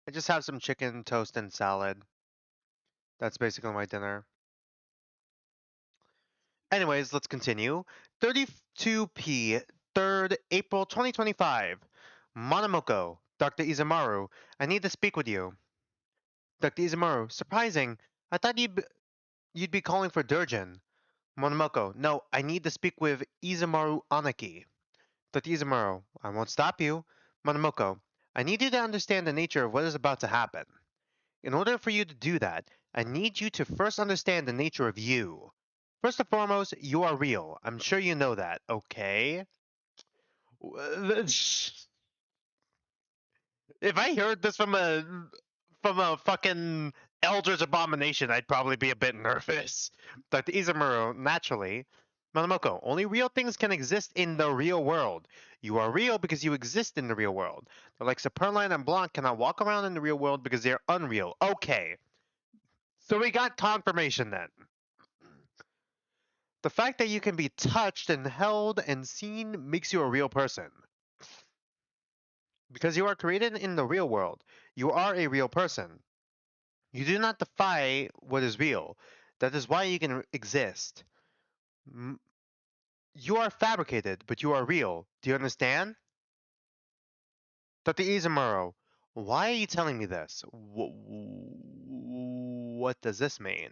I just have some chicken, toast, and salad. That's basically my dinner. Anyways, let's continue. 32p, 3rd April 2025. Monomoko, Dr. Izumaru, I need to speak with you. Dr. Izumaru, surprising. I thought you'd be calling for Durjin. Monomoko, no, I need to speak with Izumaru Anaki. Dr. Izumaru, I won't stop you. Monomoko, I need you to understand the nature of what is about to happen. In order for you to do that, I need you to first understand the nature of you. First and foremost, you are real. I'm sure you know that, okay? If I heard this from a fucking Eldritch abomination, I'd probably be a bit nervous. Dr. Izumuro, naturally. Monomoko, only real things can exist in the real world. You are real because you exist in the real world. The likes of Perline and Blanc cannot walk around in the real world because they're unreal. Okay. So we got confirmation then. The fact that you can be touched and held and seen makes you a real person. Because you are created in the real world, you are a real person. You do not defy what is real. That is why you can exist. You are fabricated, but you are real. Do you understand? Dr. Izumuro, why are you telling me this? What does this mean?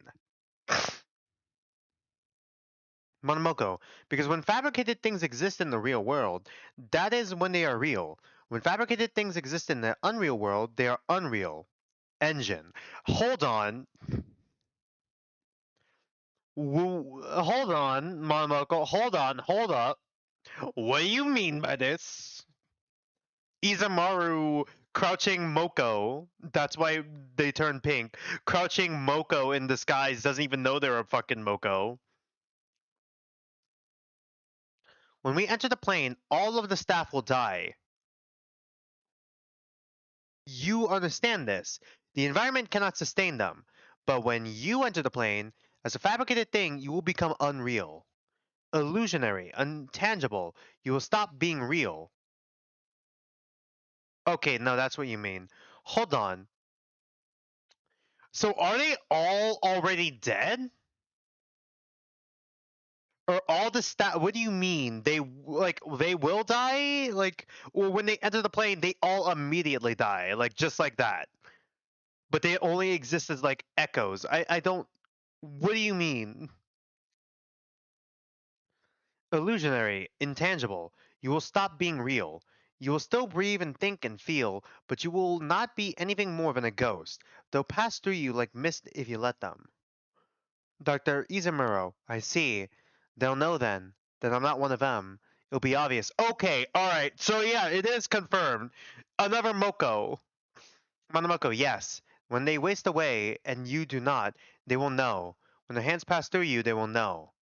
Monomoko, because when fabricated things exist in the real world, that is when they are real. When fabricated things exist in the unreal world, they are unreal. Engine. Hold on. Hold on, Monomoko. Hold up. What do you mean by this? Izumaru crouching Moko. That's why they turn pink. Crouching Moko in disguise doesn't even know they're a fucking Moko. When we enter the plane, all of the staff will die. You understand this. The environment cannot sustain them. But when you enter the plane, as a fabricated thing, you will become unreal. Illusionary, untangible. You will stop being real. Okay, no, that's what you mean. Hold on. So are they all already dead? Or all the staff? What do you mean? They will die? Like, or when they enter the plane, they all immediately die, like just like that. But they only exist as like echoes. I don't. What do you mean? Illusionary, intangible. You will stop being real. You will still breathe and think and feel, but you will not be anything more than a ghost. They'll pass through you like mist if you let them. Dr. Izumuro, I see. They'll know then that I'm not one of them. It'll be obvious. Okay, alright, so yeah, it is confirmed. Another Moko. Monomoko, yes. When they waste away and you do not, they will know. When their hands pass through you, they will know.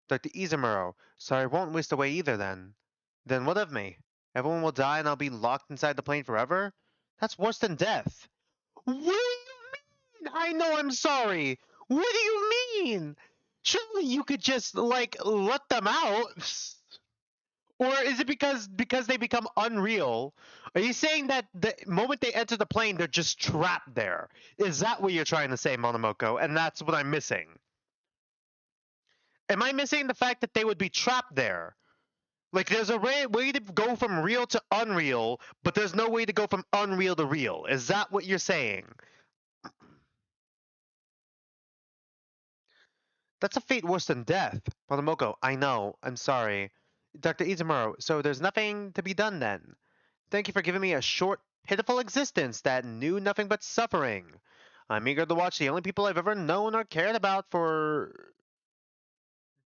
Dr. Izumuro, so I won't waste away either then. Then what of me? Everyone will die and I'll be locked inside the plane forever? That's worse than death. What do you mean? I know I'm sorry. What do you mean? Surely you could just, like, let them out? Or is it because they become unreal? Are you saying that the moment they enter the plane, they're just trapped there? Is that what you're trying to say, Monomoko? And that's what I'm missing. Am I missing the fact that they would be trapped there? Like, there's a way to go from real to unreal, but there's no way to go from unreal to real. Is that what you're saying? That's a fate worse than death. Monomoko, I know. I'm sorry. Dr. Izumaro, so there's nothing to be done then. Thank you for giving me a short, pitiful existence that knew nothing but suffering. I'm eager to watch the only people I've ever known or cared about for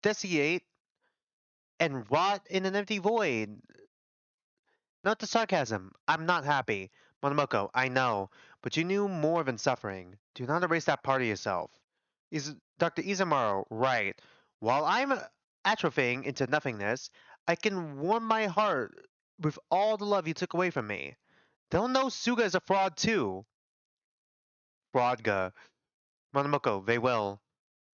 desiate and rot in an empty void. Note the sarcasm. I'm not happy. Monomoko, I know, but you knew more than suffering. Do not erase that part of yourself. Is Dr. Izumaro right? While I'm atrophying into nothingness, I can warm my heart with all the love you took away from me. They'll know Suga is a fraud too. Fraudga. Monomoko, they will.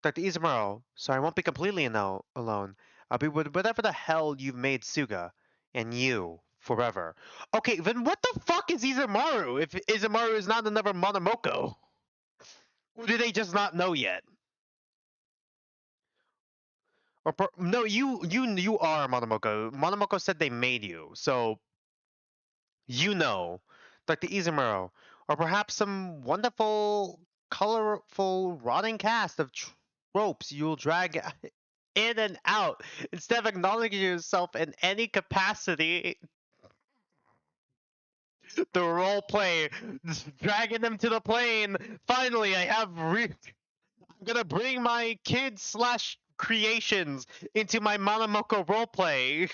Dr. Izumaro, so I won't be completely alone. I'll be with whatever the hell you've made Suga. And you. forever. Okay, then what the fuck is Izumaru if Izumaru is not another Monomoko? Or do they just not know yet? No, you are Monomoko. Monomoko said they made you, so you know, like the Izumaru, or perhaps some wonderful, colorful, rotting cast of tropes you'll drag in and out instead of acknowledging yourself in any capacity. The role play, dragging them to the plane. Finally, I'm gonna bring my kids slash creations into my Monomoko roleplay.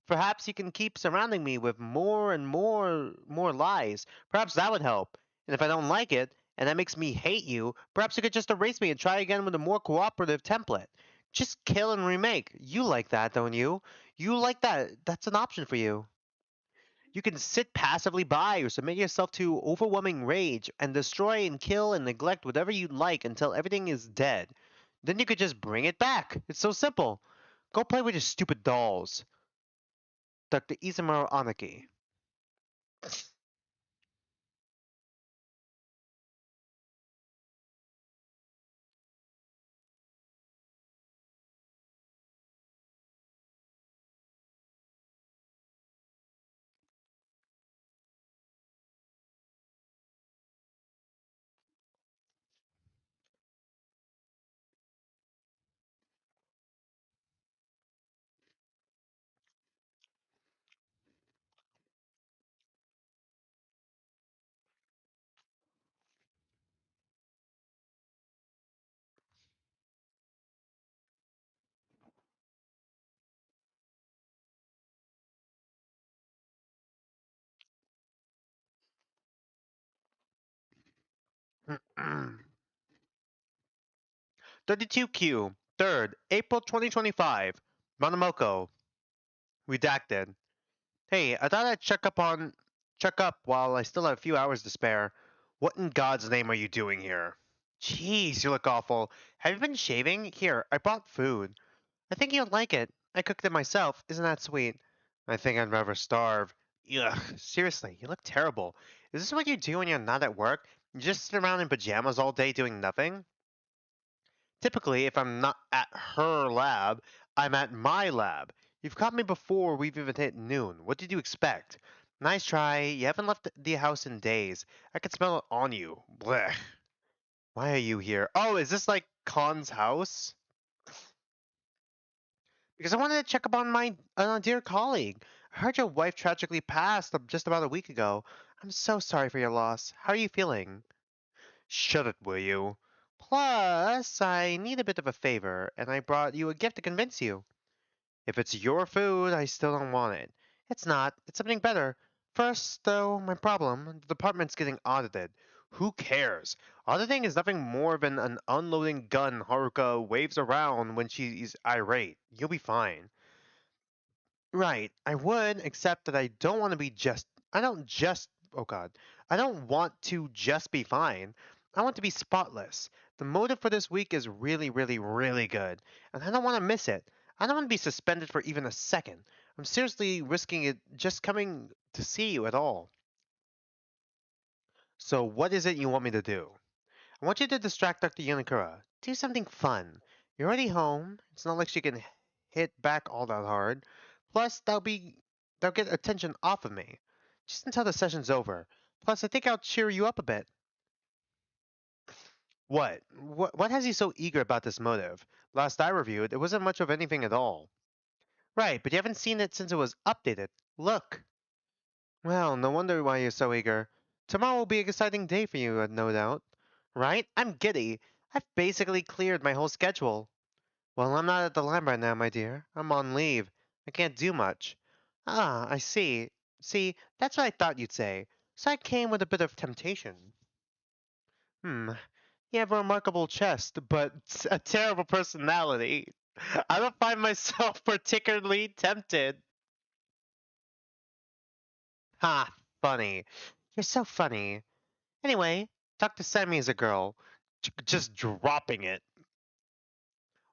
Perhaps you can keep surrounding me with more and more lies. Perhaps that would help. And if I don't like it, and that makes me hate you, perhaps you could just erase me and try again with a more cooperative template. Just kill and remake. You like that, don't you? You like that. That's an option for you. You can sit passively by or submit yourself to overwhelming rage and destroy and kill and neglect whatever you like until everything is dead. Then you could just bring it back. It's so simple. Go play with your stupid dolls. Dr. Izumaru Anaki. 32Q, 3rd, April 2025. Monomoko. Redacted. Hey, I thought I'd check up while I still have a few hours to spare. What in God's name are you doing here? Jeez, you look awful. Have you been shaving? Here, I brought food. I think you'll like it. I cooked it myself. Isn't that sweet? I think I'd rather starve. Ugh, seriously, you look terrible. Is this what you do when you're not at work? You just sit around in pajamas all day doing nothing? Typically, if I'm not at her lab, I'm at my lab. You've caught me before we've even hit noon. What did you expect? Nice try. You haven't left the house in days. I can smell it on you. Blech. Why are you here? Oh, is this like Khan's house? Because I wanted to check up on my dear colleague. I heard your wife tragically passed just about a week ago. I'm so sorry for your loss. How are you feeling? Shut it, will you? Plus, I need a bit of a favor, and I brought you a gift to convince you. If it's your food, I still don't want it. It's not. It's something better. First, though, my problem, the department's getting audited. Who cares? Auditing is nothing more than an unloading gun Haruka waves around when she's irate. You'll be fine. Right, I would, except that I don't want to be just. I don't just. Oh god. I don't want to just be fine. I want to be spotless. The motive for this week is really, really, really good, and I don't want to miss it. I don't want to be suspended for even a second. I'm seriously risking it just coming to see you at all. So, what is it you want me to do? I want you to distract Dr. Yonikura. Do something fun. You're already home. It's not like she can hit back all that hard. Plus, they'll get attention off of me. Just until the session's over. Plus, I think I'll cheer you up a bit. What? What has you so eager about this motive? Last I reviewed, it wasn't much of anything at all. Right, but you haven't seen it since it was updated. Look. Well, no wonder why you're so eager. Tomorrow will be an exciting day for you, no doubt. Right? I'm giddy. I've basically cleared my whole schedule. Well, I'm not at the lab right now, my dear. I'm on leave. I can't do much. Ah, I see. See, that's what I thought you'd say. So I came with a bit of temptation. Hmm. You have a remarkable chest, but a terrible personality. I don't find myself particularly tempted. Ha, funny. You're so funny. Anyway, talk to Sammy as a girl. Just dropping it.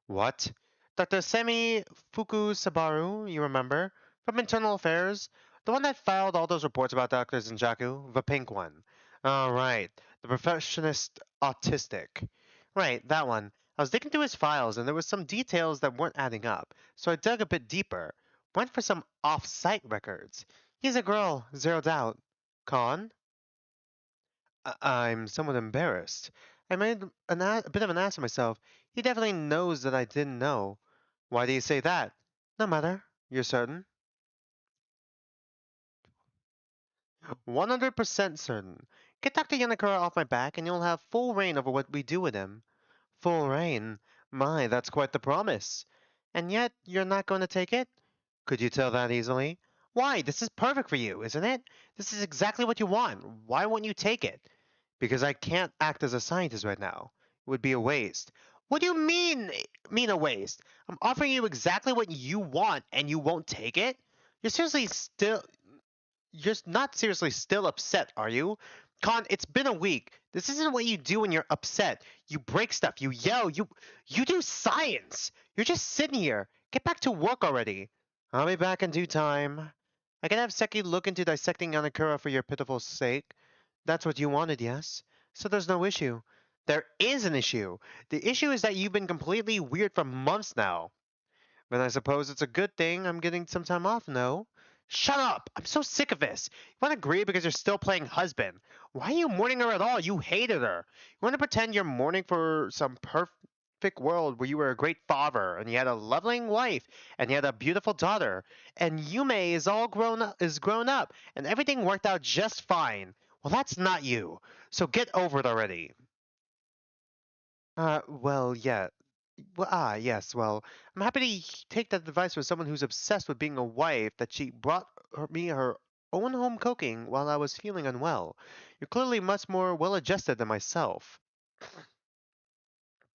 What? Dr. Semi Fukusabaru, you remember? From Internal Affairs? The one that filed all those reports about Dr. Zenjaku? The pink one. Oh, right. The perfectionist autistic. Right, that one. I was digging through his files and there was some details that weren't adding up, so I dug a bit deeper. Went for some off-site records. He's a girl, zero doubt. Con? I'm somewhat embarrassed. I made a bit of an ass of myself. He definitely knows that I didn't know. Why do you say that? No matter. You're certain? 100% certain. Get Dr. Yanakura off my back and you'll have full reign over what we do with him. Full reign? My, that's quite the promise. And yet, you're not going to take it? Could you tell that easily? Why? This is perfect for you, isn't it? This is exactly what you want. Why won't you take it? Because I can't act as a scientist right now. It would be a waste. What do you mean a waste? I'm offering you exactly what you want and you won't take it? You're seriously still you're not seriously still upset, are you? Con, it's been a week. This isn't what you do when you're upset. You break stuff, you yell, you do science. You're just sitting here. Get back to work already. I'll be back in due time. I can have Seki look into dissecting Yanakura for your pitiful sake. That's what you wanted, yes? So there's no issue. There is an issue. The issue is that you've been completely weird for months now. Then I suppose it's a good thing I'm getting some time off, no? Shut up! I'm so sick of this! You want to agree because you're still playing husband. Why are you mourning her at all? You hated her. You want to pretend you're mourning for some perfect world where you were a great father and you had a loving wife and you had a beautiful daughter and Yume is grown up and everything worked out just fine. Well, that's not you. So get over it already. Well, yeah. Yes, well, I'm happy to take that advice from someone who's obsessed with being a wife that she brought me her own home cooking while I was feeling unwell. You're clearly much more well adjusted than myself.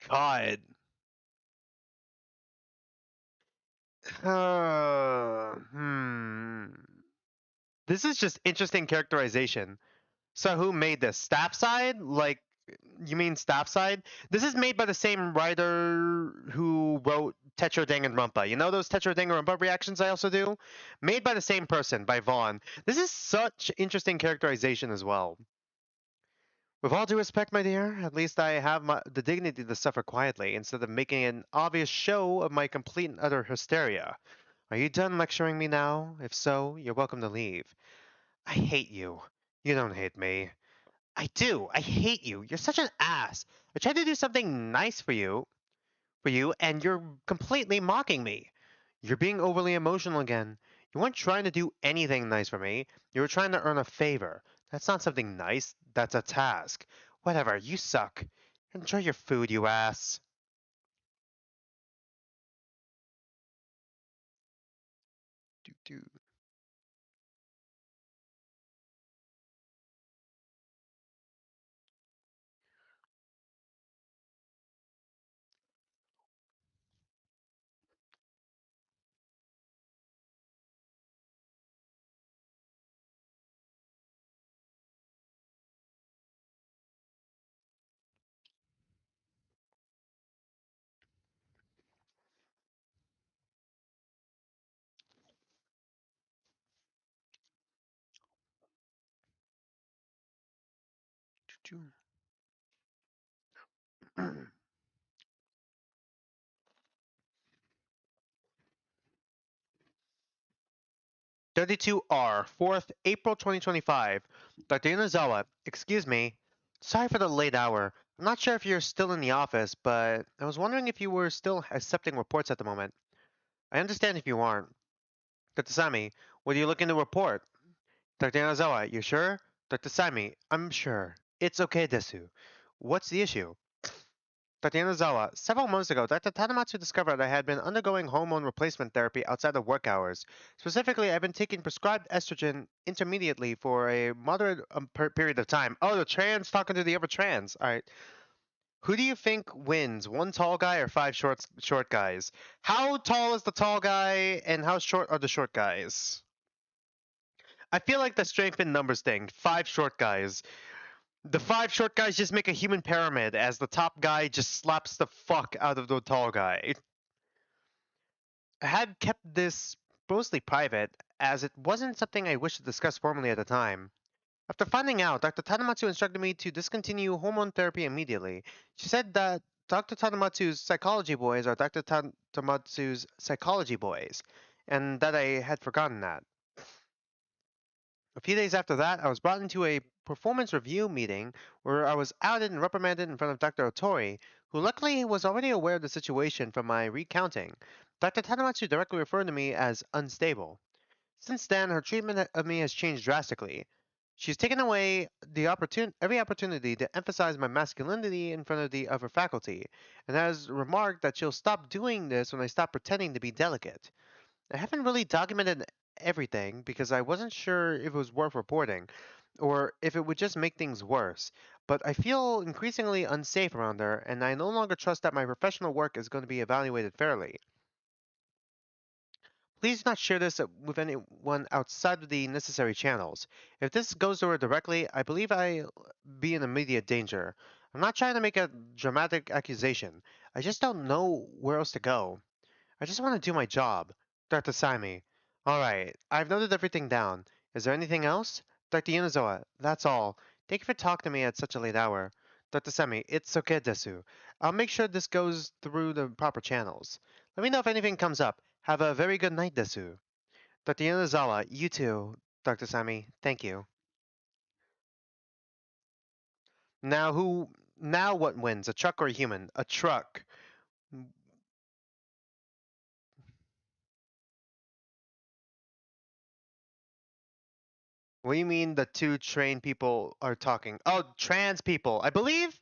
God. Hmm. This is just interesting characterization. So who made this? Staffside? Like, you mean Staffside? This is made by the same writer who wrote Tetro Danganronpa. You know those Tetro Danganronpa reactions I also do? Made by the same person, by Vaughn. This is such interesting characterization as well. With all due respect, my dear, at least I have the dignity to suffer quietly instead of making an obvious show of my complete and utter hysteria. Are you done lecturing me now? If so, you're welcome to leave. I hate you. You don't hate me. I do. I hate you. You're such an ass. I tried to do something nice for you, and you're completely mocking me. You're being overly emotional again. You weren't trying to do anything nice for me. You were trying to earn a favor. That's not something nice. That's a task. Whatever. You suck. Enjoy your food, you ass. Do do. 32R, 4th April 2025. Dr. Inazawa, excuse me. Sorry for the late hour. I'm not sure if you're still in the office, but I was wondering if you were still accepting reports at the moment. I understand if you aren't. Dr. Sami, what are you looking to report? Dr. Inazawa, you sure? Dr. Sami, I'm sure. It's okay, Desu. What's the issue? Dr. Yanazawa, several months ago, Dr. Tadamatsu discovered I had been undergoing hormone replacement therapy outside of work hours. Specifically, I've been taking prescribed estrogen intermediately for a moderate period of time. Oh, the trans talking to the other trans. All right. Who do you think wins, one tall guy or five short guys? How tall is the tall guy, and how short are the short guys? I feel like the strength in numbers thing. Five short guys. The five short guys just make a human pyramid as the top guy just slaps the fuck out of the tall guy. I had kept this mostly private, as it wasn't something I wished to discuss formally at the time. After finding out, Dr. Tanamatsu instructed me to discontinue hormone therapy immediately. She said that Dr. Tanamatsu's psychology boys are Dr. Tanamatsu's psychology boys, and that I had forgotten that. A few days after that, I was brought into a performance review meeting where I was outed and reprimanded in front of Dr. Otori, who luckily was already aware of the situation from my recounting. Dr. Tanamatsu directly referred to me as unstable. Since then, her treatment of me has changed drastically. She's taken away every opportunity to emphasize my masculinity in front of the other faculty, and has remarked that she'll stop doing this when I stop pretending to be delicate. I haven't really documented everything because I wasn't sure if it was worth reporting, or if it would just make things worse, but I feel increasingly unsafe around her, and I no longer trust that my professional work is going to be evaluated fairly. Please do not share this with anyone outside of the necessary channels. If this goes to her directly, I believe I'll be in immediate danger. I'm not trying to make a dramatic accusation. I just don't know where else to go. I just want to do my job. Dr. Sami. Alright, I've noted everything down. Is there anything else? Dr. Yunozawa, that's all. Thank you for talking to me at such a late hour. Dr. Sami, it's okay, Desu. I'll make sure this goes through the proper channels. Let me know if anything comes up. Have a very good night, Desu. Dr. Yunozawa, you too. Dr. Sami, thank you. Now who... Now what wins, a truck or a human? A truck. What do you mean the two trained people are talking? Oh, trans people. I believe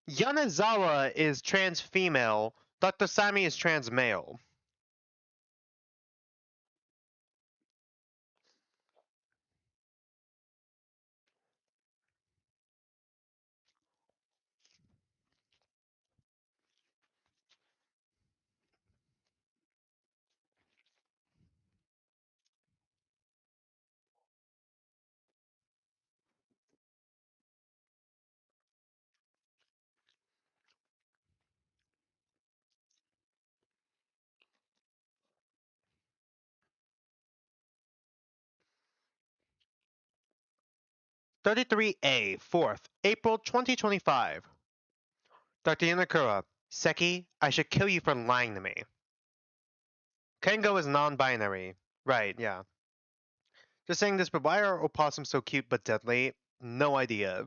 Yanazawa is trans female. Dr. Sami is trans male. (33A) 4th, April 2025. Dr. Yanakura, Seki, I should kill you for lying to me. Kengo is non-binary. Right, yeah. Just saying this, but why are opossums so cute but deadly? No idea.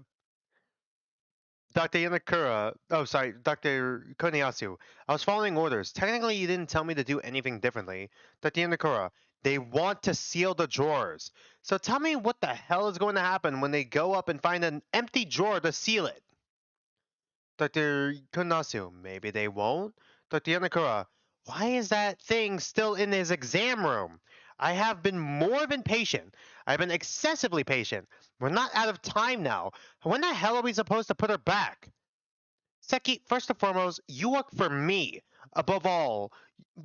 Dr. Yanakura, oh sorry, Dr. Koneyasu, I was following orders. Technically, you didn't tell me to do anything differently. Dr. Yanakura, they want to seal the drawers. So tell me what the hell is going to happen when they go up and find an empty drawer to seal it. Dr. Konasu, maybe they won't. Dr. Yanakura, why is that thing still in his exam room? I have been more than patient. I've been excessively patient. We're not out of time now. When the hell are we supposed to put her back? Seki, first and foremost, you work for me. Above all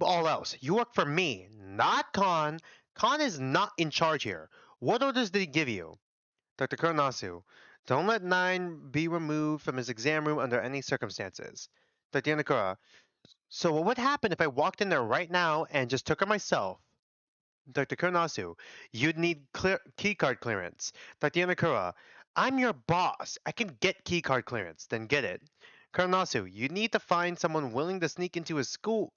else, you work for me, not Khan. Khan is not in charge here. What orders did he give you? Dr. Kurnasu, don't let Nine be removed from his exam room under any circumstances. Dr. Yanakura, so what would happen if I walked in there right now and just took her myself? Dr. Kurnasu, you'd need keycard clearance. Dr. Yanakura, I'm your boss. I can get keycard clearance. Then get it. Kurnasu, you need to find someone willing to sneak into the school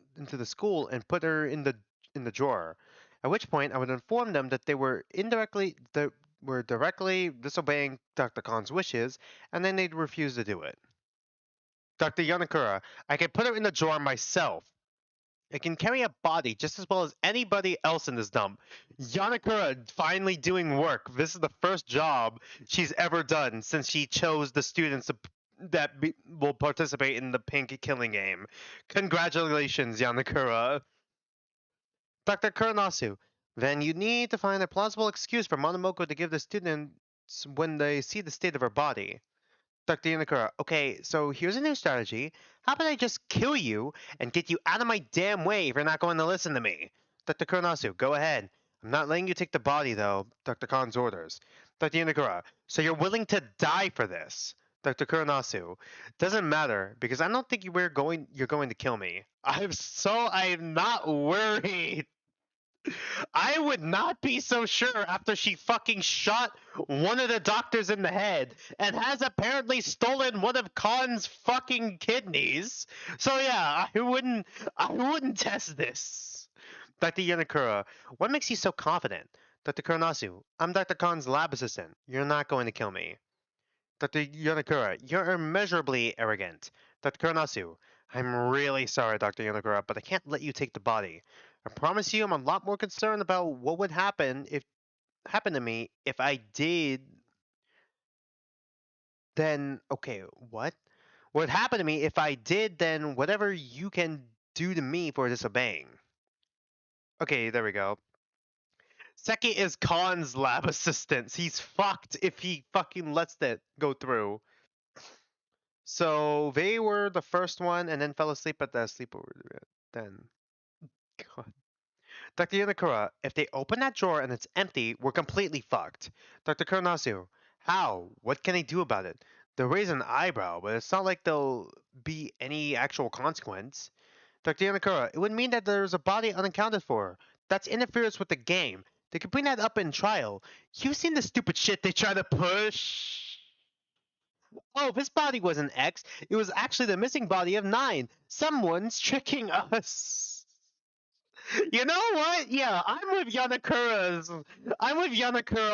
and put her in the drawer. At which point I would inform them that they were directly disobeying Dr. Khan's wishes, and then they'd refuse to do it. Dr. Yanakura, I can put her in the drawer myself. It can carry a body just as well as anybody else in this dump. Yanakura finally doing work. This is the first job she's ever done since she chose the students will participate in the pink killing game. Congratulations, Yanakura. Dr. Kuranasu, then you need to find a plausible excuse for Monomoko to give the students when they see the state of her body. Dr. Yanakura, okay, so here's a new strategy. How about I just kill you and get you out of my damn way if you're not going to listen to me? Dr. Kuronasu, go ahead. I'm not letting you take the body, though. Dr. Khan's orders. Dr. Yanakura, so you're willing to die for this? Dr. Kuronasu, doesn't matter because I don't think you're going to kill me. I'm not worried. I would not be so sure after she fucking shot one of the doctors in the head and has apparently stolen one of Khan's fucking kidneys. So yeah, I wouldn't test this. Dr. Yanakura, what makes you so confident? Dr. Kuronasu, I'm Dr. Khan's lab assistant. You're not going to kill me. Dr. Yanakura, you're immeasurably arrogant. Dr. Kuronasu, I'm really sorry, Dr. Yanakura, but I can't let you take the body. I promise you I'm a lot more concerned about what would happen to me if I did then okay, what? What would happen to me if I did then whatever you can do to me for disobeying. Okay, there we go. Seki is Khan's lab assistant. He's fucked if he fucking lets that go through. So they were the first one and then fell asleep at the sleepover then. God. Dr. Yanakura, if they open that drawer and it's empty, we're completely fucked. Dr. Kuronasu, how? What can they do about it? They'll raise an eyebrow, but it's not like there'll be any actual consequence. Dr. Yanakura, it would mean that there's a body unaccounted for. That's interference with the game. They could bring that up in trial. You've seen the stupid shit they try to push. Oh, this body wasn't X. It was actually the missing body of 9. Someone's tricking us. You know what? Yeah, I'm with Yanakura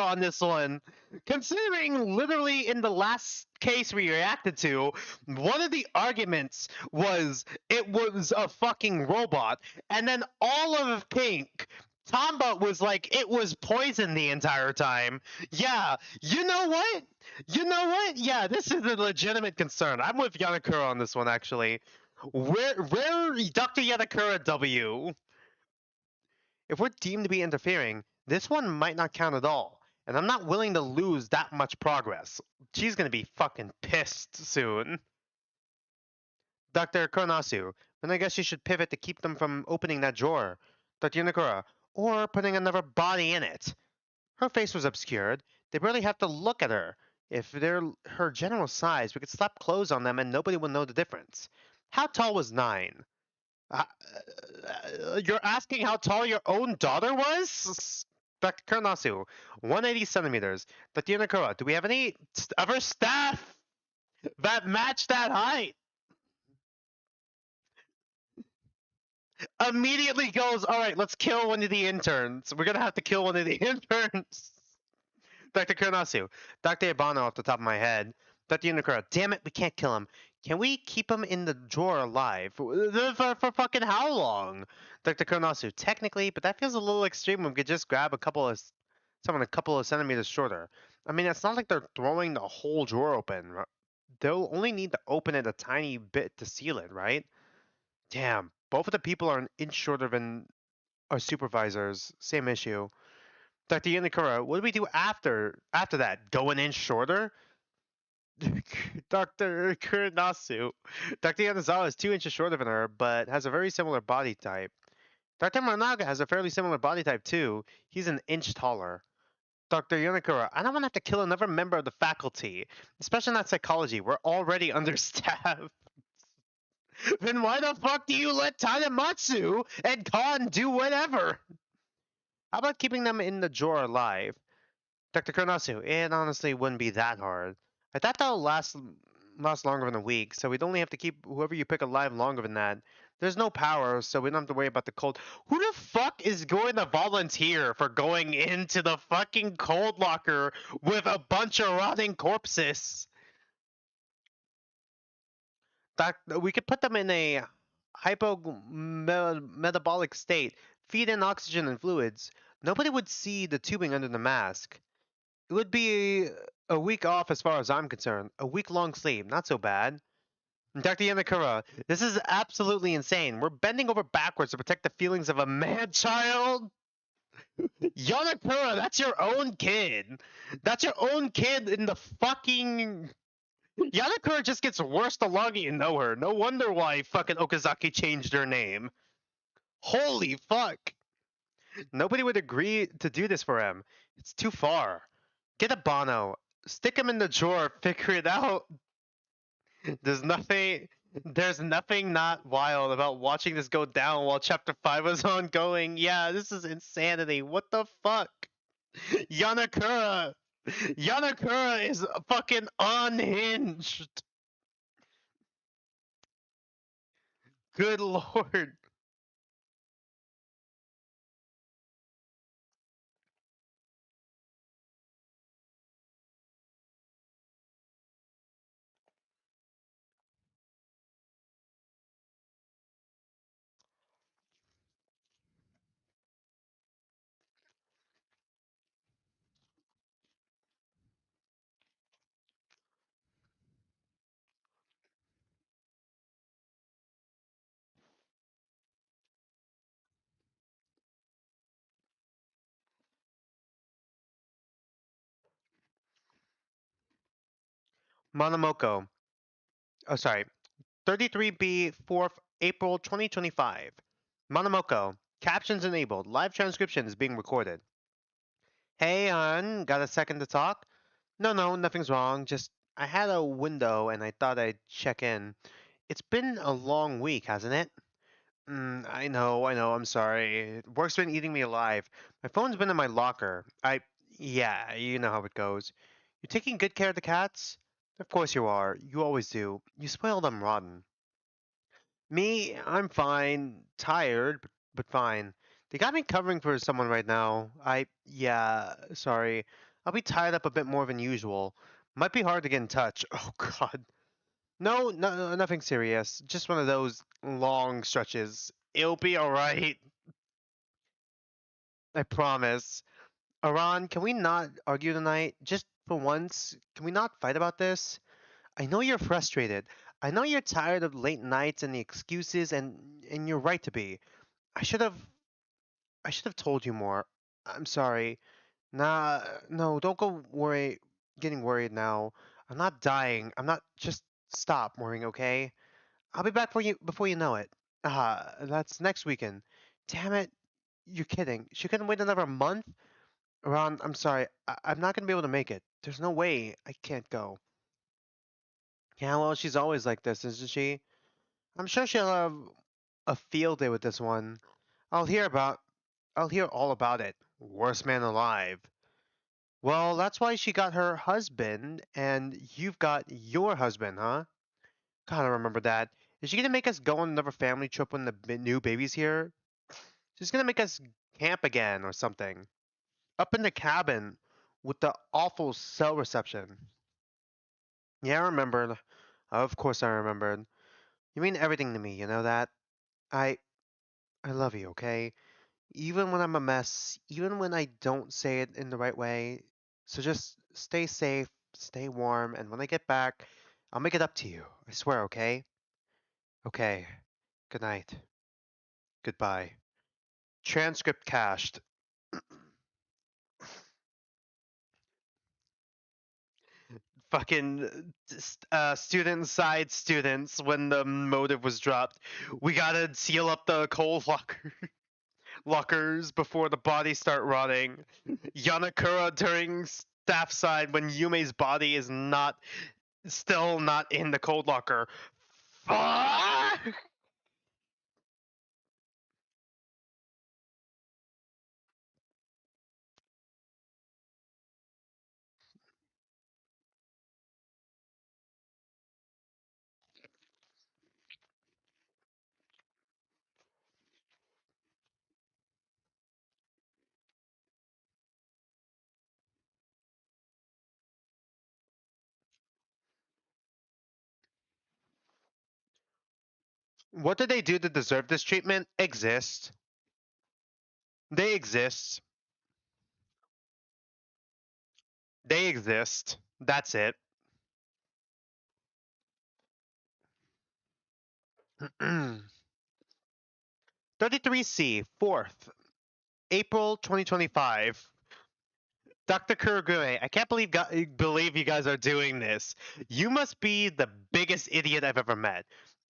on this one. Considering literally in the last case we reacted to, one of the arguments was it was a fucking robot, and then all of Pink Tomba was like it was poison the entire time. Yeah, you know what? You know what? Yeah, this is a legitimate concern. I'm with Yanakura on this one actually. Where Dr. Yanakura W? If we're deemed to be interfering, this one might not count at all, and I'm not willing to lose that much progress. She's gonna be fucking pissed soon. Dr. Konasu, then I guess you should pivot to keep them from opening that drawer. Dr. Yanakura, or putting another body in it. Her face was obscured. They barely have to look at her. If they're her general size, we could slap clothes on them and nobody will know the difference. How tall was 9? Uh, you're asking how tall your own daughter was? Dr. Karnasu, 180 centimeters. Dr. Yanakura, do we have any other staff that match that height? Immediately goes, all right, let's kill one of the interns. We're going to have to kill one of the interns. Dr. Karnasu, Dr. Ibano off the top of my head. Dr. Yanakura, damn it, we can't kill him. Can we keep him in the drawer alive? For fucking how long? Dr. Konosu, technically, but that feels a little extreme. We could just grab someone a couple of centimeters shorter. I mean, it's not like they're throwing the whole drawer open. They'll only need to open it a tiny bit to seal it, right? Damn, both of the people are an inch shorter than our supervisors. Same issue. Dr. Yanakura, what do we do after that? Go an inch shorter? Dr. Kurinasu. Dr. Yanazawa is 2 inches shorter than her, but has a very similar body type. Dr. Morinaga has a fairly similar body type too. He's an inch taller. Dr. Yanakura, I don't want to have to kill another member of the faculty, especially not psychology. We're already understaffed. Then why the fuck do you let Tanematsu and Khan do whatever? How about keeping them in the drawer alive? Dr. Konasu, it honestly wouldn't be that hard. I thought that would last longer than a week, so we'd only have to keep whoever you pick alive longer than that. There's no power, so we don't have to worry about the cold. Who the fuck is going to volunteer for going into the fucking cold locker with a bunch of rotting corpses? That we could put them in a hypometabolic state, feed in oxygen and fluids. Nobody would see the tubing under the mask. It would be a week off as far as I'm concerned. A week long sleep, not so bad. Dr. Yanakura, this is absolutely insane. We're bending over backwards to protect the feelings of a man child. Yanakura, that's your own kid. That's your own kid in the fucking. Yanakura just gets worse the longer you know her. No wonder why fucking Okazaki changed her name. Holy fuck. Nobody would agree to do this for him. It's too far. Get a Bono. Stick him in the drawer. Figure it out. There's nothing. There's nothing not wild about watching this go down while chapter 5 was ongoing. Yeah, this is insanity. What the fuck? Yanakura! Yanakura is fucking unhinged! Good lord. Monomoko. Oh, sorry. 33B, 4th April 2025. Monomoko. Captions enabled. Live transcription is being recorded. Hey, hon. Got a second to talk? No, no, nothing's wrong. Just, I had a window and I thought I'd check in. It's been a long week, hasn't it? I know, I'm sorry. Work's been eating me alive. My phone's been in my locker. Yeah, you know how it goes. You taking good care of the cats? Of course you are. You always do. You spoil them rotten. Me, I'm fine. Tired, but fine. They got me covering for someone right now. Yeah, sorry. I'll be tied up a bit more than usual. Might be hard to get in touch. Oh, God. No, no, nothing serious. Just one of those long stretches. It'll be alright. I promise. Aran, can we not argue tonight? Just for once, can we not fight about this? I know you're frustrated. I know you're tired of late nights and the excuses, and you're right to be. I should have I should have told you more. I'm sorry. Nah, no, don't go getting worried now. I'm not dying. I'm not just stop worrying, okay? I'll be back for you before you know it. That's next weekend. Damn it. You're kidding. She couldn't wait another month? Ron, I'm sorry. I'm not gonna be able to make it. There's no way I can't go. Yeah, well, she's always like this, isn't she? I'm sure she'll have a field day with this one. I'll hear about I'll hear all about it. Worst man alive. Well, that's why she got her husband, and you've got your husband, huh? Gotta remember that. Is she gonna make us go on another family trip when the new baby's here? She's gonna make us camp again or something. Up in the cabin with the awful cell reception. Yeah, I remembered. Of course I remembered. You mean everything to me, you know that? I I love you, okay? Even when I'm a mess, even when I don't say it in the right way. So just stay safe, stay warm, and when I get back, I'll make it up to you. I swear, okay? Okay. Good night. Goodbye. Transcript cached. Fucking student side students when the motive was dropped. We gotta seal up the coal lockers before the bodies start rotting. Yanakura during staff side when Yume's body is still not in the cold locker. Fuck! What did they do to deserve this treatment? Exist. They exist. They exist. That's it. 33C, 4th, April 2025. Dr. Kurogure, I can't believe you guys are doing this. You must be the biggest idiot I've ever met.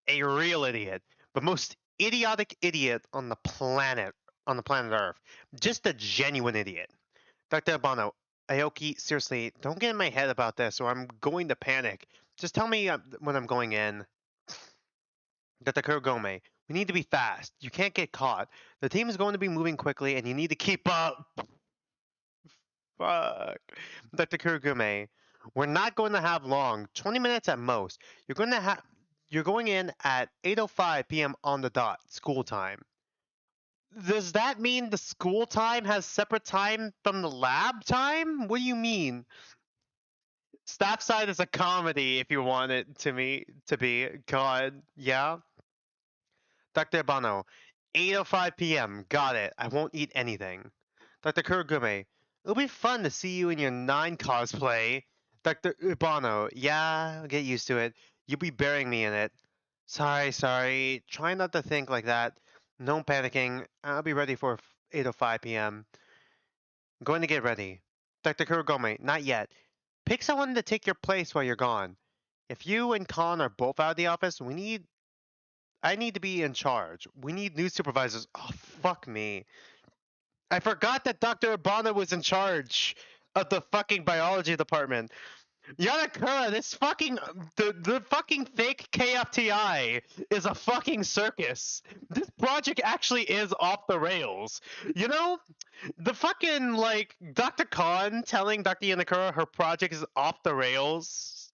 A real idiot. The most idiotic idiot on the planet Earth. Just a genuine idiot. Dr. Abano, Aoki, seriously, don't get in my head about this or I'm going to panic. Just tell me when I'm going in. Dr. Kurogome, we need to be fast. You can't get caught. The team is going to be moving quickly, and you need to keep up. Fuck. Dr. Kurogome, we're not going to have long. 20 minutes at most. You're going in at 8:05 p.m. on the dot, school time. Does that mean the school time has separate time from the lab time? What do you mean? Staffside is a comedy if you want it to be. God, yeah. Dr. Abano, 8:05 p.m. Got it. I won't eat anything. Dr. Kurogume, it'll be fun to see you in your 9 cosplay. Dr. Ubano, yeah, I'll get used to it. You'll be burying me in it. Sorry. Try not to think like that. No panicking. I'll be ready for 8:05 p.m. Going to get ready. Dr. Kurogome, not yet. Pick someone to take your place while you're gone. If you and Khan are both out of the office, I need to be in charge. We need new supervisors. Oh, fuck me. I forgot that Dr. Abana was in charge of the fucking biology department. Yanakura, this fucking the fucking fake KFTI is a fucking circus. This project actually is off the rails. You know, the fucking like Dr. Khan telling Dr. Yanakura her project is off the rails.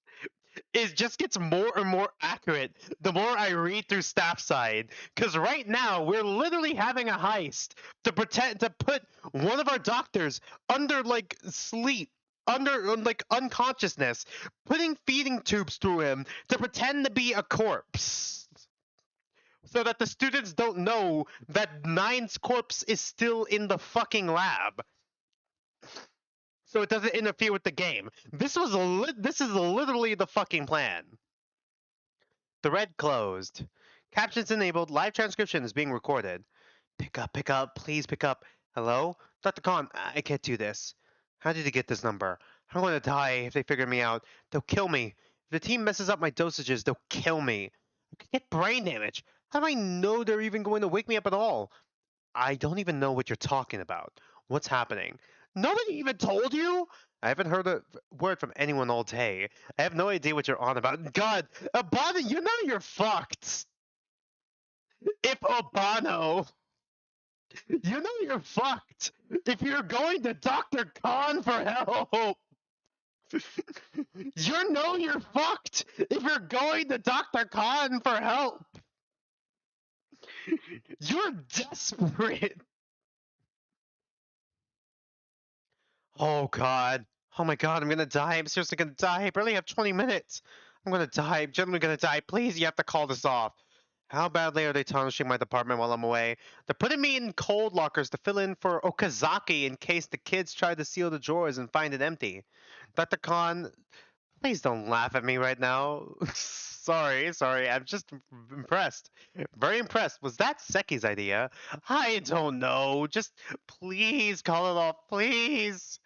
It just gets more and more accurate the more I read through Staffside. Because right now we're literally having a heist to pretend to put one of our doctors under like sleep, under like unconsciousness, putting feeding tubes through him to pretend to be a corpse. So that the students don't know that Nine's corpse is still in the fucking lab. So it doesn't interfere with the game. This is literally the fucking plan. The red closed. Captions enabled. Live transcription is being recorded. Pick up, please pick up. Hello? Dr. Khan, I can't do this. How did you get this number? I'm going to die if they figure me out. They'll kill me. If the team messes up my dosages, they'll kill me. I could get brain damage. How do I know they're even going to wake me up at all? I don't even know what you're talking about. What's happening? Nobody even told you? I haven't heard a word from anyone all day. I have no idea what you're on about. God, Abano, you know you're fucked. If Abano, you know you're fucked. If you're going to Dr. Khan for help, you know you're fucked. If you're going to Dr. Khan for help, you're desperate. Oh God. Oh my God, I'm gonna die. I'm seriously gonna die. I barely have 20 minutes. I'm gonna die. I'm genuinely gonna die. Please, you have to call this off. How badly are they tarnishing my department while I'm away? They're putting me in cold lockers to fill in for Okazaki in case the kids try to seal the drawers and find it empty. Dr. Khan, please don't laugh at me right now. sorry. I'm just impressed. Very impressed. Was that Seki's idea? I don't know. Just please call it off. Please.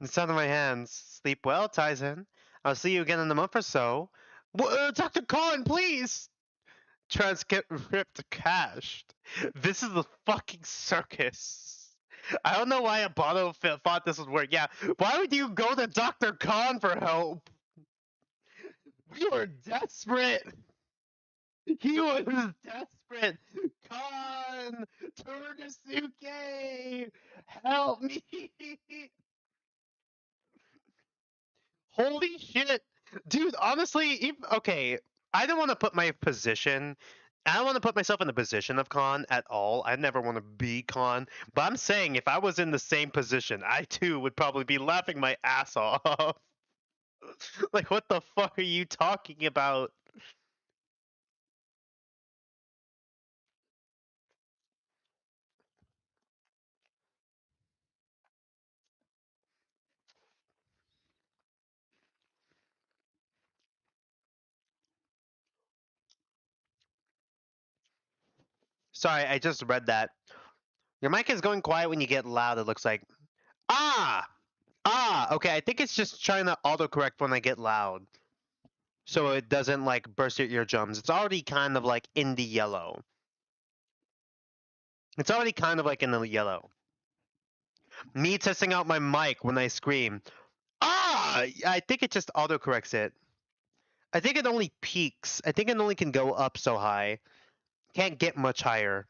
It's out of my hands. Sleep well, Tyson. I'll see you again in a month or so. Dr. Khan, please! Transcript cached. This is a fucking circus. I don't know why Abano thought this would work. Yeah, why would you go to Dr. Khan for help? You were desperate. He was desperate. Khan, Tornasuke, help me. Holy shit. Dude, honestly, okay, I don't want to put my position. I don't want to put myself in the position of Khan at all. I never want to be Khan. But I'm saying if I was in the same position, I too would probably be laughing my ass off. Like, what the fuck are you talking about? Sorry, I just read that. Your mic is going quiet when you get loud, it looks like. Ah! Okay, I think it's just trying to autocorrect when I get loud. So it doesn't like burst your eardrums. It's already kind of like in the yellow. It's already kind of like in the yellow. Me testing out my mic when I scream. I think it just autocorrects it. I think it only peaks. I think it only can go up so high. Can't get much higher.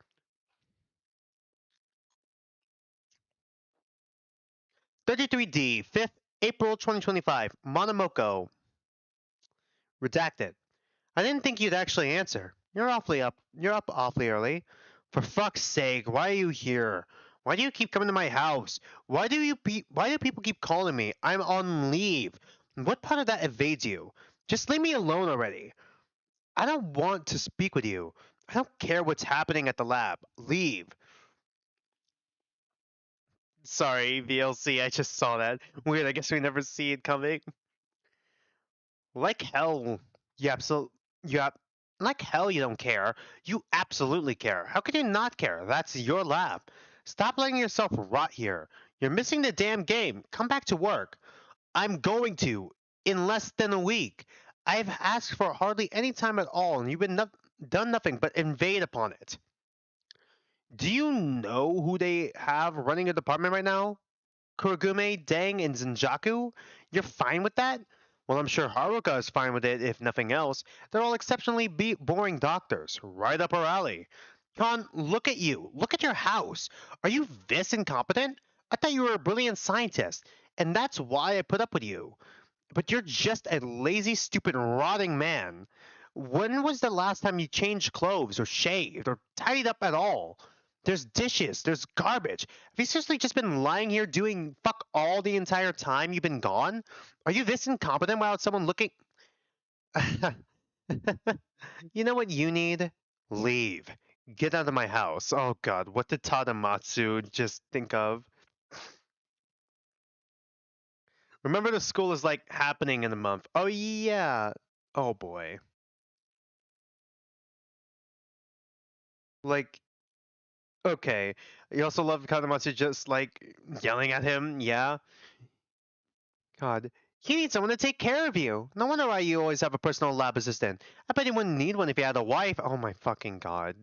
33D, 5th April 2025. Monomoko. Redacted. I didn't think you'd actually answer. You're up awfully early. For fuck's sake, why are you here? Why do you keep coming to my house? Why do people keep calling me? I'm on leave. What part of that evades you? Just leave me alone already. I don't want to speak with you. I don't care what's happening at the lab. Leave. Sorry, VLC, I just saw that. Weird, I guess we never see it coming. Like hell, you absolutely, you ab- like hell you don't care. You absolutely care. How could you not care? That's your lab. Stop letting yourself rot here. You're missing the damn game. Come back to work. I'm going to in less than a week. I've asked for hardly any time at all, and you've been done nothing but invade upon it. Do you know who they have running the department right now? Kurogume, Dang, and Zenjaku? You're fine with that? Well, I'm sure Haruka is fine with it, if nothing else. They're all exceptionally boring doctors. Right up our alley. Con, look at you. Look at your house. Are you this incompetent? I thought you were a brilliant scientist, and that's why I put up with you. But you're just a lazy, stupid, rotting man. When was the last time you changed clothes, or shaved, or tidied up at all? There's dishes, there's garbage. Have you seriously just been lying here doing fuck all the entire time you've been gone? Are you this incompetent without someone looking? You know what you need? Leave. Get out of my house. Oh god, what did Tadamatsu just think of? Remember the school is like happening in a month. Oh yeah. Oh boy. Like, okay. You also love Tadamatsu just like yelling at him, yeah? God. You need someone to take care of you. No wonder why you always have a personal lab assistant. I bet you wouldn't need one if you had a wife. Oh my fucking god.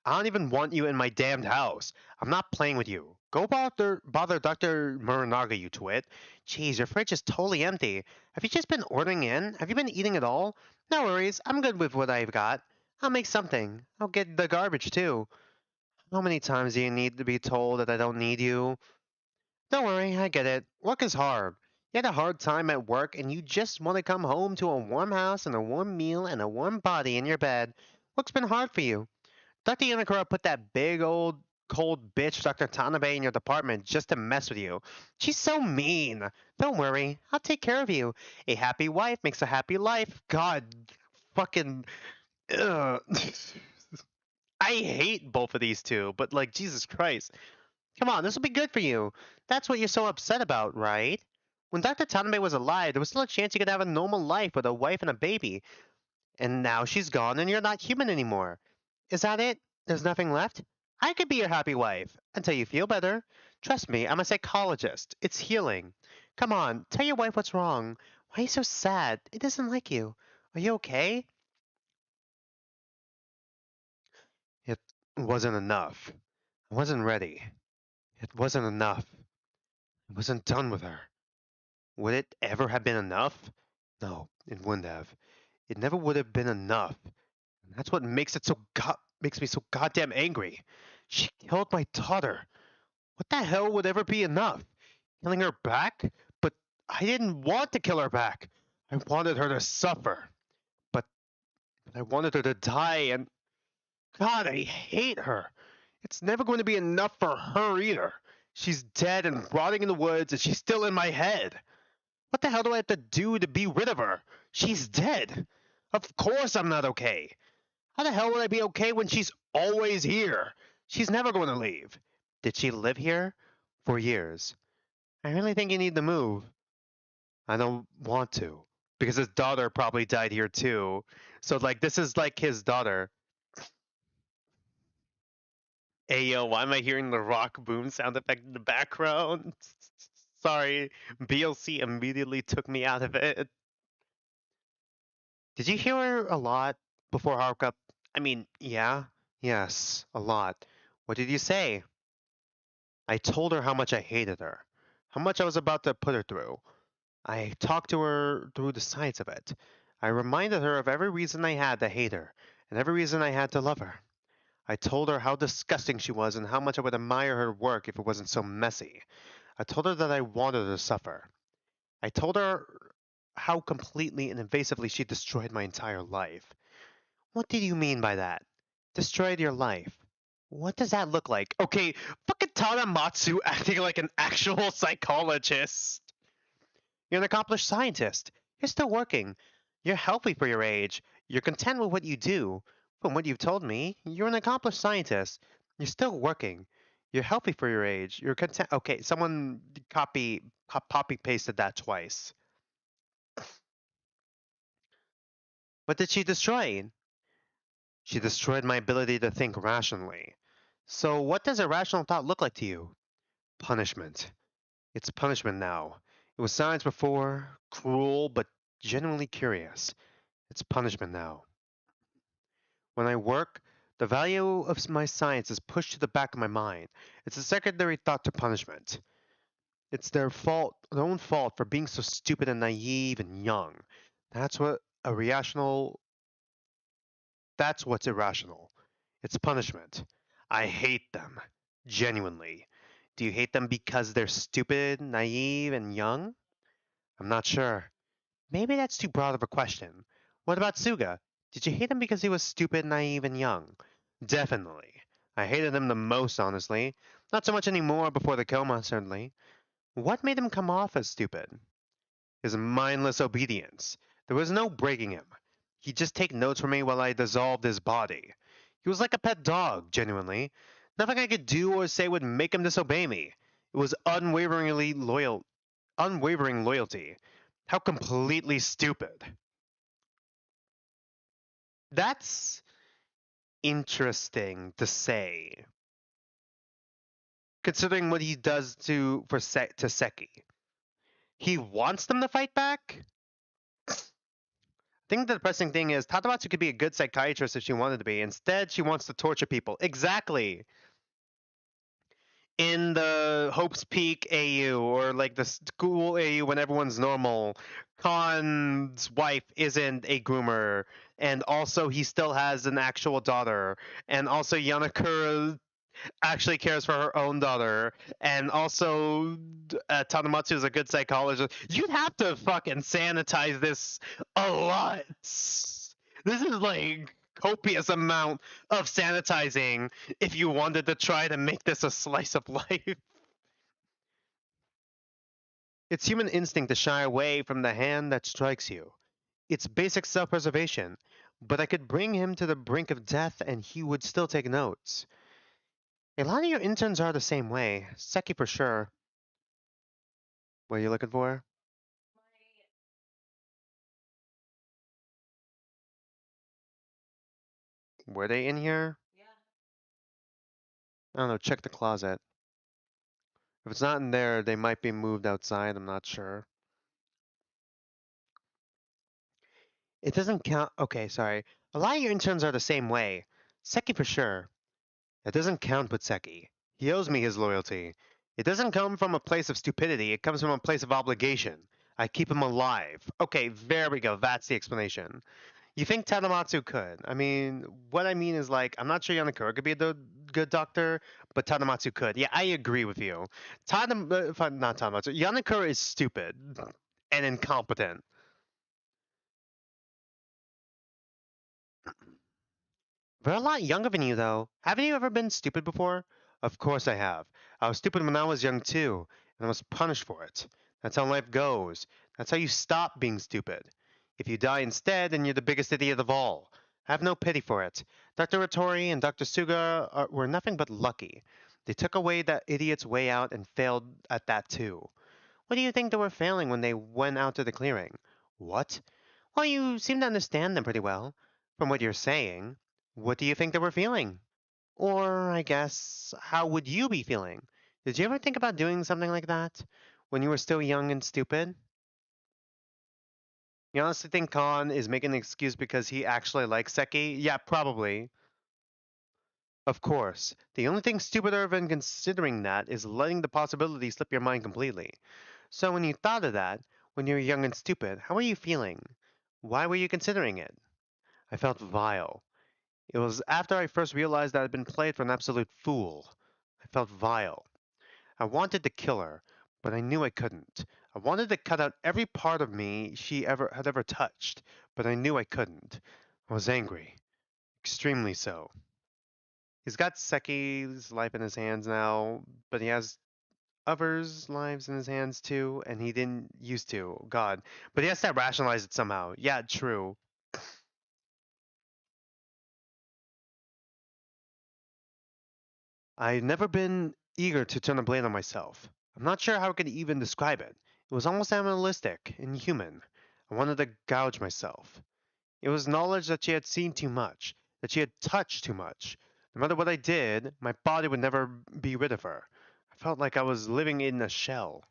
I don't even want you in my damned house. I'm not playing with you. Go bother Dr. Muranaga, you twit. Jeez, your fridge is totally empty. Have you just been ordering in? Have you been eating at all? No worries, I'm good with what I've got. I'll make something. I'll get the garbage too. How many times do you need to be told that I don't need you? Don't worry, I get it. Work is hard. You had a hard time at work and you just want to come home to a warm house and a warm meal and a warm body in your bed. Work's been hard for you. Dr. Yanakura put that big old cold bitch Dr. Tanabe in your department just to mess with you. She's so mean. Don't worry, I'll take care of you. A happy wife makes a happy life. God, fucking. Ugh. I hate both of these two, but like, Jesus Christ. Come on, this will be good for you. That's what you're so upset about, right? When Dr. Tanabe was alive, there was still a chance you could have a normal life with a wife and a baby. And now she's gone and you're not human anymore. Is that it? There's nothing left? I could be your happy wife until you feel better. Trust me, I'm a psychologist. It's healing. Come on, tell your wife what's wrong. Why are you so sad? It doesn't like you. Are you okay? It wasn't enough. I wasn't ready. It wasn't enough. I wasn't done with her. Would it ever have been enough? No, it wouldn't have. It never would have been enough. And that's what makes me so goddamn angry. She killed my daughter. What the hell would ever be enough? Killing her back? But I didn't want to kill her back. I wanted her to suffer. But I wanted her to die and God, I hate her. It's never going to be enough for her either. She's dead and rotting in the woods and she's still in my head. What the hell do I have to do to be rid of her? She's dead. Of course I'm not okay. How the hell would I be okay when she's always here? She's never going to leave. Did she live here? For years. I really think you need to move. I don't want to. Because his daughter probably died here too. So, like, this is like his daughter. Hey, yo, why am I hearing the rock boom sound effect in the background? Sorry, BLC immediately took me out of it. Did you hear her a lot before Haruka? I mean, yeah? Yes, a lot. What did you say? I told her how much I hated her, how much I was about to put her through. I talked to her through the sides of it. I reminded her of every reason I had to hate her, and every reason I had to love her. I told her how disgusting she was and how much I would admire her work if it wasn't so messy. I told her that I wanted her to suffer. I told her how completely and invasively she destroyed my entire life. What did you mean by that? Destroyed your life? What does that look like? Okay, fucking Tanamatsu acting like an actual psychologist. You're an accomplished scientist. You're still working. You're healthy for your age. You're content with what you do. From what you've told me, you're an accomplished scientist. You're still working. You're healthy for your age. You're content. Okay, someone copy pasted that twice. What did she destroy? She destroyed my ability to think rationally. So, what does irrational thought look like to you? Punishment. It's punishment now. It was science before, cruel but genuinely curious. It's punishment now. When I work, the value of my science is pushed to the back of my mind. It's a secondary thought to punishment. It's their own fault for being so stupid and naive and young. That's what a rational. That's what's irrational. It's punishment. I hate them. Genuinely. Do you hate them because they're stupid, naive, and young? I'm not sure. Maybe that's too broad of a question. What about Suga? Did you hate him because he was stupid, naive, and young? Definitely. I hated him the most, honestly. Not so much anymore before the coma, certainly. What made him come off as stupid? His mindless obedience. There was no breaking him. He'd just take notes from me while I dissolved his body. He was like a pet dog, genuinely. Nothing I could do or say would make him disobey me. It was unwavering loyalty. How completely stupid. That's interesting to say, considering what he does to Seki. He wants them to fight back? I think the depressing thing is Tadamatsu could be a good psychiatrist if she wanted to be. Instead, she wants to torture people. Exactly. In the Hope's Peak AU or like the school AU when everyone's normal, Khan's wife isn't a groomer, and also he still has an actual daughter, and also Yanakura actually cares for her own daughter, and also Tanamatsu is a good psychologist. You'd have to fucking sanitize this a lot. This is like copious amount of sanitizing if you wanted to try to make this a slice of life. It's human instinct to shy away from the hand that strikes you. It's basic self-preservation. But I could bring him to the brink of death and he would still take notes. A lot of your interns are the same way. Seki for sure. What are you looking for? Were they in here? I don't know, check the closet. If it's not in there, they might be moved outside, I'm not sure. It doesn't count. Okay, sorry. A lot of your interns are the same way. Seki for sure. It doesn't count with Seki. He owes me his loyalty. It doesn't come from a place of stupidity, it comes from a place of obligation. I keep him alive. Okay, there we go. That's the explanation. You think Tadamatsu could? I mean, what I mean is like, I'm not sure Yanakura could be a good doctor, but Tadamatsu could. Yeah, I agree with you. Not Tadamatsu. Yanakura is stupid and incompetent. They're a lot younger than you, though. Haven't you ever been stupid before? Of course I have. I was stupid when I was young, too, and I was punished for it. That's how life goes. That's how you stop being stupid. If you die instead, then you're the biggest idiot of all. Have no pity for it. Dr. Ratori and Dr. Suga were nothing but lucky. They took away that idiot's way out and failed at that, too. What do you think they were failing when they went out to the clearing? What? Well, you seem to understand them pretty well. From what you're saying, what do you think they were feeling? Or, I guess, how would you be feeling? Did you ever think about doing something like that? When you were still young and stupid? You honestly think Khan is making an excuse because he actually likes Seki? Yeah, probably. Of course. The only thing stupider than considering that is letting the possibility slip your mind completely. So when you thought of that, when you were young and stupid, how were you feeling? Why were you considering it? I felt vile. It was after I first realized that I'd been played for an absolute fool. I felt vile. I wanted to kill her, but I knew I couldn't. I wanted to cut out every part of me she ever touched, but I knew I couldn't. I was angry, extremely so. He's got Seki's life in his hands now, but he has others' lives in his hands too, and he didn't used to. God. But he has to rationalize it somehow. Yeah, true. I've never been eager to turn a blade on myself. I'm not sure how I could even describe it. It was almost animalistic, inhuman. I wanted to gouge myself. It was knowledge that she had seen too much, that she had touched too much. No matter what I did, my body would never be rid of her. I felt like I was living in a shell.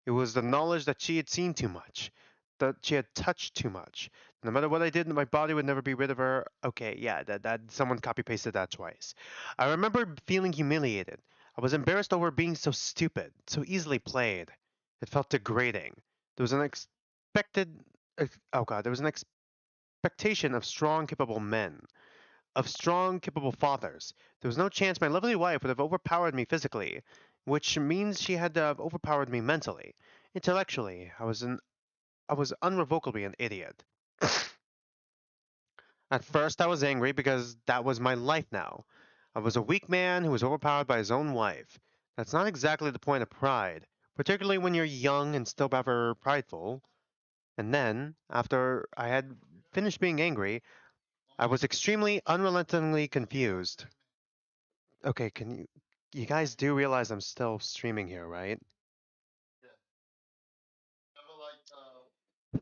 It was the knowledge that she had seen too much, that she had touched too much. No matter what I did, my body would never be rid of her. Okay, yeah, that someone copy pasted that twice. I remember feeling humiliated. I was embarrassed over being so stupid, so easily played. It felt degrading. There was an expected, oh god, there was an expectation of strong, capable men, of strong, capable fathers. There was no chance my lovely wife would have overpowered me physically, which means she had to have overpowered me mentally. Intellectually, I was unrevocably an idiot. At first, I was angry because that was my life now. I was a weak man who was overpowered by his own wife. That's not exactly the point of pride, particularly when you're young and still rather prideful. And then, after I had finished being angry, I was extremely unrelentingly confused. Okay, you guys do realize I'm still streaming here, right?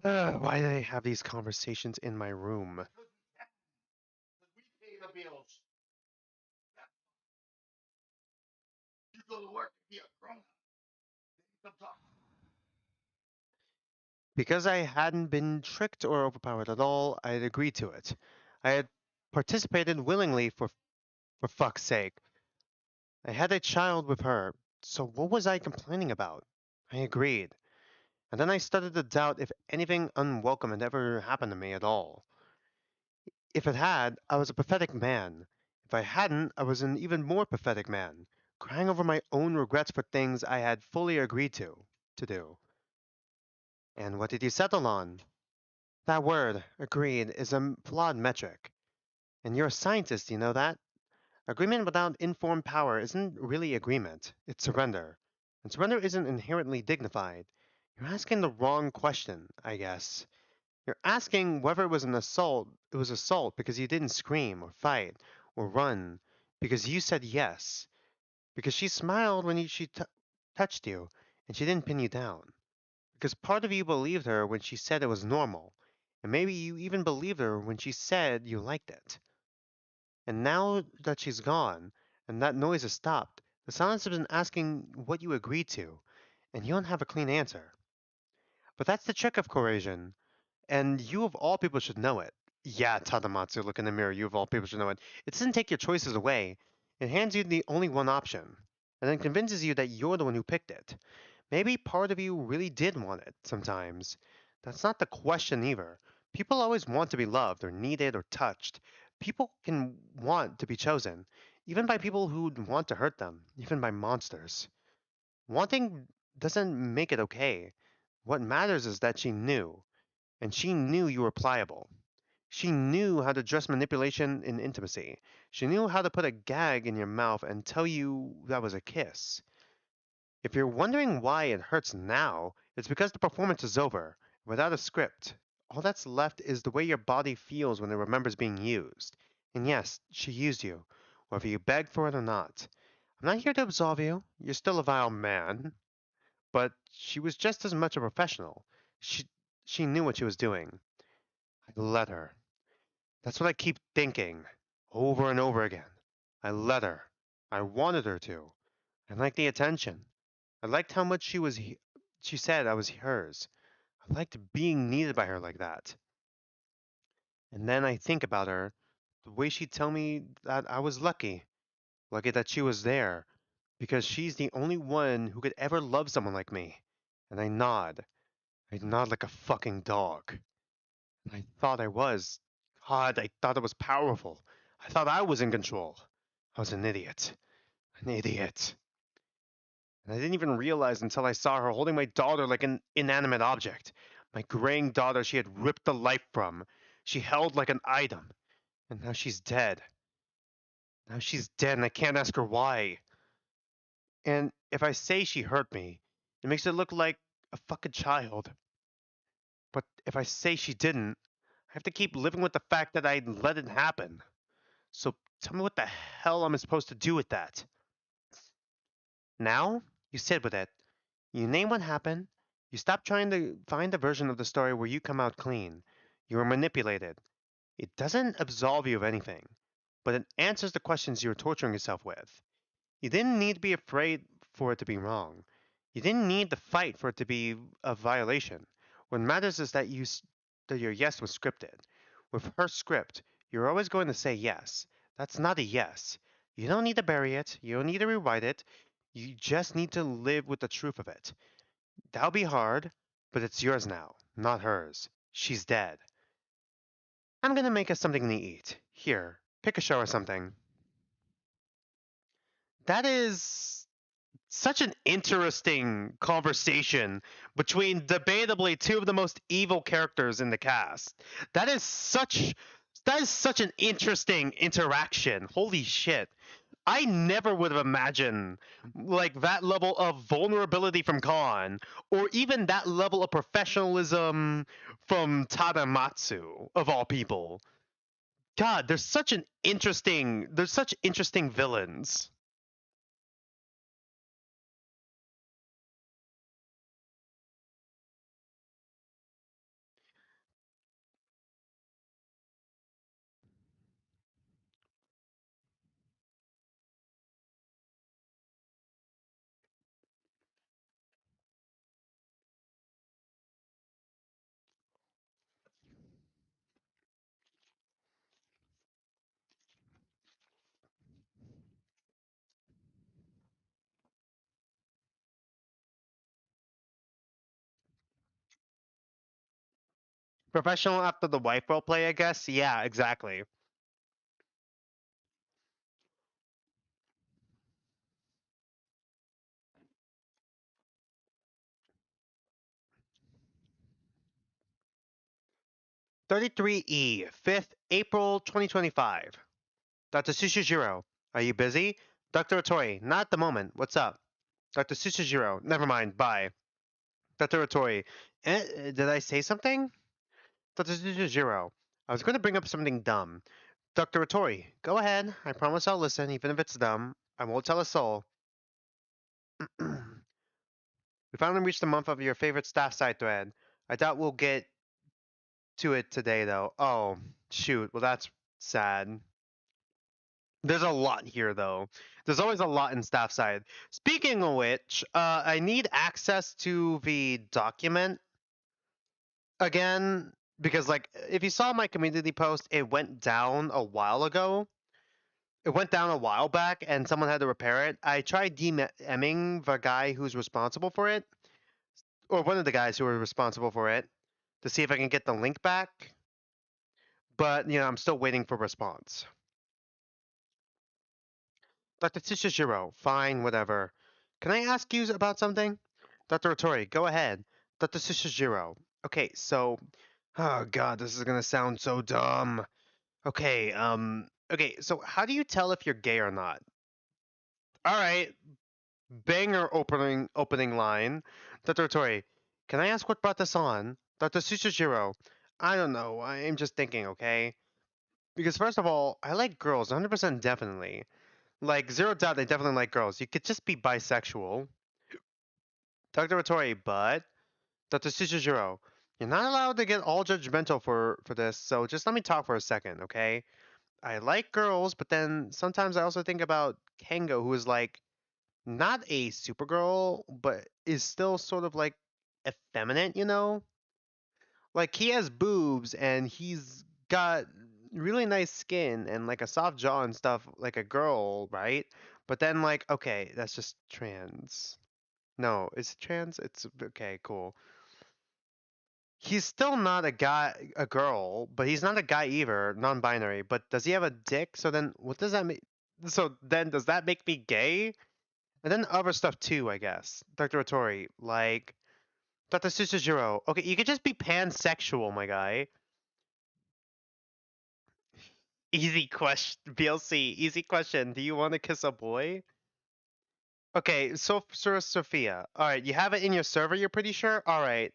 Why do they have these conversations in my room? Because I hadn't been tricked or overpowered at all, I had agreed to it. I had participated willingly for fuck's sake. I had a child with her, so what was I complaining about? I agreed. And then I started to doubt if anything unwelcome had ever happened to me at all. If it had, I was a pathetic man. If I hadn't, I was an even more pathetic man, crying over my own regrets for things I had fully agreed to do. And what did you settle on? That word, agreed, is a flawed metric. And you're a scientist, you know that? Agreement without informed power isn't really agreement, it's surrender. And surrender isn't inherently dignified. You're asking the wrong question, I guess. You're asking whether it was assault because you didn't scream or fight or run, because you said yes, because she smiled when she touched you and she didn't pin you down, because part of you believed her when she said it was normal, and maybe you even believed her when she said you liked it. And now that she's gone, and that noise has stopped, the silence has been asking what you agreed to, and you don't have a clean answer. But that's the trick of coercion, and you of all people should know it. Yeah, Tadamatsu, look in the mirror, you of all people should know it. It doesn't take your choices away, it hands you the only one option, and then convinces you that you're the one who picked it. Maybe part of you really did want it sometimes. That's not the question either. People always want to be loved or needed or touched. People can want to be chosen, even by people who want to hurt them, even by monsters. Wanting doesn't make it okay. What matters is that she knew, and she knew you were pliable. She knew how to dress manipulation in intimacy. She knew how to put a gag in your mouth and tell you that was a kiss. If you're wondering why it hurts now, it's because the performance is over. Without a script, all that's left is the way your body feels when it remembers being used. And yes, she used you, whether you begged for it or not. I'm not here to absolve you. You're still a vile man. But she was just as much a professional. She she knew what she was doing. I let her. That's what I keep thinking, over and over again. I let her. I wanted her to. I liked the attention. I liked how much she said I was hers. I liked being needed by her like that. And then I think about her, the way she'd tell me that I was lucky, lucky that she was there, because she's the only one who could ever love someone like me. And I nod like a fucking dog. I thought I was. God, I thought I was powerful. I thought I was in control. I was an idiot. An idiot. And I didn't even realize until I saw her holding my daughter like an inanimate object. My graying daughter she had ripped the life from. She held like an item. And now she's dead. Now she's dead and I can't ask her why. And if I say she hurt me, it makes it look like a fucking child. But if I say she didn't, I have to keep living with the fact that I let it happen. So tell me what the hell I'm supposed to do with that. Now, you sit with it. You name what happened. You stop trying to find a version of the story where you come out clean. You were manipulated. It doesn't absolve you of anything, but it answers the questions you were torturing yourself with. You didn't need to be afraid for it to be wrong. You didn't need to fight for it to be a violation. What matters is that that your yes was scripted. With her script, you're always going to say yes. That's not a yes. You don't need to bury it. You don't need to rewrite it. You just need to live with the truth of it. That'll be hard, but it's yours now, not hers. She's dead. I'm gonna make us something to eat. Here, pick a show or something. That is such an interesting conversation between debatably two of the most evil characters in the cast. That is such that is such an interesting interaction. Holy shit. I never would have imagined like that level of vulnerability from Khan or even that level of professionalism from Tadamatsu of all people. God, there's such interesting villains. Professional after the wife role play, I guess. Yeah, exactly. 33E, 5th April 2025. Dr. Sushijiro, are you busy? Dr. Otori, not at the moment. What's up? Dr. Sushijiro, never mind. Bye. Dr. Otori, did I say something? Dr. Sushijiro, I was going to bring up something dumb. Dr. Otori, go ahead. I promise I'll listen, even if it's dumb. I won't tell a soul. We finally reached the month of your favorite Staffside thread. I doubt we'll get to it today, though. Oh, shoot. Well, that's sad. There's a lot here, though. There's always a lot in Staffside. Speaking of which, I need access to the document again because, like, if you saw my community post, it went down a while ago. It went down a while back, and someone had to repair it. I tried DMing the guy who's responsible for it, or one of the guys who were responsible for it, to see if I can get the link back. But I'm still waiting for response. Dr. Tsushiro, fine, whatever. Can I ask you about something? Dr. Otori, go ahead. Dr. Tsushiro. Okay, so. Oh god, this is gonna sound so dumb. Okay, so how do you tell if you're gay or not? Alright, banger opening line. Dr. Otori, can I ask what brought this on? Dr. Tsushiro, I don't know, I'm just thinking, okay? Because first of all, I like girls, 100% definitely. Like, zero doubt, I definitely like girls. You could just be bisexual. Dr. Otori, but Dr. Tsuchijiro, you're not allowed to get all judgmental for this, so just let me talk for a second, okay? I like girls, but then sometimes I also think about Kengo, who is like not a Supergirl, but is still sort of like effeminate, you know? Like he has boobs and he's got really nice skin and like a soft jaw and stuff like a girl, right? But then like okay, that's just trans. No, is it trans? It's okay, cool. He's still not a guy, a girl, but he's not a guy either, non-binary. But does he have a dick? So then, what does that mean? So then, does that make me gay? And then other stuff too, I guess. Dr. Otori, like Dr. Susujiro. Okay, you could just be pansexual, my guy. Easy question, BLC. Easy question. Do you want to kiss a boy? Okay, so Sir Sophia. All right, you have it in your server. You're pretty sure. All right.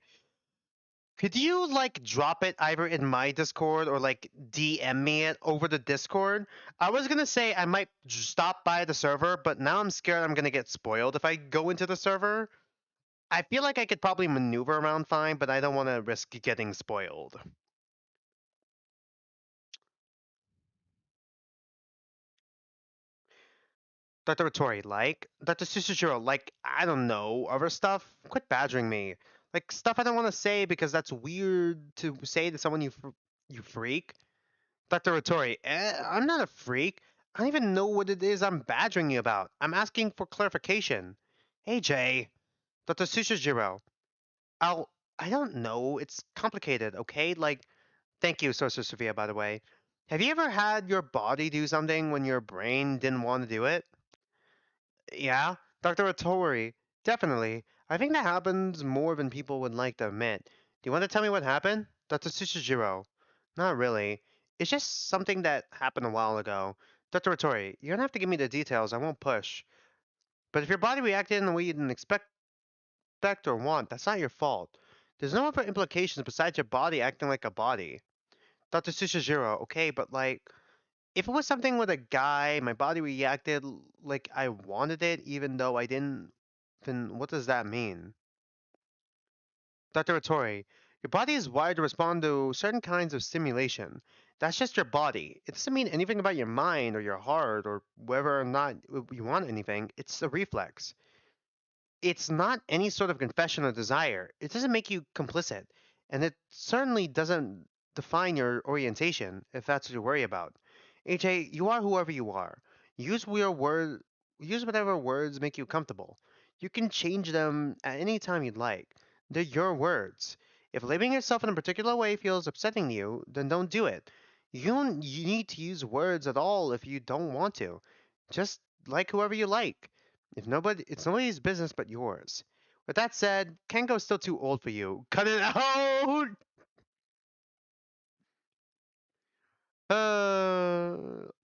Could you like drop it either in my Discord or like DM me it over the Discord? I was gonna say I might stop by the server, but now I'm scared I'm gonna get spoiled if I go into the server. I feel like I could probably maneuver around fine, but I don't want to risk getting spoiled. Dr. Vittori, like Dr. Susujiro, like I don't know other stuff. Quit badgering me, like stuff I don't want to say because that's weird to say to someone you freak. Dr. Vittori, I'm not a freak. I don't even know what it is I'm badgering you about. I'm asking for clarification. AJ, Dr. Susujiro, I'll. I don't know. It's complicated, okay? Like, thank you, Sister Sophia, by the way. Have you ever had your body do something when your brain didn't want to do it? Yeah, Dr. Otori, definitely. I think that happens more than people would like to admit. Do you want to tell me what happened? Dr. Tsuchijiro? Not really. It's just something that happened a while ago. Dr. Otori, you don't have to give me the details, I won't push. But if your body reacted in the way you didn't expect or want, that's not your fault. There's no other implications besides your body acting like a body. Dr. Tsuchijiro, okay, but like, if it was something with a guy, my body reacted like I wanted it, even though I didn't. Then what does that mean? Dr. Otori, your body is wired to respond to certain kinds of stimulation. That's just your body. It doesn't mean anything about your mind or your heart or whether or not you want anything. It's a reflex. It's not any sort of confession or desire. It doesn't make you complicit. And it certainly doesn't define your orientation, if that's what you worry about. AJ, you are whoever you are. Use your word use whatever words make you comfortable. You can change them at any time you'd like. They're your words. If living yourself in a particular way feels upsetting to you, then don't do it. You need to use words at all if you don't want to. Just like whoever you like. If nobody, it's nobody's business but yours. With that said, Kengo's still too old for you. Cut it out!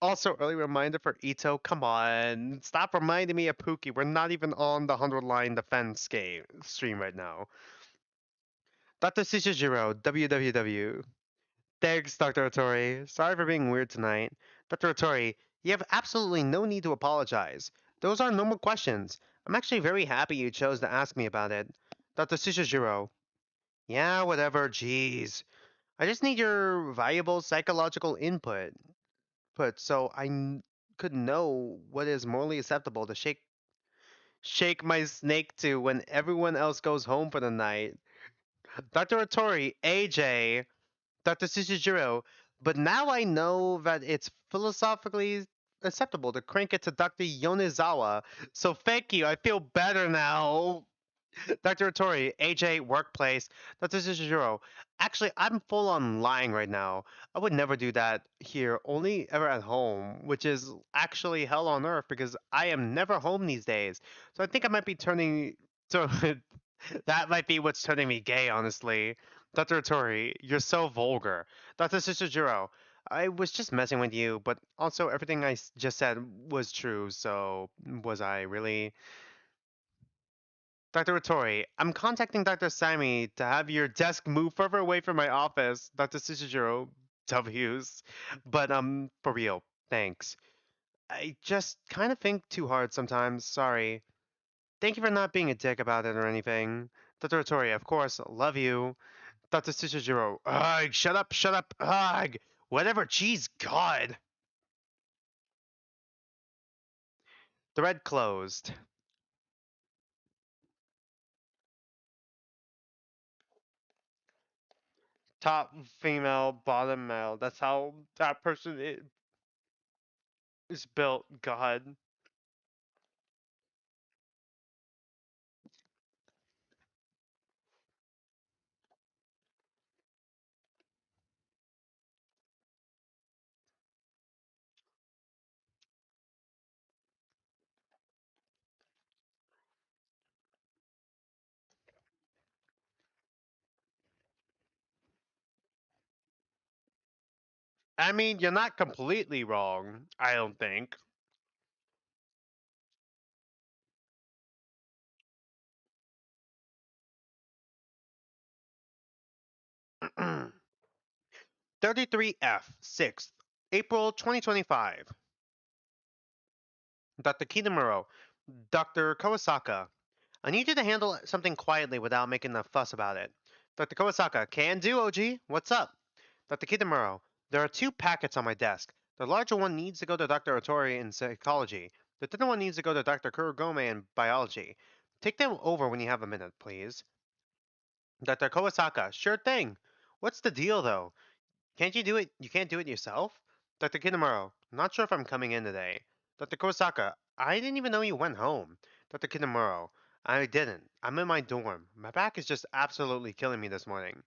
Also, early reminder for Ito. Come on, stop reminding me of Pookie. We're not even on the 100 line defense game stream right now. Dr. Shishijiro, WWW. Thanks, Dr. Otori. Sorry for being weird tonight. Dr. Otori, you have absolutely no need to apologize. Those are normal questions. I'm actually very happy you chose to ask me about it. Dr. Shishijiro, yeah, whatever, jeez. I just need your valuable psychological input so could know what is morally acceptable to shake my snake to when everyone else goes home for the night. Dr. Otori, AJ, Dr. Tsuchijiro, but now I know that it's philosophically acceptable to crank it to Dr. Yonezawa. So thank you. I feel better now. Dr. Otori, AJ, workplace. Dr. Tsuchijiro, actually, I'm full on lying right now. I would never do that here, only ever at home, which is actually hell on earth because I am never home these days. So I think I might be turning. So that might be what's turning me gay, honestly. Dr. Tori, you're so vulgar. Dr. Tsuchijiro, I was just messing with you, but also everything I just said was true, so was I really? Dr. Otori, I'm contacting Dr. Sami to have your desk move further away from my office. Dr. Tsuchijiro, W's. But, for real, thanks. I just kind of think too hard sometimes, sorry. Thank you for not being a dick about it or anything. Dr. Otori, of course, love you. Dr. Tsuchijiro, ugh, shut up, ugh. Whatever, jeez, God. Thread closed. Top female, bottom male. That's how that is built, God. I mean, you're not completely wrong, I don't think. 33F, 6th, April 2025. Dr. Kitamuro, Dr. Kawasaka, I need you to handle something quietly without making a fuss about it. Dr. Kawasaka, can do, OG. What's up? Dr. Kitamuro, there are two packets on my desk. The larger one needs to go to Dr. Otori in psychology. The thinner one needs to go to Dr. Kurogome in biology. Take them over when you have a minute, please. Dr. Kawasaka, sure thing. What's the deal, though? Can't you do it? You can't do it yourself? Dr. Kitamuro, not sure if I'm coming in today. Dr. Kawasaka, I didn't even know you went home. Dr. Kitamuro, I didn't. I'm in my dorm. My back is just absolutely killing me this morning.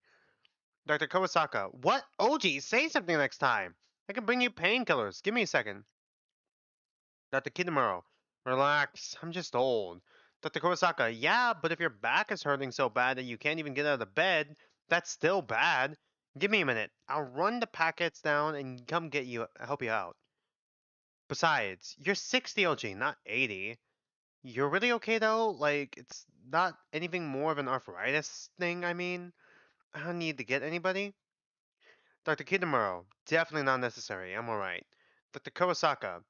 Dr. Kawasaka, what? OG, say something next time. I can bring you painkillers. Give me a second. Dr. Kitamuro, relax. I'm just old. Dr. Kawasaka, yeah, but if your back is hurting so bad that you can't even get out of the bed, that's still bad. Give me a minute. I'll run the packets down and come get you, help you out. Besides, you're 60 OG, not 80. You're really okay though? Like, it's not anything more of an arthritis thing, I mean? I don't need to get anybody. Dr. Kitamuro, definitely not necessary. I'm alright. Dr. Kawasaka,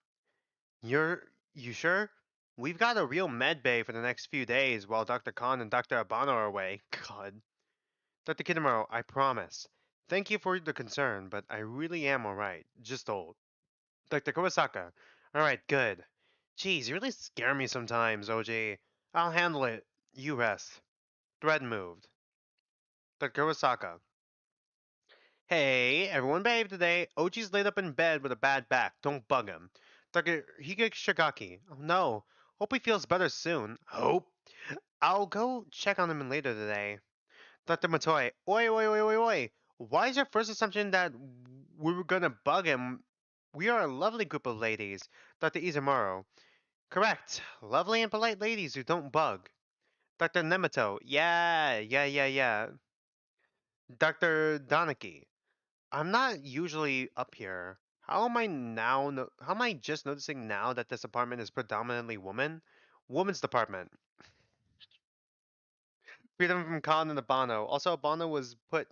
you sure? We've got a real med bay for the next few days while Dr. Khan and Dr. Abano are away. God. Dr. Kitamuro, I promise. Thank you for the concern, but I really am alright. Just old. Dr. Kawasaka, alright, good. Jeez, you really scare me sometimes, OG. I'll handle it. You rest. Thread moved. Dr. Kawasaka, hey, everyone behave today. OG's laid up in bed with a bad back. Don't bug him. Dr. Higashigaki, oh no. Hope he feels better soon. Hope. I'll go check on him later today. Dr. Matoi, oi, oi, oi, oi, oi. Why is your first assumption that we were gonna bug him? We are a lovely group of ladies. Dr. Izumaru, correct. Lovely and polite ladies who don't bug. Dr. Nemato, yeah. Dr. Donaki, I'm not usually up here. How am I now? How am I just noticing now that this apartment is predominantly woman? Woman's department. Freedom from Khan and Abano. Also, Abano was put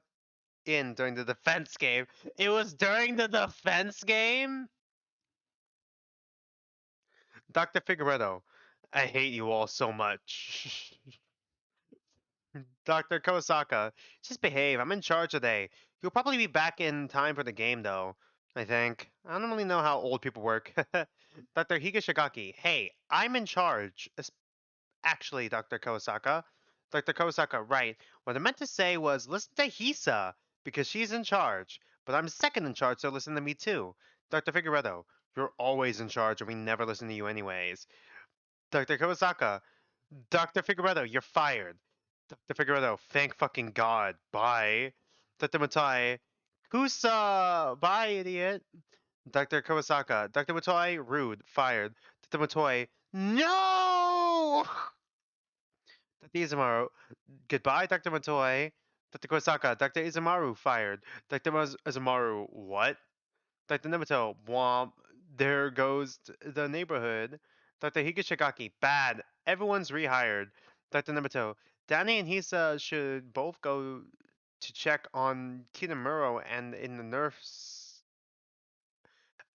in during the defense game. It was during the defense game? Dr. Figueredo, I hate you all so much. Dr. Kawasaka, just behave. I'm in charge today. You'll probably be back in time for the game, though. I think. I don't really know how old people work. Dr. Higashigaki, hey, I'm in charge. Actually, Dr. Kawasaka. Dr. Kawasaka, right. What I meant to say was listen to Hisa, because she's in charge. But I'm second in charge, so listen to me too. Dr. Figueredo, you're always in charge, and we never listen to you anyways. Dr. Kawasaka, Dr. Figueredo, you're fired. Dr. Figueredo, thank fucking God. Bye. Dr. Matai, Kusa! Bye, idiot. Dr. Kawasaka, Dr. Matoi, rude, fired. Dr. Matoi, no! Dr. Izumaru, goodbye, Dr. Matoi. Dr. Kawasaka, Dr. Izumaru, fired. Dr. Izumaru, what? Dr. Nemato, womp. There goes the neighborhood. Dr. Higashigaki, bad. Everyone's rehired. Dr. Nemato, Danny and Hisa should both go to check on Kitamuro and in the nurse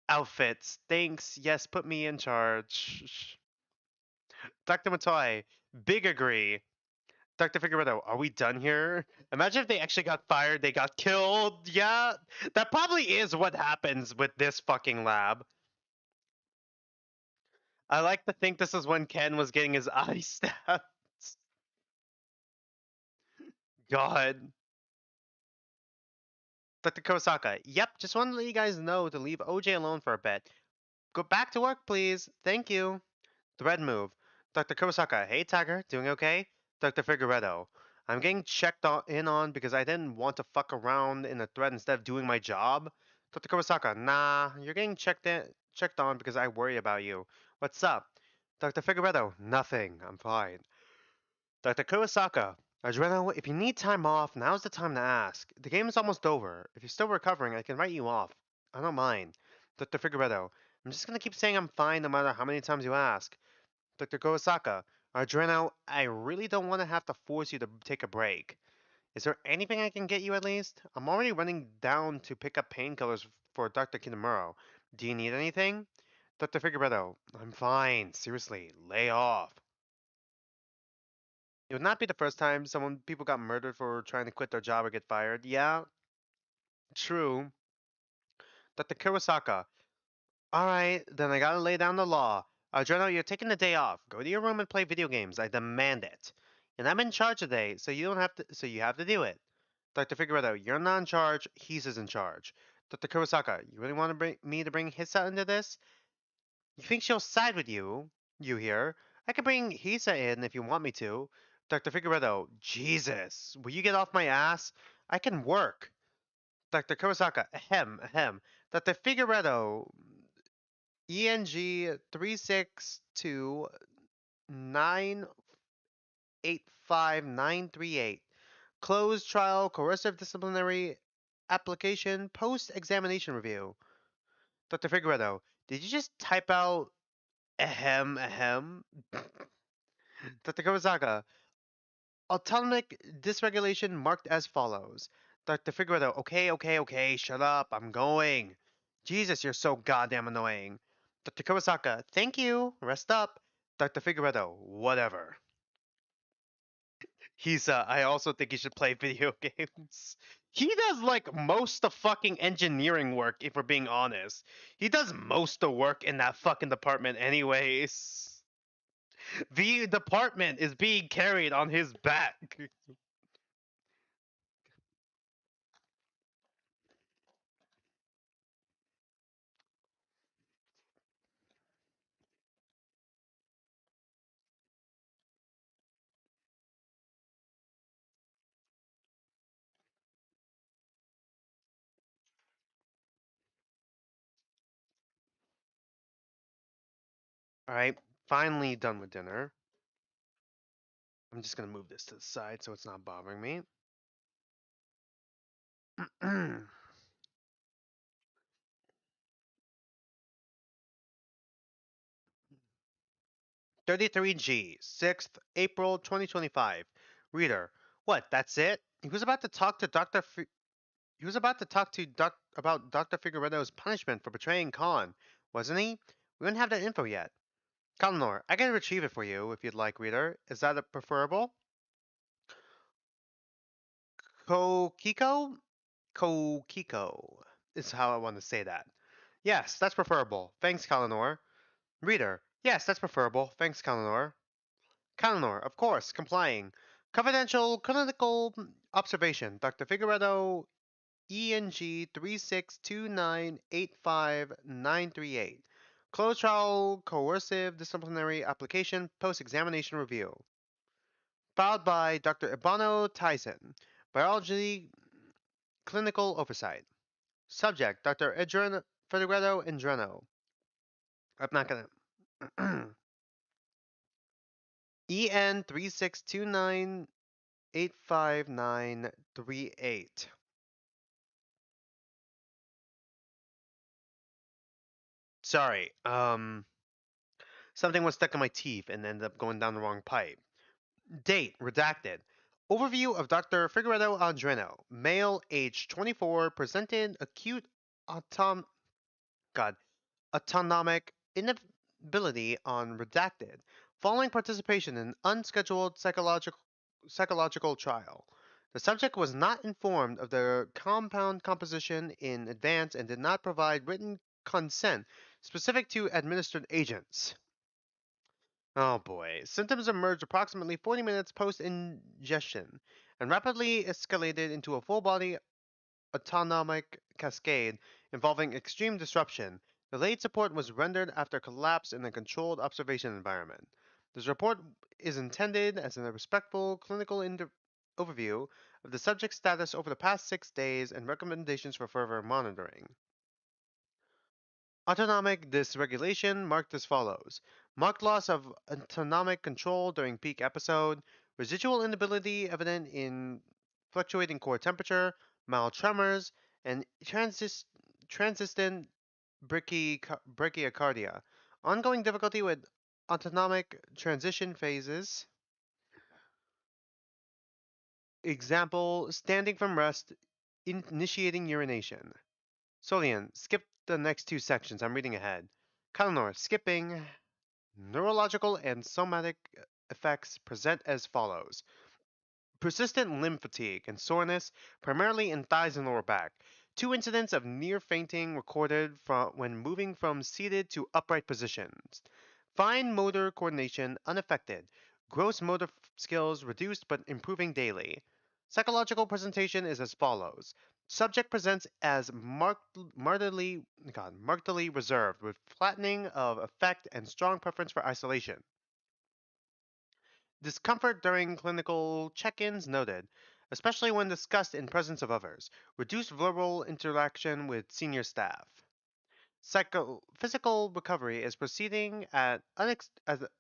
outfits. Thanks. Yes, put me in charge. Dr. Matoi, big agree. Dr. Figueredo, are we done here? Imagine if they actually got fired, they got killed. Yeah, that probably is what happens with this fucking lab. I like to think this is when Ken was getting his eye stabbed. God. Dr. Kosaka, yep, just wanted to let you guys know to leave OJ alone for a bit. Go back to work, please. Thank you. Thread move. Dr. Kosaka, hey Tiger, doing okay? Dr. Figueredo, I'm getting in on because I didn't want to fuck around in the thread instead of doing my job. Dr. Kawasaka, nah, you're getting checked on because I worry about you. What's up? Dr. Figueredo, nothing. I'm fine. Dr. Kurosaka, Adreno, if you need time off, now's the time to ask. The game is almost over. If you're still recovering, I can write you off. I don't mind. Dr. Figueredo, I'm just gonna keep saying I'm fine no matter how many times you ask. Dr. Kurosaka, Adreno, I really don't want to have to force you to take a break. Is there anything I can get you at least? I'm already running down to pick up painkillers for Dr. Kinemuro. Do you need anything? Dr. Figueredo, I'm fine. Seriously, lay off. It would not be the first time someone people got murdered for trying to quit their job or get fired. Yeah, true. Dr. Kurosaka, alright, then I gotta lay down the law. Adreno, you're taking the day off. Go to your room and play video games. I demand it. And I'm in charge today, so you don't have to so you have to do it. Dr. Figueredo, you're not in charge, he's in charge. Dr. Kurosaka, you really want to bring me to bring Hisa into this? You think she'll side with you? You here? I can bring Hisa in if you want me to. Dr. Figueredo, Jesus, will you get off my ass? I can work. Dr. Kurosaka, ahem, ahem. Dr. Figueredo, ENG 362985938. Closed trial coercive disciplinary application post examination review. Dr. Figueredo, did you just type out ahem ahem? Dr. Kawasaka, autonomic dysregulation marked as follows. Dr. Figueredo, okay, okay, okay, shut up, I'm going. Jesus, you're so goddamn annoying. Dr. Kawasaka, thank you, rest up. Dr. Figueredo, whatever. I also think he should play video games. He does like most of fucking engineering work, if we're being honest. He does most of work in that fucking department, anyways. The department is being carried on his back. Alright, finally done with dinner. I'm just gonna move this to the side so it's not bothering me. 33G, 6th April 2025. Reader, what, that's it? He was about to talk to He was about to talk to about Dr. Figueredo's punishment for betraying Khan, wasn't he? We don't have that info yet. Kalnor, I can retrieve it for you if you'd like, reader. Is that preferable? Kokiko? Kokiko is how I want to say that. Yes, that's preferable. Thanks, Kalnor. Reader, yes, that's preferable. Thanks, Kalnor. Kalnor, of course, complying. Confidential clinical observation. Dr. Figueredo ENG 362985938. Closed trial coercive disciplinary application post examination review. Filed by Dr. Ibano Tyson. Biology clinical oversight. Subject Dr. Edren Fedegredo Indreno. I'm not gonna. EN 362985938. Sorry, something was stuck in my teeth and ended up going down the wrong pipe. Date redacted. Overview of Dr. Figueredo Andreno, male, age 24, presented acute autom- God, autonomic inability on redacted, following participation in unscheduled psychological trial. The subject was not informed of the compound composition in advance and did not provide written consent specific to administered agents. Oh boy. Symptoms emerged approximately 40 minutes post ingestion and rapidly escalated into a full body autonomic cascade involving extreme disruption. Delayed support was rendered after collapse in a controlled observation environment. This report is intended as a respectful clinical overview of the subject's status over the past 6 days and recommendations for further monitoring. Autonomic dysregulation marked as follows: marked loss of autonomic control during peak episode, residual inability evident in fluctuating core temperature, mild tremors, and transistant brachiocardia. Ongoing difficulty with autonomic transition phases. Example, standing from rest, initiating urination. Solian, skip the next two sections. I'm reading ahead. Kalnor, skipping. Neurological and somatic effects present as follows. Persistent limb fatigue and soreness, primarily in thighs and lower back. Two incidents of near fainting recorded when moving from seated to upright positions. Fine motor coordination unaffected. Gross motor skills reduced but improving daily. Psychological presentation is as follows. Subject presents as markedly reserved, with flattening of affect and strong preference for isolation. Discomfort during clinical check-ins noted, especially when discussed in presence of others. Reduced verbal interaction with senior staff. Physical recovery is proceeding at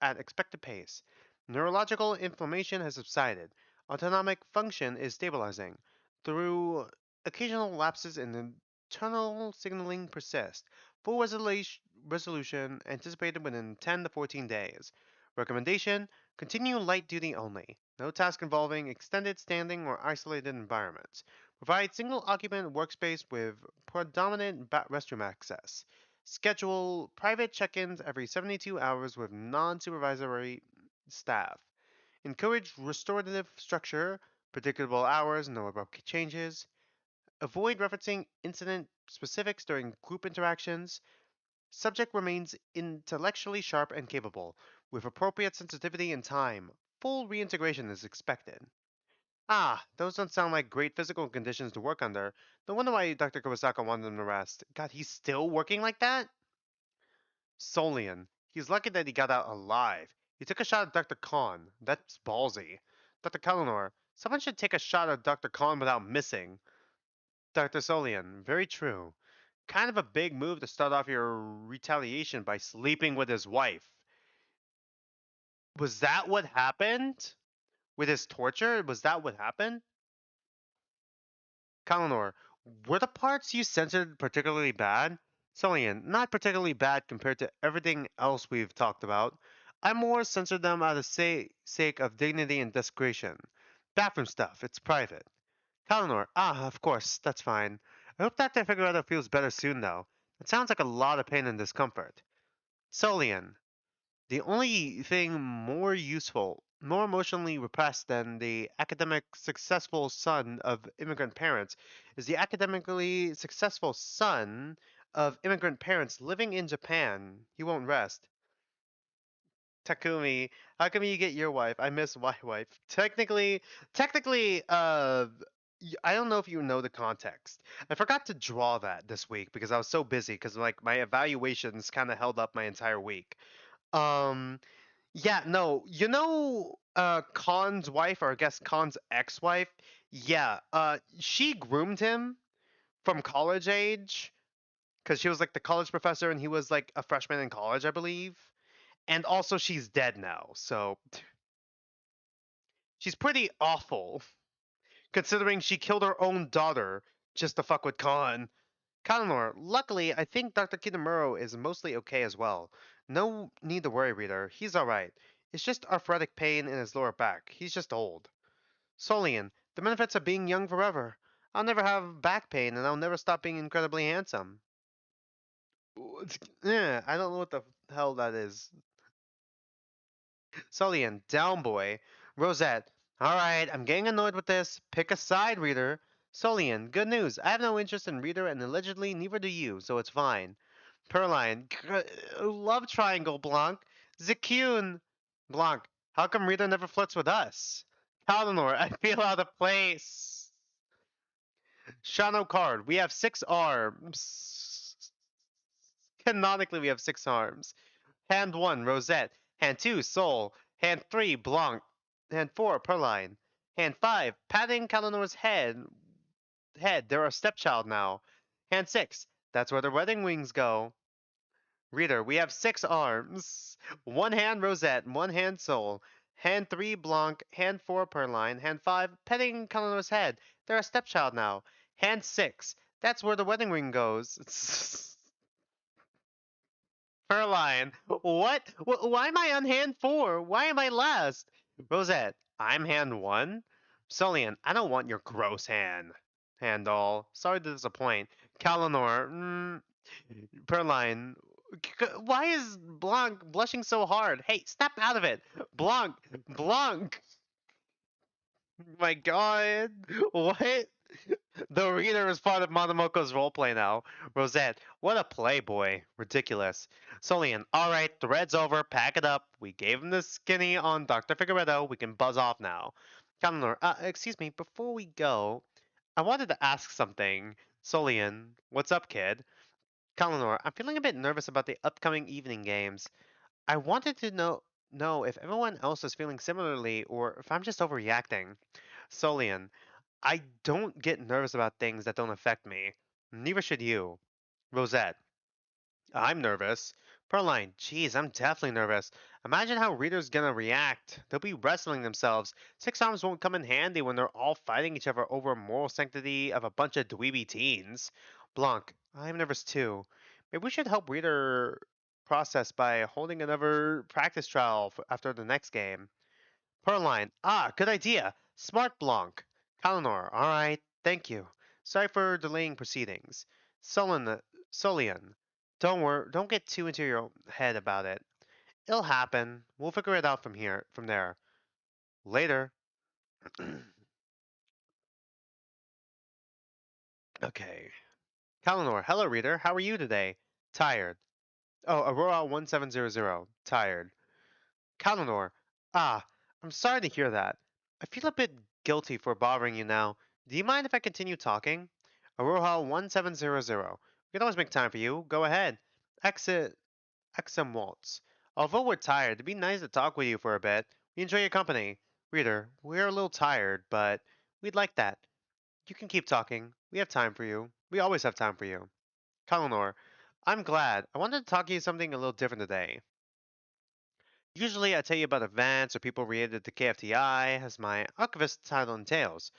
expected pace. Neurological inflammation has subsided. Autonomic function is stabilizing. Through occasional lapses in internal signaling persist. Full resolution anticipated within 10 to 14 days. Recommendation: continue light duty only. No task involving extended standing or isolated environments. Provide single occupant workspace with predominant restroom access. Schedule private check ins every 72 hours with non supervisory staff. Encourage restorative structure, predictable hours, no abrupt changes. Avoid referencing incident specifics during group interactions. Subject remains intellectually sharp and capable, with appropriate sensitivity and time. Full reintegration is expected. Ah, those don't sound like great physical conditions to work under. No wonder why Dr. Kawasaka wanted him to rest. God, he's still working like that? Solian. He's lucky that he got out alive. He took a shot at Dr. Khan. That's ballsy. Dr. Kalinor. Someone should take a shot at Dr. Khan without missing. Dr. Solian. Very true. Kind of a big move to start off your retaliation by sleeping with his wife. Was that what happened? With his torture? Was that what happened? Kalinor, were the parts you censored particularly bad? Solian, not particularly bad compared to everything else we've talked about. I more censored them out of sake of dignity and discretion. Bathroom stuff, it's private. Kalinor, of course, that's fine. I hope Dr. Figueredo feels better soon, though. It sounds like a lot of pain and discomfort. Solian, the only thing more useful, more emotionally repressed than the academic successful son of immigrant parents is the academically successful son of immigrant parents living in Japan. He won't rest. Takumi, how come you get your wife? I miss my wife. Technically, I don't know if you know the context. I forgot to draw that this week because I was so busy because like my evaluations kind of held up my entire week. Um, yeah, no, Khan's wife, or I guess Khan's ex-wife, yeah, she groomed him from college age, because she was like the college professor and he was like a freshman in college, I believe. And also she's dead now, so she's pretty awful, considering she killed her own daughter just to fuck with Khan. Kananor, luckily, I think Dr. Kitamuro is mostly okay as well. No need to worry, reader. He's alright. It's just arthritic pain in his lower back. He's just old. Solian, the benefits of being young forever. I'll never have back pain and I'll never stop being incredibly handsome. Yeah, I don't know what the hell that is. Solian, down boy. Rosette, alright, I'm getting annoyed with this. Pick a side, reader. Solian, good news. I have no interest in reader and allegedly neither do you, so it's fine. Perline, love triangle, Blanc. Zicune, Blanc, how come Rita never flirts with us? Kaldanor, I feel out of place. Shano card, we have 6 arms. Canonically, we have 6 arms. Hand 1, Rosette. Hand 2, Soul. Hand 3, Blanc. Hand 4, Perline. Hand 5, patting Kaldanor's head. They're a stepchild now. Hand 6, that's where the wedding wings go. Reader, we have 6 arms. One hand Rosette, one hand Soul. Hand 3 Blanc, hand 4 Perline, hand 5 petting Colonor's head. They're a stepchild now. Hand 6, That's where the wedding ring goes. Caroline, what? Why am I on hand four? Why am I last? Rosette, I'm hand one. Solian, I don't want your gross hand. Handall, sorry to disappoint. Kalinor, Perline, why is Blanc blushing so hard? Hey, snap out of it! Blanc, Blanc! My god, what? The reader is part of Monomoko's roleplay now. Rosette, what a playboy. Ridiculous. Solian, alright, the red's over, pack it up. We gave him the skinny on Dr. Figueredo, we can buzz off now. Kalinor, excuse me, before we go, I wanted to ask something. Solian, what's up, kid? Kalinor, I'm feeling a bit nervous about the upcoming evening games. I wanted to know if everyone else is feeling similarly or if I'm just overreacting. Solian, I don't get nervous about things that don't affect me. Neither should you. Rosette, I'm nervous. Perline, geez, I'm definitely nervous. Imagine how readers gonna react. They'll be wrestling themselves. Six arms won't come in handy when they're all fighting each other over moral sanctity of a bunch of dweeby teens. Blanc, I'm nervous too. Maybe we should help reader process by holding another practice trial after the next game. Perline, good idea. Smart Blanc. Kalinor, alright, thank you. Sorry for delaying proceedings. Solian, don't get too into your head about it. It'll happen. We'll figure it out from there. Later. Okay. Kalinor, hello reader, how are you today? Tired. Oh, Aurora 1700. Tired. Kalinor, ah, I'm sorry to hear that. I feel a bit guilty for bothering you now. Do you mind if I continue talking? Aroha 1700. We can always make time for you. Go ahead. Exit Exum Waltz. Although we're tired, it'd be nice to talk with you for a bit. We enjoy your company. Reader, we're a little tired, but we'd like that. You can keep talking. We have time for you. We always have time for you. Kalinor, I'm glad. I wanted to talk to you something a little different today. Usually I tell you about events or people related to KFTI, as my archivist title entails,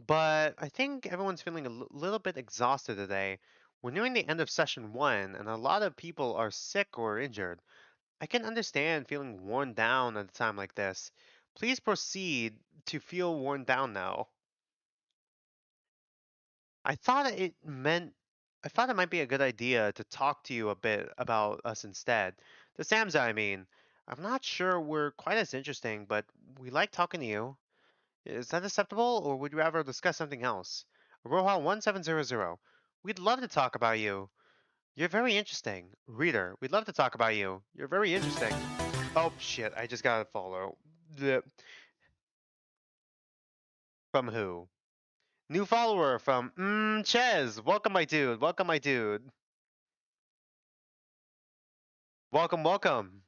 but I think everyone's feeling a little bit exhausted today. We're nearing the end of session one, and a lot of people are sick or injured. I can understand feeling worn down at a time like this. Please proceed to feel worn down now. I thought it meant I thought it might be a good idea to talk to you a bit about us instead. The Samza, I mean. I'm not sure we're quite as interesting, but we like talking to you. Is that acceptable, or would you rather discuss something else? Roha 1700. We'd love to talk about you. You're very interesting. Reader, we'd love to talk about you. You're very interesting. Oh shit, I just got a follow. From who? New follower from Ches. Welcome, my dude. Welcome, my dude. Welcome, welcome.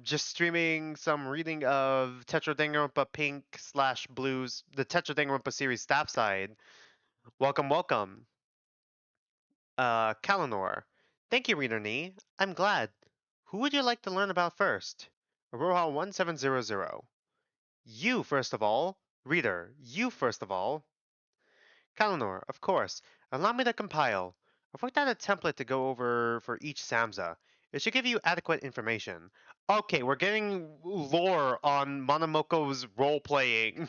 Just streaming some reading of Tetro Danganronpa Pink slash Blues, the Tetro Danganronpa series Staffside. Welcome, welcome. Kalinor. Thank you, Reader Nee. I'm glad. Who would you like to learn about first? Aroha 1700. You, first of all. Reader, you, first of all. Kalinor, of course. Allow me to compile. I've worked out a template to go over for each Samza. It should give you adequate information. Okay, we're getting lore on Monomoko's role playing.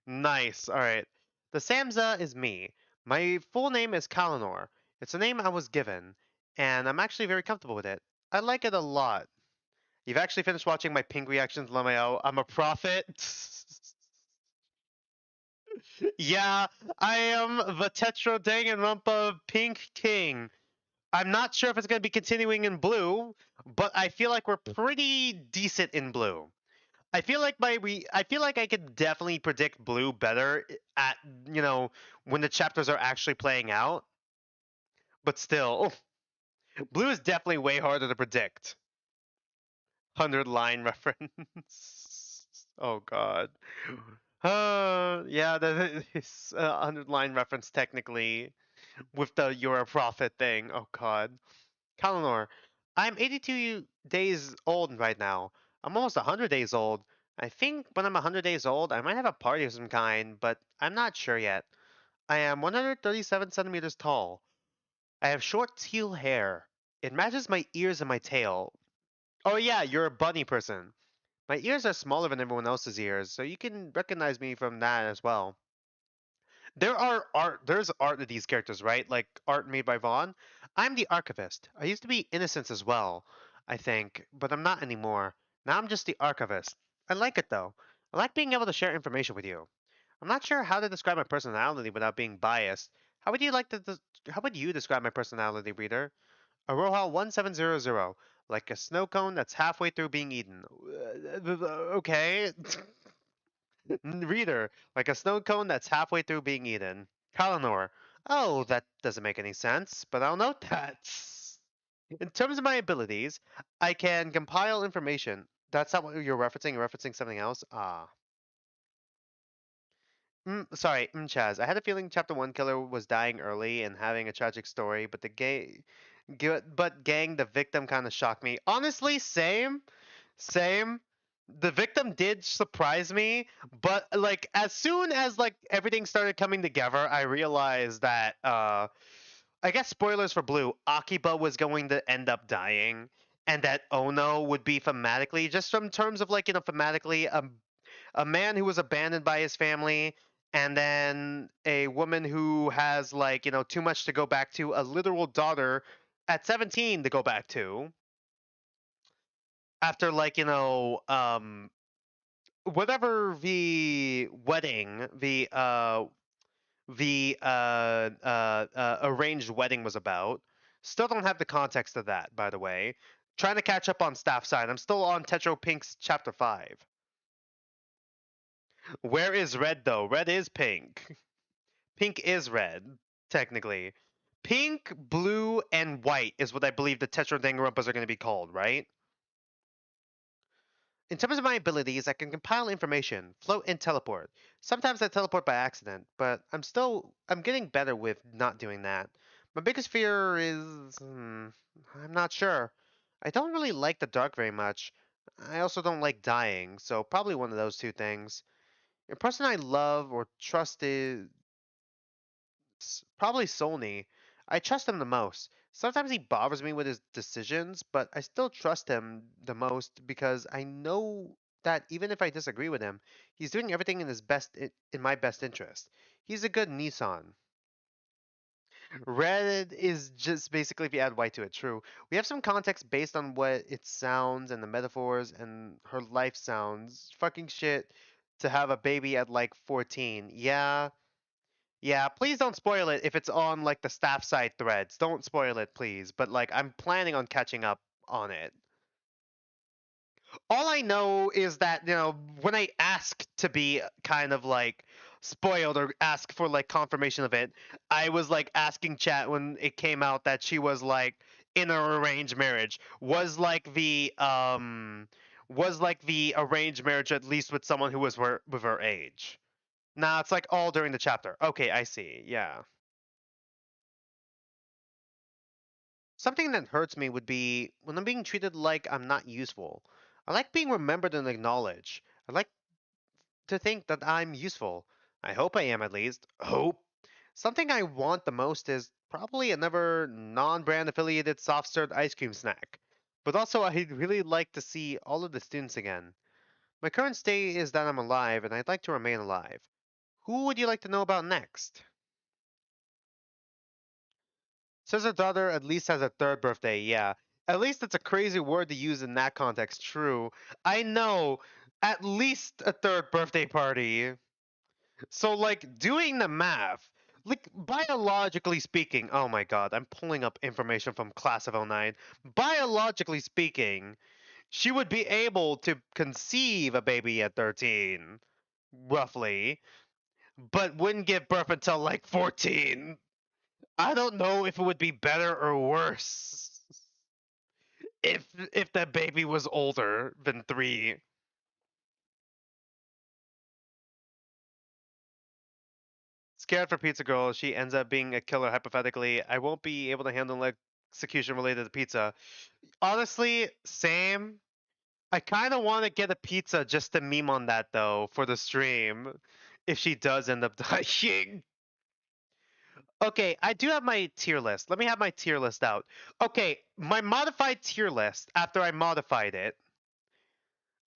Nice, alright. The Samza is me. My full name is Kalinor. It's a name I was given, and I'm actually very comfortable with it. I like it a lot. You've actually finished watching my pink reactions, Lameo. I'm a prophet. Yeah, I am the Tetro Danganronpa Pink King. I'm not sure if it's going to be continuing in blue, but I feel like we're pretty decent in blue. I feel like I could definitely predict blue better at when the chapters are actually playing out. But still, blue is definitely way harder to predict. 100 line reference. Oh god. Yeah, that is a 100 line reference technically with the "you're a prophet" thing. Oh god. Kalinor, I'm 82 days old right now. I'm almost 100 days old. I think when I'm 100 days old, I might have a party of some kind, but I'm not sure yet. I am 137 centimeters tall. I have short teal hair. It matches my ears and my tail. Oh, yeah, you're a bunny person. My ears are smaller than everyone else's ears, so you can recognize me from that as well. There's art of these characters, right? Like art made by Vaughn. I'm the archivist. I used to be Innocence as well, I think, but I'm not anymore. Now I'm just the archivist. I like it though. I like being able to share information with you. I'm not sure how to describe my personality without being biased. How would you like to how would you describe my personality, reader? Aroha 1700, like a snow cone that's halfway through being eaten. Okay. Reader, like a snow cone that's halfway through being eaten. Kalanor, oh, that doesn't make any sense, but I'll note that. In terms of my abilities, I can compile information. That's not what you're referencing. You're referencing something else. Ah. Sorry, Chaz. I had a feeling Chapter 1 killer was dying early and having a tragic story, but gang, the victim kind of shocked me. Honestly, same. Same. The victim did surprise me, but like as soon as like everything started coming together, I realized that I guess spoilers for Blue, Akiba was going to end up dying and that Ono would be thematically just from terms of like, thematically a man who was abandoned by his family and then a woman who has like, too much to go back to, a literal daughter at 17 to go back to after like, whatever the wedding, the arranged wedding was about. Still don't have the context of that, by the way. Trying to catch up on Staffside. I'm still on Tetro Pink's chapter 5. Where is red though? Red is pink. Pink is red, technically. Pink, blue, and white is what I believe the Tetro Danganronpas are going to be called, right? In terms of my abilities, I can compile information, float, and teleport. Sometimes I teleport by accident, but I'm getting better with not doing that. My biggest fear is, I'm not sure. I don't really like the dark very much. I also don't like dying, so probably one of those two things. A person I love or trust is probably Solny. I trust him the most. Sometimes he bothers me with his decisions, but I still trust him the most because I know that even if I disagree with him, he's doing everything in my best interest. He's a good Nissan. Red is just basically if you add white to it. True. We have some context based on what it sounds and the metaphors and her life sounds. Fucking shit to have a baby at like 14. Yeah, yeah, please don't spoil it if it's on like the staff side threads. Don't spoil it, please. But like, I'm planning on catching up on it. All I know is that, when I ask to be kind of like spoiled or ask for like confirmation of it, I was like asking chat when it came out that she was like in an arranged marriage. Was like the arranged marriage at least with someone who was with her age. Nah, it's like all during the chapter. Okay, I see. Yeah. Something that hurts me would be when I'm being treated like I'm not useful. I like being remembered and acknowledged. I like to think that I'm useful. I hope I am at least. Hope. Something I want the most is probably another non brand affiliated soft served ice cream snack. But also, I'd really like to see all of the students again. My current state is that I'm alive and I'd like to remain alive. Who would you like to know about next? Says her daughter at least has a third birthday, yeah. At least it's a crazy word to use in that context, true. I know, at least a third birthday party. So, like, doing the math, like, biologically speaking, oh my god, I'm pulling up information from Class of '09. Biologically speaking, she would be able to conceive a baby at 13, roughly, but wouldn't give birth until like 14. I don't know if it would be better or worse if that baby was older than 3. Scared for Pizza Girl, she ends up being a killer hypothetically. I won't be able to handle execution related to pizza. Honestly, same. I kind of want to get a pizza just to meme on that though for the stream. If she does end up dying. Okay, I do have my tier list. Let me have my tier list out. Okay, my modified tier list, after I modified it,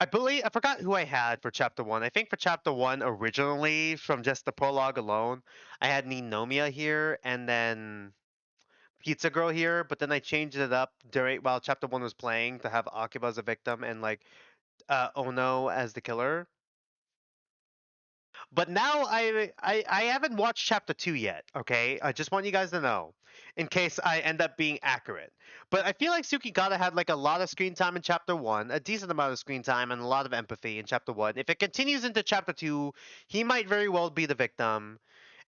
I believe I forgot who I had for chapter one. I think for chapter one originally, from just the prologue alone, I had Ninomia here and then Pizza Girl here, but then I changed it up during while chapter one was playing to have Akiba as a victim and like Ono as the killer. But now I haven't watched chapter two yet. Okay, I just want you guys to know, in case I end up being accurate. But I feel like Tsukigata had like a lot of screen time in chapter one, a decent amount of screen time, and a lot of empathy in chapter one. If it continues into chapter two, he might very well be the victim.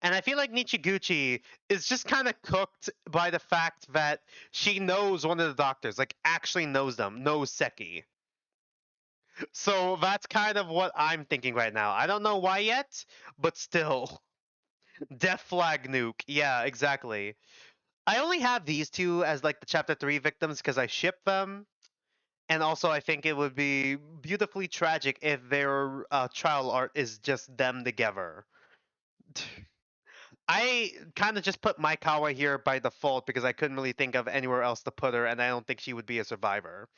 And I feel like Nichiguchi is just kind of cooked by the fact that she knows one of the doctors, like actually knows them, knows Seki. So that's kind of what I'm thinking right now. I don't know why yet, but still. Death flag nuke. Yeah, exactly. I only have these two as like the chapter 3 victims because I ship them. And also, I think it would be beautifully tragic if their trial art is just them together. I kind of just put Maikawa here by default because I couldn't really think of anywhere else to put her, and I don't think she would be a survivor.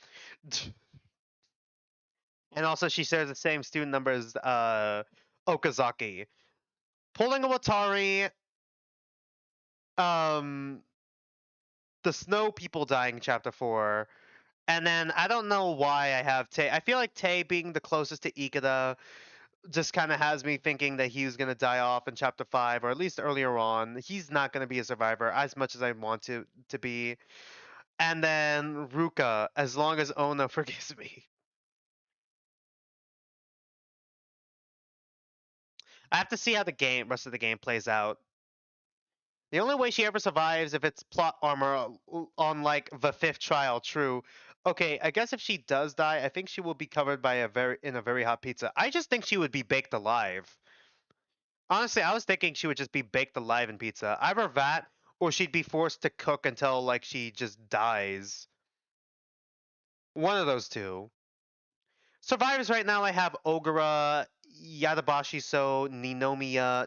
And also, she shares the same student number as Okazaki. Pulling a Watari, um, the snow people dying chapter 4, and then I don't know why I have Tay. I feel like Tay being the closest to Ikeda just kind of has me thinking that he was going to die off in chapter 5, or at least earlier on. He's not going to be a survivor as much as I want to be. And then Ruka, as long as Ono forgives me. I have to see how the rest of the game plays out. The only way she ever survives if it's plot armor on like the fifth trial. True. Okay, I guess if she does die, I think she will be covered by a very hot pizza. I just think she would be baked alive. Honestly, I was thinking she would just be baked alive in pizza. Either that, or she'd be forced to cook until like she just dies. One of those two. Survivors right now, I have Ogura, Yadabashi So, Ninomiya,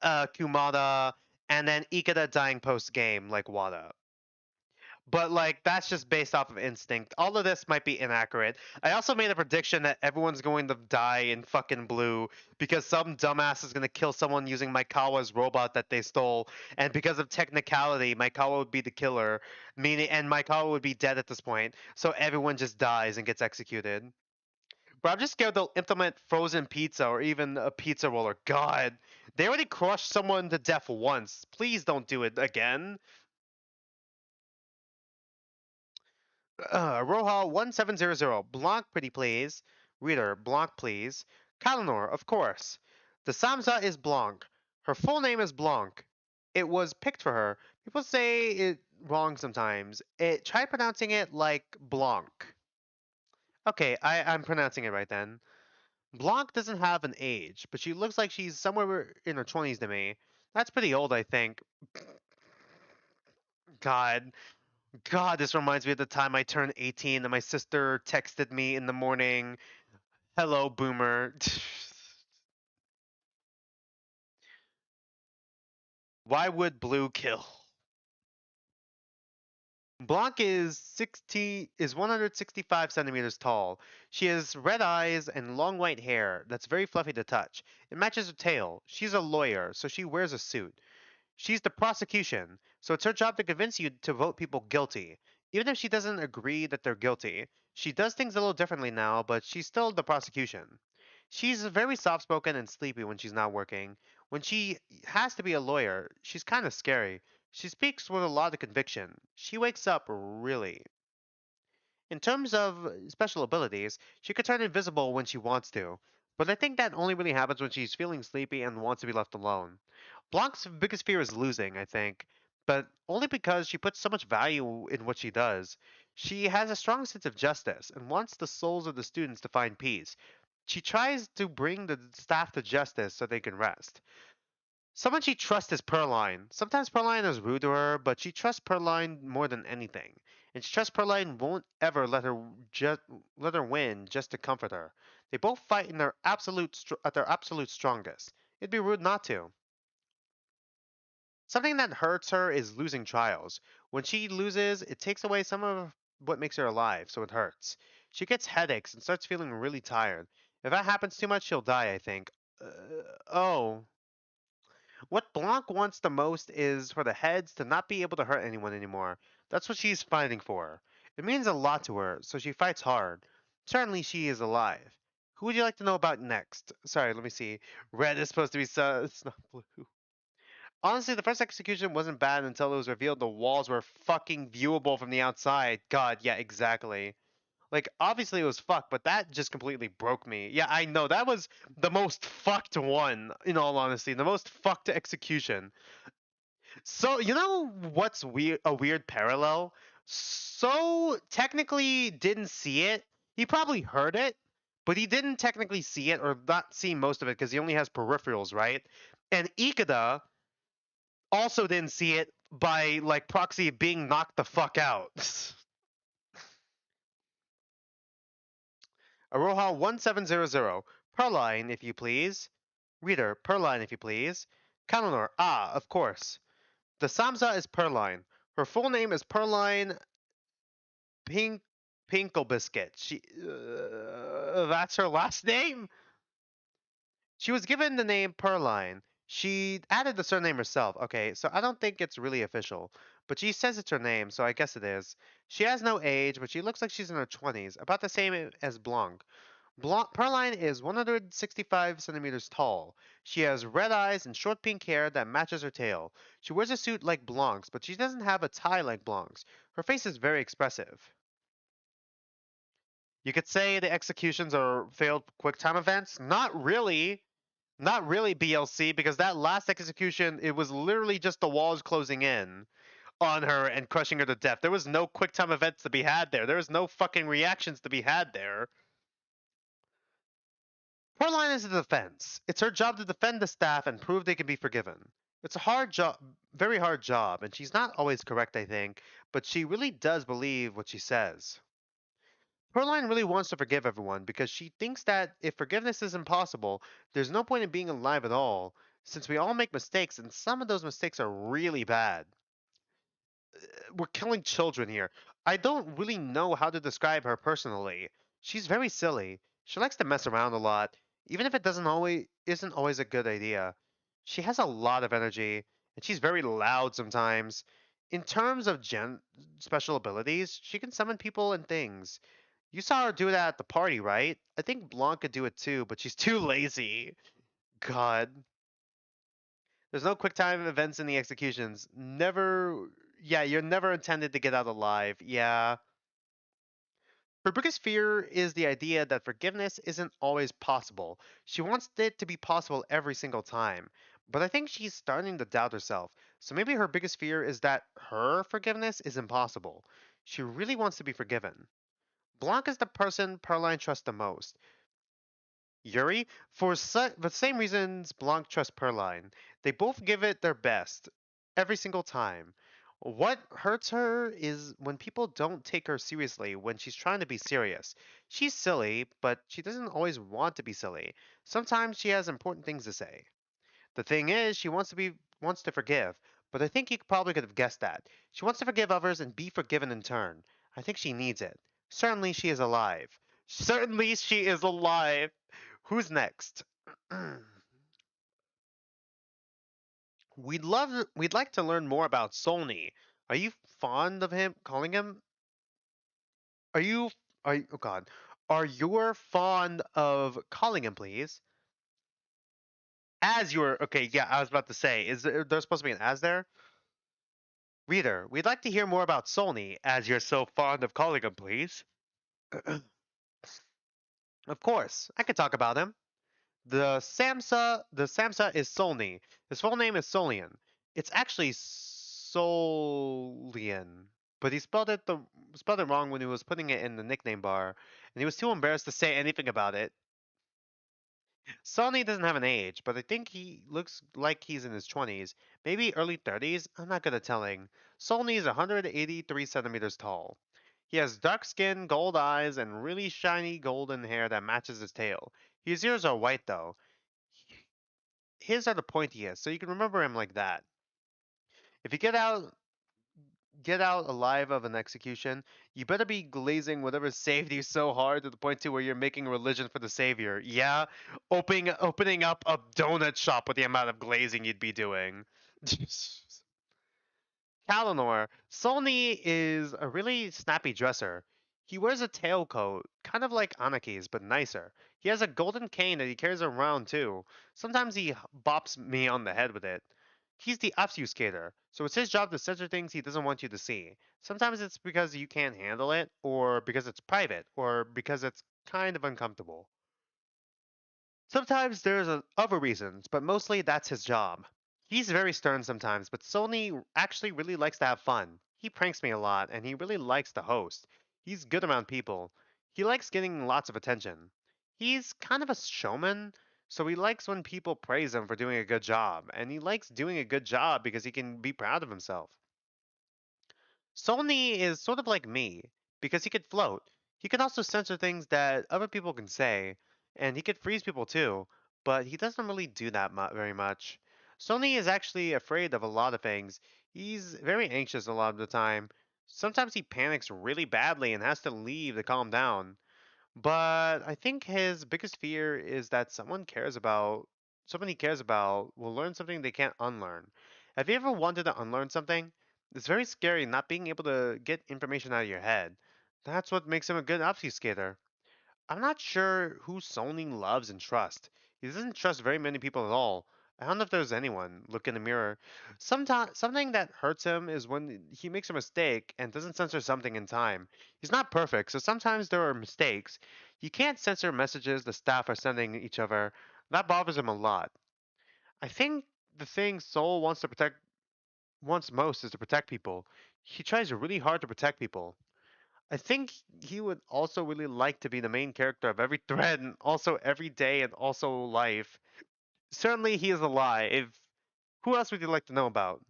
Kumada, and then Ikeda dying post game like Wada. But like that's just based off of instinct. All of this might be inaccurate. I also made a prediction that everyone's going to die in fucking blue because some dumbass is going to kill someone using Maikawa's robot that they stole, and because of technicality, Maikawa would be the killer, meaning and Maikawa would be dead at this point. So everyone just dies and gets executed. But I'm just scared they'll implement frozen pizza or even a pizza roller. God, they already crushed someone to death once. Please don't do it again. Roja 1700. Blanc, pretty please. Reader, Blanc, please. Kalanor, of course. The Samza is Blanc. Her full name is Blanc. It was picked for her. People say it wrong sometimes. Try pronouncing it like Blanc. Okay, I'm pronouncing it right then. Blanc doesn't have an age, but she looks like she's somewhere in her 20s to me. That's pretty old, I think. God, God, this reminds me of the time I turned 18 and my sister texted me in the morning, "Hello, boomer." Why would blue kill? Blanc is 165 centimeters tall. She has red eyes and long white hair that's very fluffy to touch. It matches her tail. She's a lawyer, so she wears a suit. She's the prosecution, so it's her job to convince you to vote people guilty, even if she doesn't agree that they're guilty. She does things a little differently now, but she's still the prosecution. She's very soft spoken and sleepy when she's not working. When she has to be a lawyer, she's kind of scary. She speaks with a lot of conviction. She wakes up really. In terms of special abilities, she could turn invisible when she wants to, but I think that only really happens when she's feeling sleepy and wants to be left alone. Blanc's biggest fear is losing, I think, but only because she puts so much value in what she does. She has a strong sense of justice and wants the souls of the students to find peace. She tries to bring the staff to justice so they can rest. Someone she trusts is Perline. Sometimes Perline is rude to her, but she trusts Perline more than anything. And she trusts Perline won't ever let her win just to comfort her. They both fight in their at their absolute strongest. It'd be rude not to. Something that hurts her is losing trials. When she loses, it takes away some of what makes her alive, so it hurts. She gets headaches and starts feeling really tired. If that happens too much, she'll die, I think. Oh. What Blanc wants the most is for the heads to not be able to hurt anyone anymore. That's what she's fighting for. It means a lot to her, so she fights hard. Certainly she is alive. Who would you like to know about next? Sorry, let me see. Red is supposed to be it's not blue. Honestly, the first execution wasn't bad until it was revealed the walls were fucking viewable from the outside. God, yeah, exactly. Like, obviously it was fucked, but that just completely broke me. Yeah, I know. That was the most fucked one, in all honesty. The most fucked execution. So, you know what's weird? A weird parallel? So, technically didn't see it. He probably heard it, but he didn't technically see it or not see most of it because he only has peripherals, right? And Ikeda also didn't see it by like proxy being knocked the fuck out. Aroha 1700. Perline, if you please. Reader, Perline, if you please. Kanonor, of course. The Samza is Perline. Her full name is Perline Pink Pinkle Biscuit. That's her last name? She was given the name Perline. She added the surname herself. Okay, so I don't think it's really official, but she says it's her name, so I guess it is. She has no age, but she looks like she's in her 20s, about the same as Blanc. Perline is 165 centimeters tall. She has red eyes and short pink hair that matches her tail. She wears a suit like Blanc's, but she doesn't have a tie like Blanc's. Her face is very expressive. You could say the executions are failed QuickTime events. Not really. Not really BLC, because that last execution, it was literally just the walls closing in on her and crushing her to death. There was no QuickTime events to be had there. There was no fucking reactions to be had there. Her line is a defense. It's her job to defend the staff and prove they can be forgiven. It's a hard job, very hard job, and she's not always correct, I think, but she really does believe what she says. Pearline really wants to forgive everyone because she thinks that if forgiveness is impossible, there's no point in being alive at all, since we all make mistakes and some of those mistakes are really bad. We're killing children here. I don't really know how to describe her personally. She's very silly. She likes to mess around a lot, even if it doesn't always isn't always a good idea. She has a lot of energy, and she's very loud sometimes. In terms of special abilities, she can summon people and things. You saw her do that at the party, right? I think Blanc could do it too, but she's too lazy. God. There's no quick time events in the executions. Never. Yeah, you're never intended to get out alive. Yeah. Her biggest fear is the idea that forgiveness isn't always possible. She wants it to be possible every single time. But I think she's starting to doubt herself. So maybe her biggest fear is that her forgiveness is impossible. She really wants to be forgiven. Blanc is the person Perline trusts the most. Yuri, for the same reasons Blanc trusts Perline. They both give it their best every single time. What hurts her is when people don't take her seriously when she's trying to be serious. She's silly, but she doesn't always want to be silly. Sometimes she has important things to say. The thing is, she wants to forgive, but I think you probably could have guessed that. She wants to forgive others and be forgiven in turn. I think she needs it. Certainly she is alive. Certainly she is alive. Who's next? We'd like to learn more about Solny. Are you fond of him calling him? Are you oh god. Are you fond of calling him, please? As you're okay, yeah, I was about to say, is there's supposed to be an as there? Reader, we'd like to hear more about Solny, as you're so fond of calling him, please. Of course, I can talk about him. The Samsa is Solny. His full name is Solian. It's actually Solian, but he spelled it wrong when he was putting it in the nickname bar, and he was too embarrassed to say anything about it. Solny doesn't have an age, but I think he looks like he's in his 20s, maybe early 30s. I'm not good at telling. Solny is 183 centimeters tall. He has dark skin, gold eyes, and really shiny golden hair that matches his tail. His ears are white though. His are the pointiest, so you can remember him like that. If you get out alive of an execution, you better be glazing whatever saved you so hard to the point to where you're making religion for the savior. Yeah, opening up a donut shop with the amount of glazing you'd be doing. Kalinor, Solny is a really snappy dresser. He wears a tailcoat, kind of like Anaki's, but nicer. He has a golden cane that he carries around too. Sometimes he bops me on the head with it. He's the obfuscator, so it's his job to censor things he doesn't want you to see. Sometimes it's because you can't handle it, or because it's private, or because it's kind of uncomfortable. Sometimes there's other reasons, but mostly that's his job. He's very stern sometimes, but Sony actually really likes to have fun. He pranks me a lot, and he really likes to host. He's good around people. He likes getting lots of attention. He's kind of a showman, so he likes when people praise him for doing a good job, and he likes doing a good job because he can be proud of himself. Solny is sort of like me, because he could float. He can also censor things that other people can say, and he could freeze people too, but he doesn't really do that very much. Solny is actually afraid of a lot of things. He's very anxious a lot of the time. Sometimes he panics really badly and has to leave to calm down. But I think his biggest fear is that someone he cares about will learn something they can't unlearn. Have you ever wanted to unlearn something? It's very scary not being able to get information out of your head. That's what makes him a good obfuscator. I'm not sure who Sony loves and trusts. He doesn't trust very many people at all. I don't know if there's anyone. Look in the mirror. Sometimes something that hurts him is when he makes a mistake and doesn't censor something in time. He's not perfect, so sometimes there are mistakes. You can't censor messages the staff are sending each other. That bothers him a lot. I think the thing Soul wants most is to protect people. He tries really hard to protect people. I think he would also really like to be the main character of every thread and also every day and also life. Certainly he is alive. Who else would you like to know about?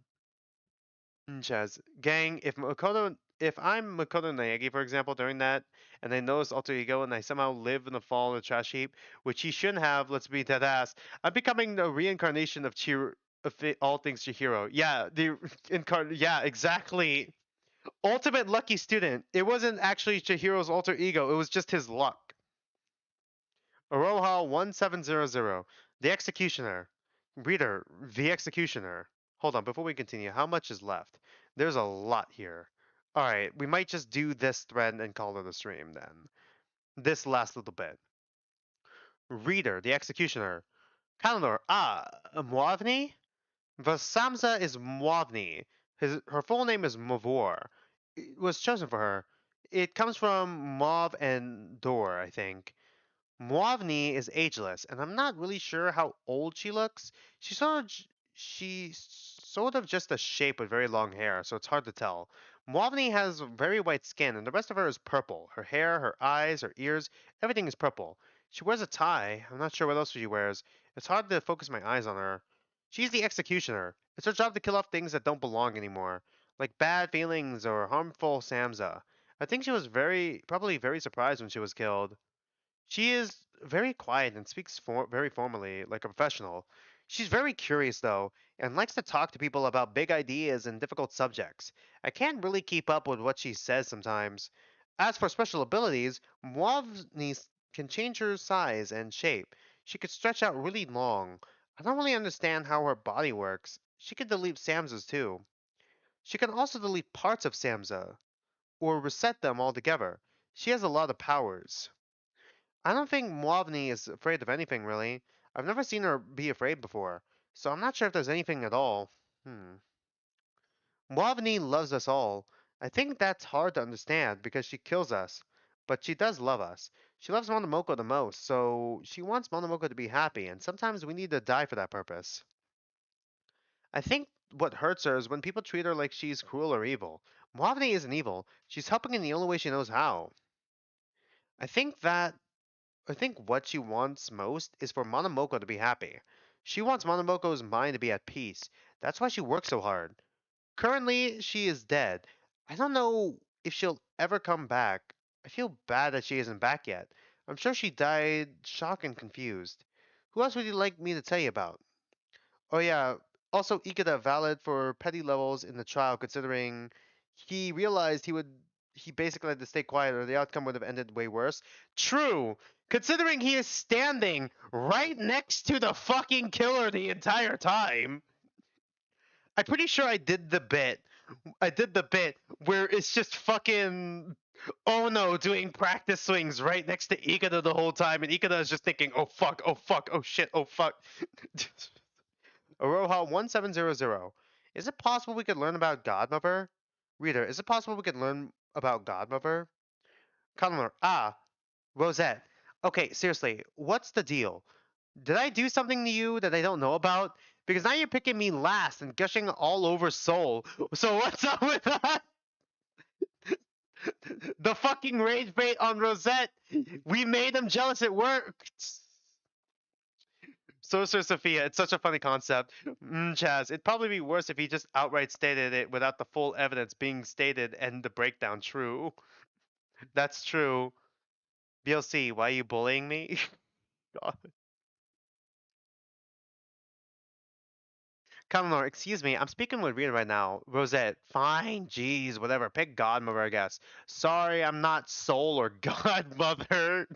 Chaz. Gang, if I'm Makoto Naegi, for example, during that, and I notice alter ego and I somehow live in the fall of the trash heap, which he shouldn't have, let's be dead ass, I'm becoming the reincarnation of all things Chihiro. Yeah, yeah, exactly. Ultimate lucky student. It wasn't actually Chihiro's alter ego, it was just his luck. Aroha 1700. The Executioner. Reader, the Executioner. Hold on, before we continue, how much is left? There's a lot here. Alright, we might just do this thread and call it a stream then. This last little bit. Reader, the Executioner. Kalendar, Mwavni? Vasamza is Mwavni. Her full name is Mavor. It was chosen for her. It comes from Mauve and Dor, I think. Mwavni is ageless, and I'm not really sure how old she looks. She's sort of just a shape with very long hair, so it's hard to tell. Mwavni has very white skin, and the rest of her is purple. Her hair, her eyes, her ears, everything is purple. She wears a tie. I'm not sure what else she wears. It's hard to focus my eyes on her. She's the executioner. It's her job to kill off things that don't belong anymore, like bad feelings or harmful Samza. I think she was probably very surprised when she was killed. She is very quiet and speaks very formally, like a professional. She's very curious, though, and likes to talk to people about big ideas and difficult subjects. I can't really keep up with what she says sometimes. As for special abilities, Mwavni can change her size and shape. She could stretch out really long. I don't really understand how her body works. She can delete Samzas too. She can also delete parts of Samza, or reset them altogether. She has a lot of powers. I don't think Mwavni is afraid of anything, really. I've never seen her be afraid before, so I'm not sure if there's anything at all. Mwavni loves us all. I think that's hard to understand because she kills us, but she does love us. She loves Monomoko the most, so she wants Monomoko to be happy, and sometimes we need to die for that purpose. I think what hurts her is when people treat her like she's cruel or evil. Mwavni isn't evil. She's helping in the only way she knows how. I think that I think what she wants most is for Monomoko to be happy. She wants Monomoko's mind to be at peace. That's why she works so hard. Currently, she is dead. I don't know if she'll ever come back. I feel bad that she isn't back yet. I'm sure she died shocked and confused. Who else would you like me to tell you about? Oh yeah, Also, Ikeda valid for petty levels in the trial, considering he realized he basically had to stay quiet or the outcome would have ended way worse. True, considering he is standing right next to the fucking killer the entire time. I'm pretty sure I did the bit. I did the bit where it's just fucking Ono doing practice swings right next to Ikeda the whole time, and Ikeda is just thinking, "Oh fuck, oh fuck, oh shit, oh fuck." Aroha 1700. Is it possible we could learn about Godmother? Reader, is it possible we could learn about Godmother? Connor, Rosette. Okay, seriously, what's the deal? Did I do something to you that I don't know about? Because now you're picking me last and gushing all over Soul. So what's up with that? The fucking rage bait on Rosette. We made him jealous. It worked. So, Sir Sophia, it's such a funny concept. Chaz, it'd probably be worse if he just outright stated it without the full evidence being stated and the breakdown true. That's true. BLC, why are you bullying me? God. Connor, excuse me, I'm speaking with Rita right now. Rosette, fine, jeez, whatever. Pick Godmother, I guess. Sorry, I'm not Soul or Godmother.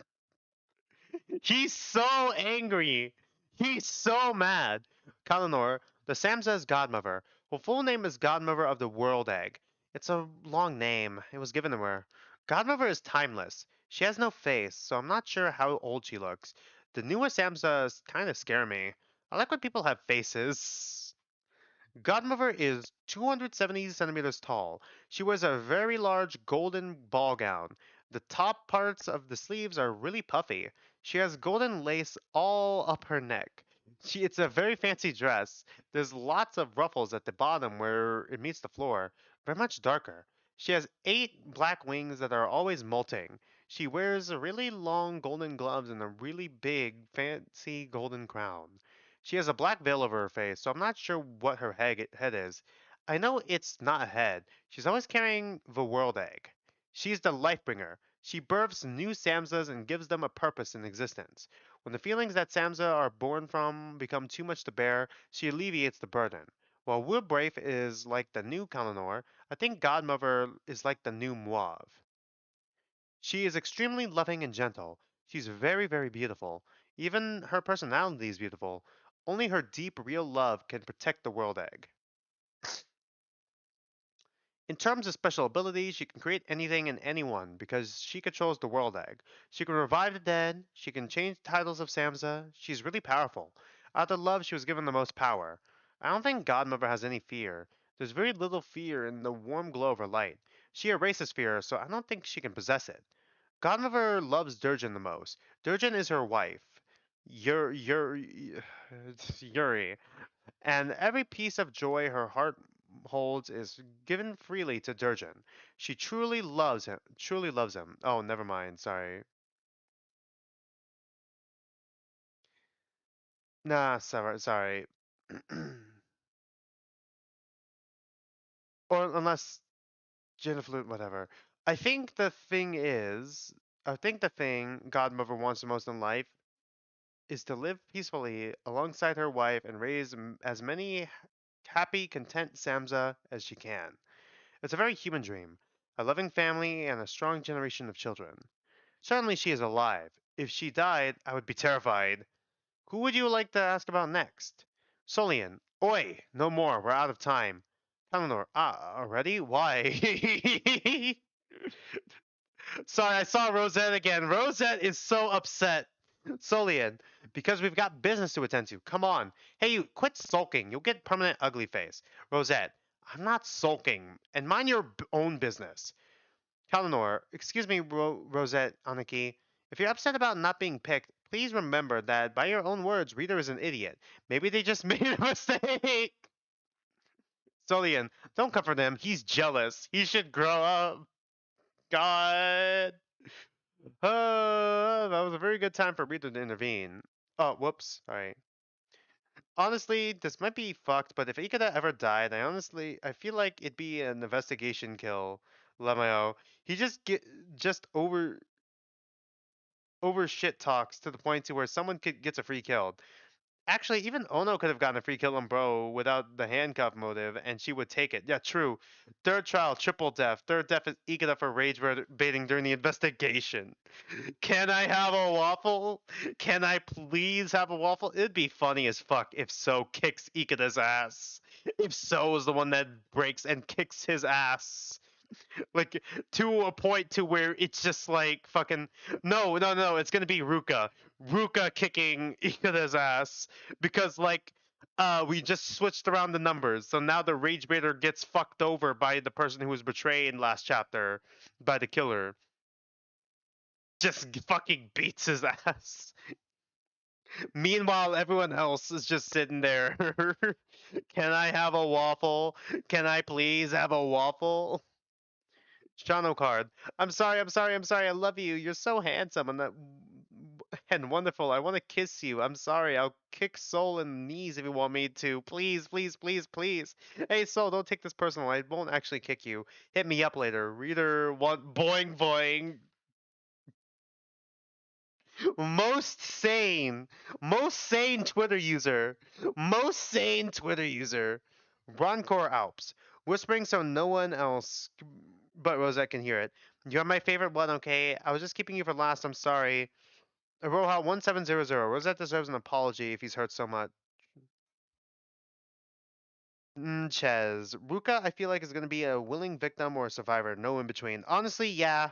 He's so angry. He's so mad. Kalinor, the Samsa's godmother. Her full name is Godmother of the World Egg. It's a long name. It was given to her. Godmother is timeless. She has no face, so I'm not sure how old she looks. The newer Samsas kind of scare me. I like when people have faces. Godmother is 270 centimeters tall. She wears a very large golden ball gown. The top parts of the sleeves are really puffy. She has golden lace all up her neck. It's a very fancy dress. There's lots of ruffles at the bottom where it meets the floor, very much darker. She has 8 black wings that are always molting. She wears really long golden gloves and a really big, fancy golden crown. She has a black veil over her face, so I'm not sure what her head is. I know it's not a head. She's always carrying the world egg. She's the life bringer. She births new Samsas and gives them a purpose in existence. When the feelings that Samsa are born from become too much to bear, she alleviates the burden. While Woodbraith is like the new Kalinor, I think Godmother is like the new Muav. She is extremely loving and gentle. She's very, very beautiful. Even her personality is beautiful. Only her deep, real love can protect the world egg. In terms of special abilities, she can create anything and anyone because she controls the world egg. She can revive the dead, she can change titles of Samsa, she's really powerful. Out of love, she was given the most power. I don't think Godmother has any fear. There's very little fear in the warm glow of her light. She erases fear, so I don't think she can possess it. Godmother loves Durjan the most. Durjan is her wife. Yuri. And every piece of joy her heart holds is given freely to Durjan. She truly loves him. Truly loves him. Oh, never mind. Sorry. Nah, sorry. Or unless Jennifer, whatever. I think the thing is, I think the thing Godmother wants the most in life is to live peacefully alongside her wife and raise as many happy, content Samsa as she can. It's a very human dream, a loving family and a strong generation of children. Certainly she is alive. If she died, I would be terrified. Who would you like to ask about next? Solian. Oi! No more. We're out of time. Eleanor. Already? Why? Sorry, I saw Rosette again. Rosette is so upset. Solian, because we've got business to attend to. Come on. Hey, you, quit sulking. You'll get permanent ugly face. Rosette, I'm not sulking. And mind your own business. Kalinor, excuse me, Rosette Aniki. If you're upset about not being picked, please remember that by your own words, Rita is an idiot. Maybe they just made a mistake. Solian, don't comfort him. He's jealous. He should grow up. God. That was a very good time for Rita to intervene. Oh, whoops. Alright. Honestly, this might be fucked, but if Ikeda ever died, I feel like it'd be an investigation kill. Lamayo. He just over shit talks to the point to where someone gets a free kill. Actually, even Ono could have gotten a free kill on Bro without the handcuff motive, and she would take it. Yeah, true. Third trial, triple death. Third death is Ikeda for rage baiting during the investigation. Can I have a waffle? Can I please have a waffle? It'd be funny as fuck if So kicks Ikeda's ass. If So is the one that breaks and kicks his ass. Like, to a point to where it's just like fucking no, it's gonna be Ruka kicking Ikeda's ass because like we just switched around the numbers, so now the rage baiter gets fucked over by the person who was betrayed last chapter by the killer. Just fucking beats his ass. Meanwhile, everyone else is just sitting there. Can I have a waffle? Can I please have a waffle? Shano card. I'm sorry. I love you. You're so handsome and wonderful. I want to kiss you. I'm sorry. I'll kick Soul in the knees if you want me to. Please, please, please, please. Hey, Soul, don't take this personal. I won't actually kick you. Hit me up later. Reader, want boing boing. Most sane. Most sane Twitter user. Most sane Twitter user. Roncore Alps. Whispering so no one else but Rosette can hear it. You're my favorite one, okay? I was just keeping you for last. I'm sorry. Roha1700. Rosette deserves an apology if he's hurt so much. Ches. Ruka, I feel like, is going to be a willing victim or a survivor. No in between. Honestly, yeah.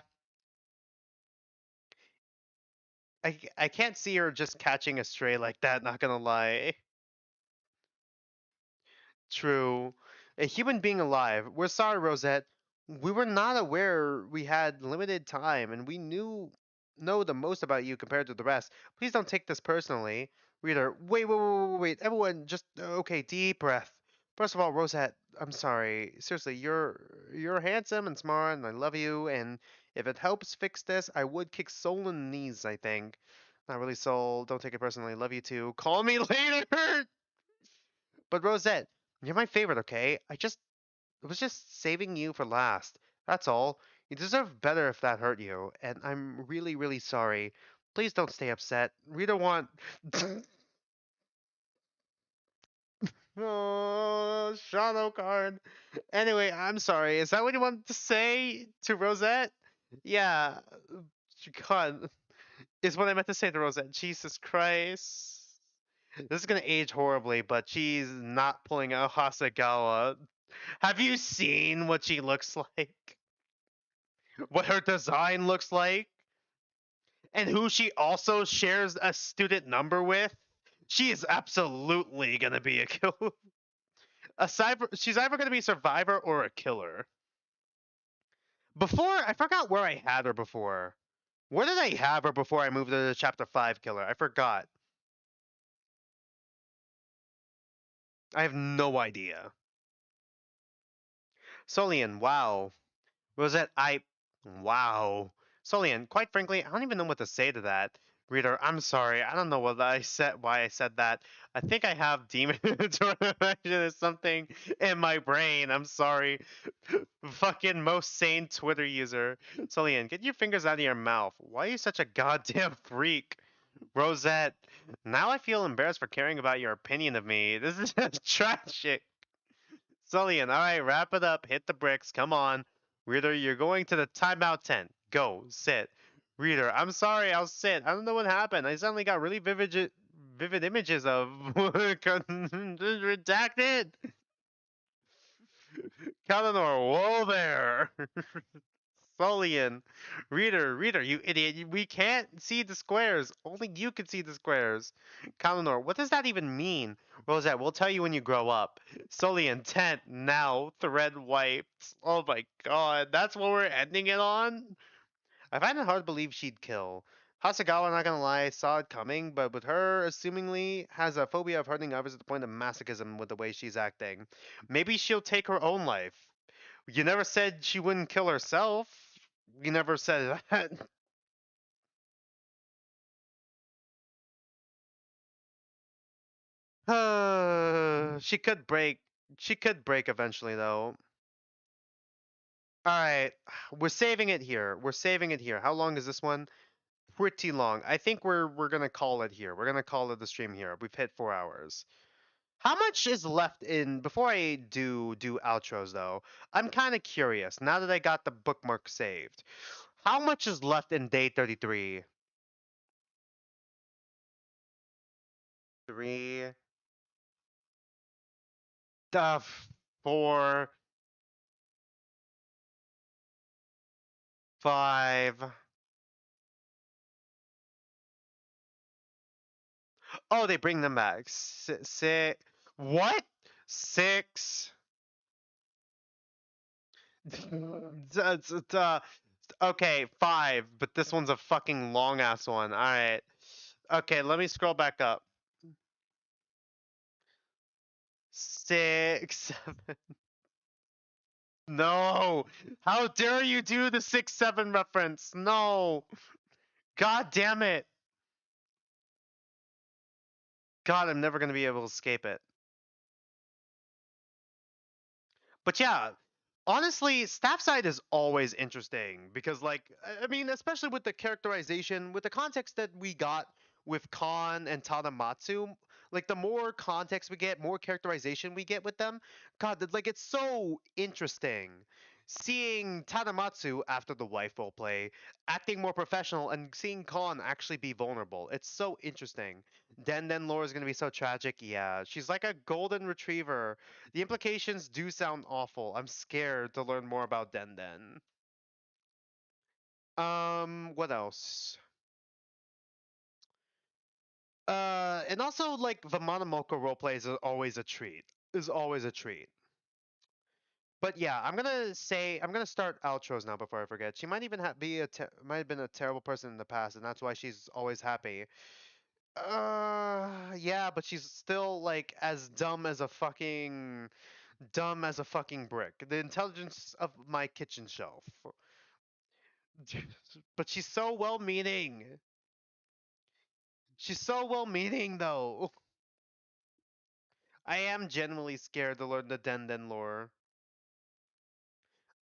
I can't see her just catching a stray like that, not gonna lie. True. A human being alive. We're sorry, Rosette. We were not aware we had limited time, and we know the most about you compared to the rest. Please don't take this personally. Reader, wait. Everyone, just okay. Deep breath. First of all, Rosette, I'm sorry. Seriously, you're handsome and smart, and I love you. And if it helps fix this, I would kick Soul in the knees. I think. Not really, Soul. Don't take it personally. Love you too. Call me later. But Rosette, you're my favorite, okay? I was just saving you for last. That's all. You deserve better if that hurt you, and I'm really, really sorry. Please don't stay upset. Reader want. Oh, Shadow card. Anyway, I'm sorry. Is that what you wanted to say to Rosette? Yeah. God, is what I meant to say to Rosette. Jesus Christ. This is gonna age horribly, but she's not pulling out Hasagawa. Have you seen what she looks like? What her design looks like? And who she also shares a student number with? She is absolutely gonna be a killer. She's either gonna be a survivor or a killer. Before, I forgot where I had her before. Where did I have her before I moved to the chapter 5 killer? I forgot. I have no idea. Solian, wow. Rosette, wow. Solian, quite frankly, I don't even know what to say to that. Reader, I'm sorry. I don't know why I said that. I think I have demon tormentation or something in my brain. I'm sorry. Fucking most sane Twitter user. Solian, get your fingers out of your mouth. Why are you such a goddamn freak? Rosette, now I feel embarrassed for caring about your opinion of me. This is just tragic. Sullian, all right, wrap it up. Hit the bricks. Come on. Reader, you're going to the timeout tent. Go, sit. Reader, I'm sorry, I'll sit. I don't know what happened. I suddenly got really vivid images of redacted. Kalanor, whoa there. Sullian. Reader, you idiot. We can't see the squares. Only you can see the squares. Kalanor, what does that even mean? Rosette, we'll tell you when you grow up. Sullian, tent, now, thread wiped. Oh my god, that's what we're ending it on? I find it hard to believe she'd kill. Hasagawa, not gonna lie, saw it coming, but with her, assumingly, has a phobia of hurting others at the point of masochism with the way she's acting. Maybe she'll take her own life. You never said she wouldn't kill herself. You never said that. She could break. She could break eventually, though. All right, we're saving it here. We're saving it here. How long is this one? pretty long. I think we're gonna call it here. We're gonna call it the stream here. We've hit 4 hours. How much is left in before I do outros though? I'm kind of curious now that I got the bookmark saved. How much is left in day 33? 3, 4, 5. Oh, they bring them back. Six. What? 6. Okay, 5, but this one's a fucking long ass one. All right. Okay, let me scroll back up. 6. No! How dare you do the 6-7 reference? No! God damn it! God, I'm never gonna be able to escape it. But yeah, honestly, Staffside is always interesting because, like, I mean, especially with the characterization, with the context that we got with Khan and Tadamatsu, like, the more context we get, more characterization we get with them, God, like, it's so interesting. Seeing Tadamatsu after the wife roleplay, acting more professional, and seeing Khan actually be vulnerable. It's so interesting. Den lore is gonna be so tragic. Yeah, she's like a golden retriever. The implications do sound awful. I'm scared to learn more about Den Den. What else? And also like the Monomoka roleplay is always a treat. Is always a treat. But yeah, I'm gonna start outros now before I forget. She might even might have been a terrible person in the past, and that's why she's always happy. Yeah, but she's still like as dumb as a fucking brick. The intelligence of my kitchen shelf. But she's so well-meaning. She's so well-meaning, though. I am genuinely scared to learn the Den lore.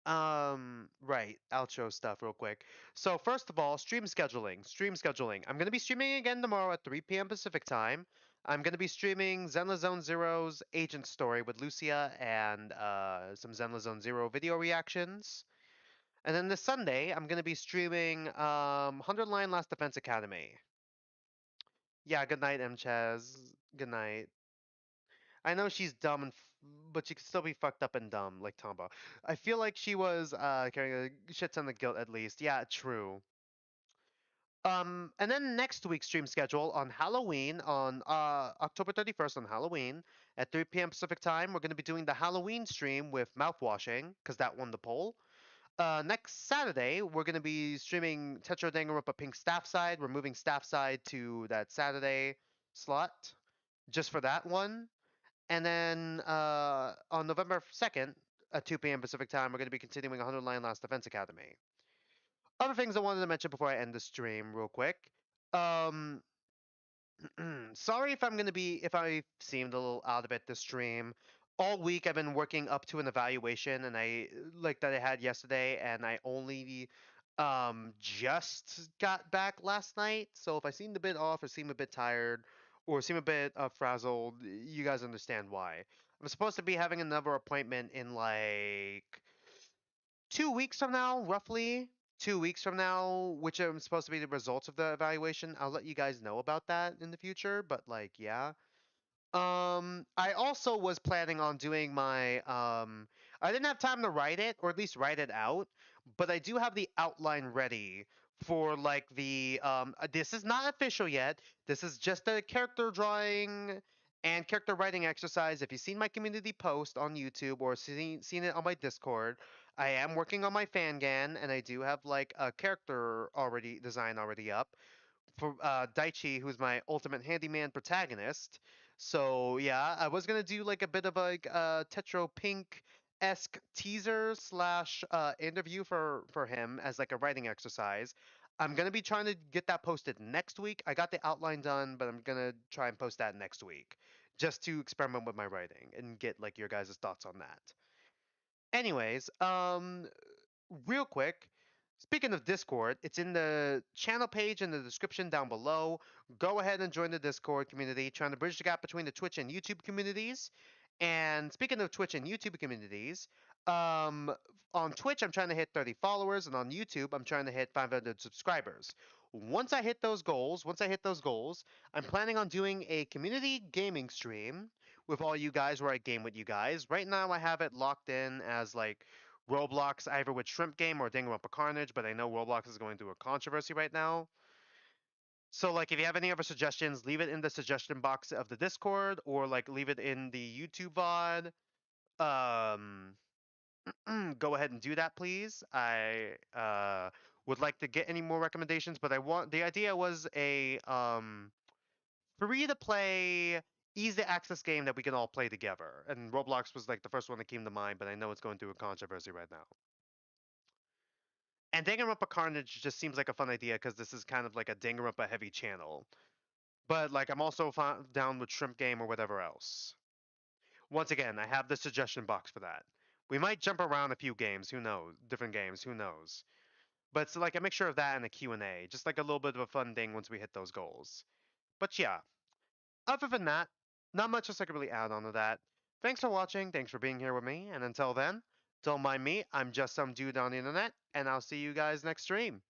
Right, outro stuff real quick. So first of all, stream scheduling. Stream scheduling. I'm gonna be streaming again tomorrow at 3 p.m. Pacific time. I'm gonna be streaming Zenla Zone Zero's Agent Story with Lucia and some Zenla Zone Zero video reactions. And then this Sunday, I'm gonna be streaming 100 Line Last Defense Academy. Yeah, good night, M Chaz. Good night. I know she's dumb but she could still be fucked up and dumb, like Tomba. I feel like she was carrying a shit ton of guilt at least. Yeah, true. And then next week's stream schedule on Halloween, on October 31st on Halloween at 3 p.m. Pacific time, we're gonna be doing the Halloween stream with mouthwashing, because that won the poll. Next Saturday, we're going to be streaming Tetro Danganronpa Pink Staffside. We're moving Staffside to that Saturday slot just for that one. And then on November 2nd at 2 p.m. Pacific time, we're going to be continuing 100 Line Last Defense Academy. Other things I wanted to mention before I end the stream, real quick. Um, Sorry if if I seemed a little out of it this stream. All week I've been working up to an evaluation and I like that I had yesterday and I only just got back last night. So if I seemed a bit off or seem a bit tired or seem a bit frazzled, you guys understand why. I'm supposed to be having another appointment in like 2 weeks from now, roughly 2 weeks from now, which are supposed to be the results of the evaluation. I'll let you guys know about that in the future, but like, yeah. I also was planning on doing my I didn't have time to write it, or at least write it out, but I do have the outline ready for like this is not official yet. This is just a character drawing and character writing exercise. If you've seen my community post on YouTube or seen it on my Discord, I am working on my fangan and I do have like a character already up for Daichi, who's my ultimate handyman protagonist. So yeah, I was gonna do like a bit of a Tetro Pink esque teaser slash interview for him as like a writing exercise. I'm gonna be trying to get that posted next week. I got the outline done, but I'm gonna try and post that next week, just to experiment with my writing and get like your guys' thoughts on that. Anyways, real quick. Speaking of Discord, it's in the channel page in the description down below. Go ahead and join the Discord community, trying to bridge the gap between the Twitch and YouTube communities. And speaking of Twitch and YouTube communities, on Twitch, I'm trying to hit 30 followers, and on YouTube, I'm trying to hit 500 subscribers. Once I hit those goals, I'm planning on doing a community gaming stream with all you guys where I game with you guys. Right now, I have it locked in as like Roblox, either with Shrimp Game or Danganronpa Carnage, but I know Roblox is going through a controversy right now. So, like, if you have any other suggestions, leave it in the suggestion box of the Discord, or like leave it in the YouTube VOD. Um, Go ahead and do that, please. I would like to get any more recommendations, but I want the idea was a free to play, easy access game that we can all play together. And Roblox was like the first one that came to mind, but I know it's going through a controversy right now. And Danganronpa Carnage just seems like a fun idea because this is kind of like a Danganronpa heavy channel. But like I'm also down with Shrimp Game or whatever else. Once again, I have the suggestion box for that. We might jump around a few games, who knows? Different games, who knows? But it's like a mixture of that and a Q&A, just like a little bit of a fun thing once we hit those goals. But yeah, other than that, not much else I could really add on to that. Thanks for watching, thanks for being here with me, and until then, don't mind me, I'm just some dude on the internet, and I'll see you guys next stream.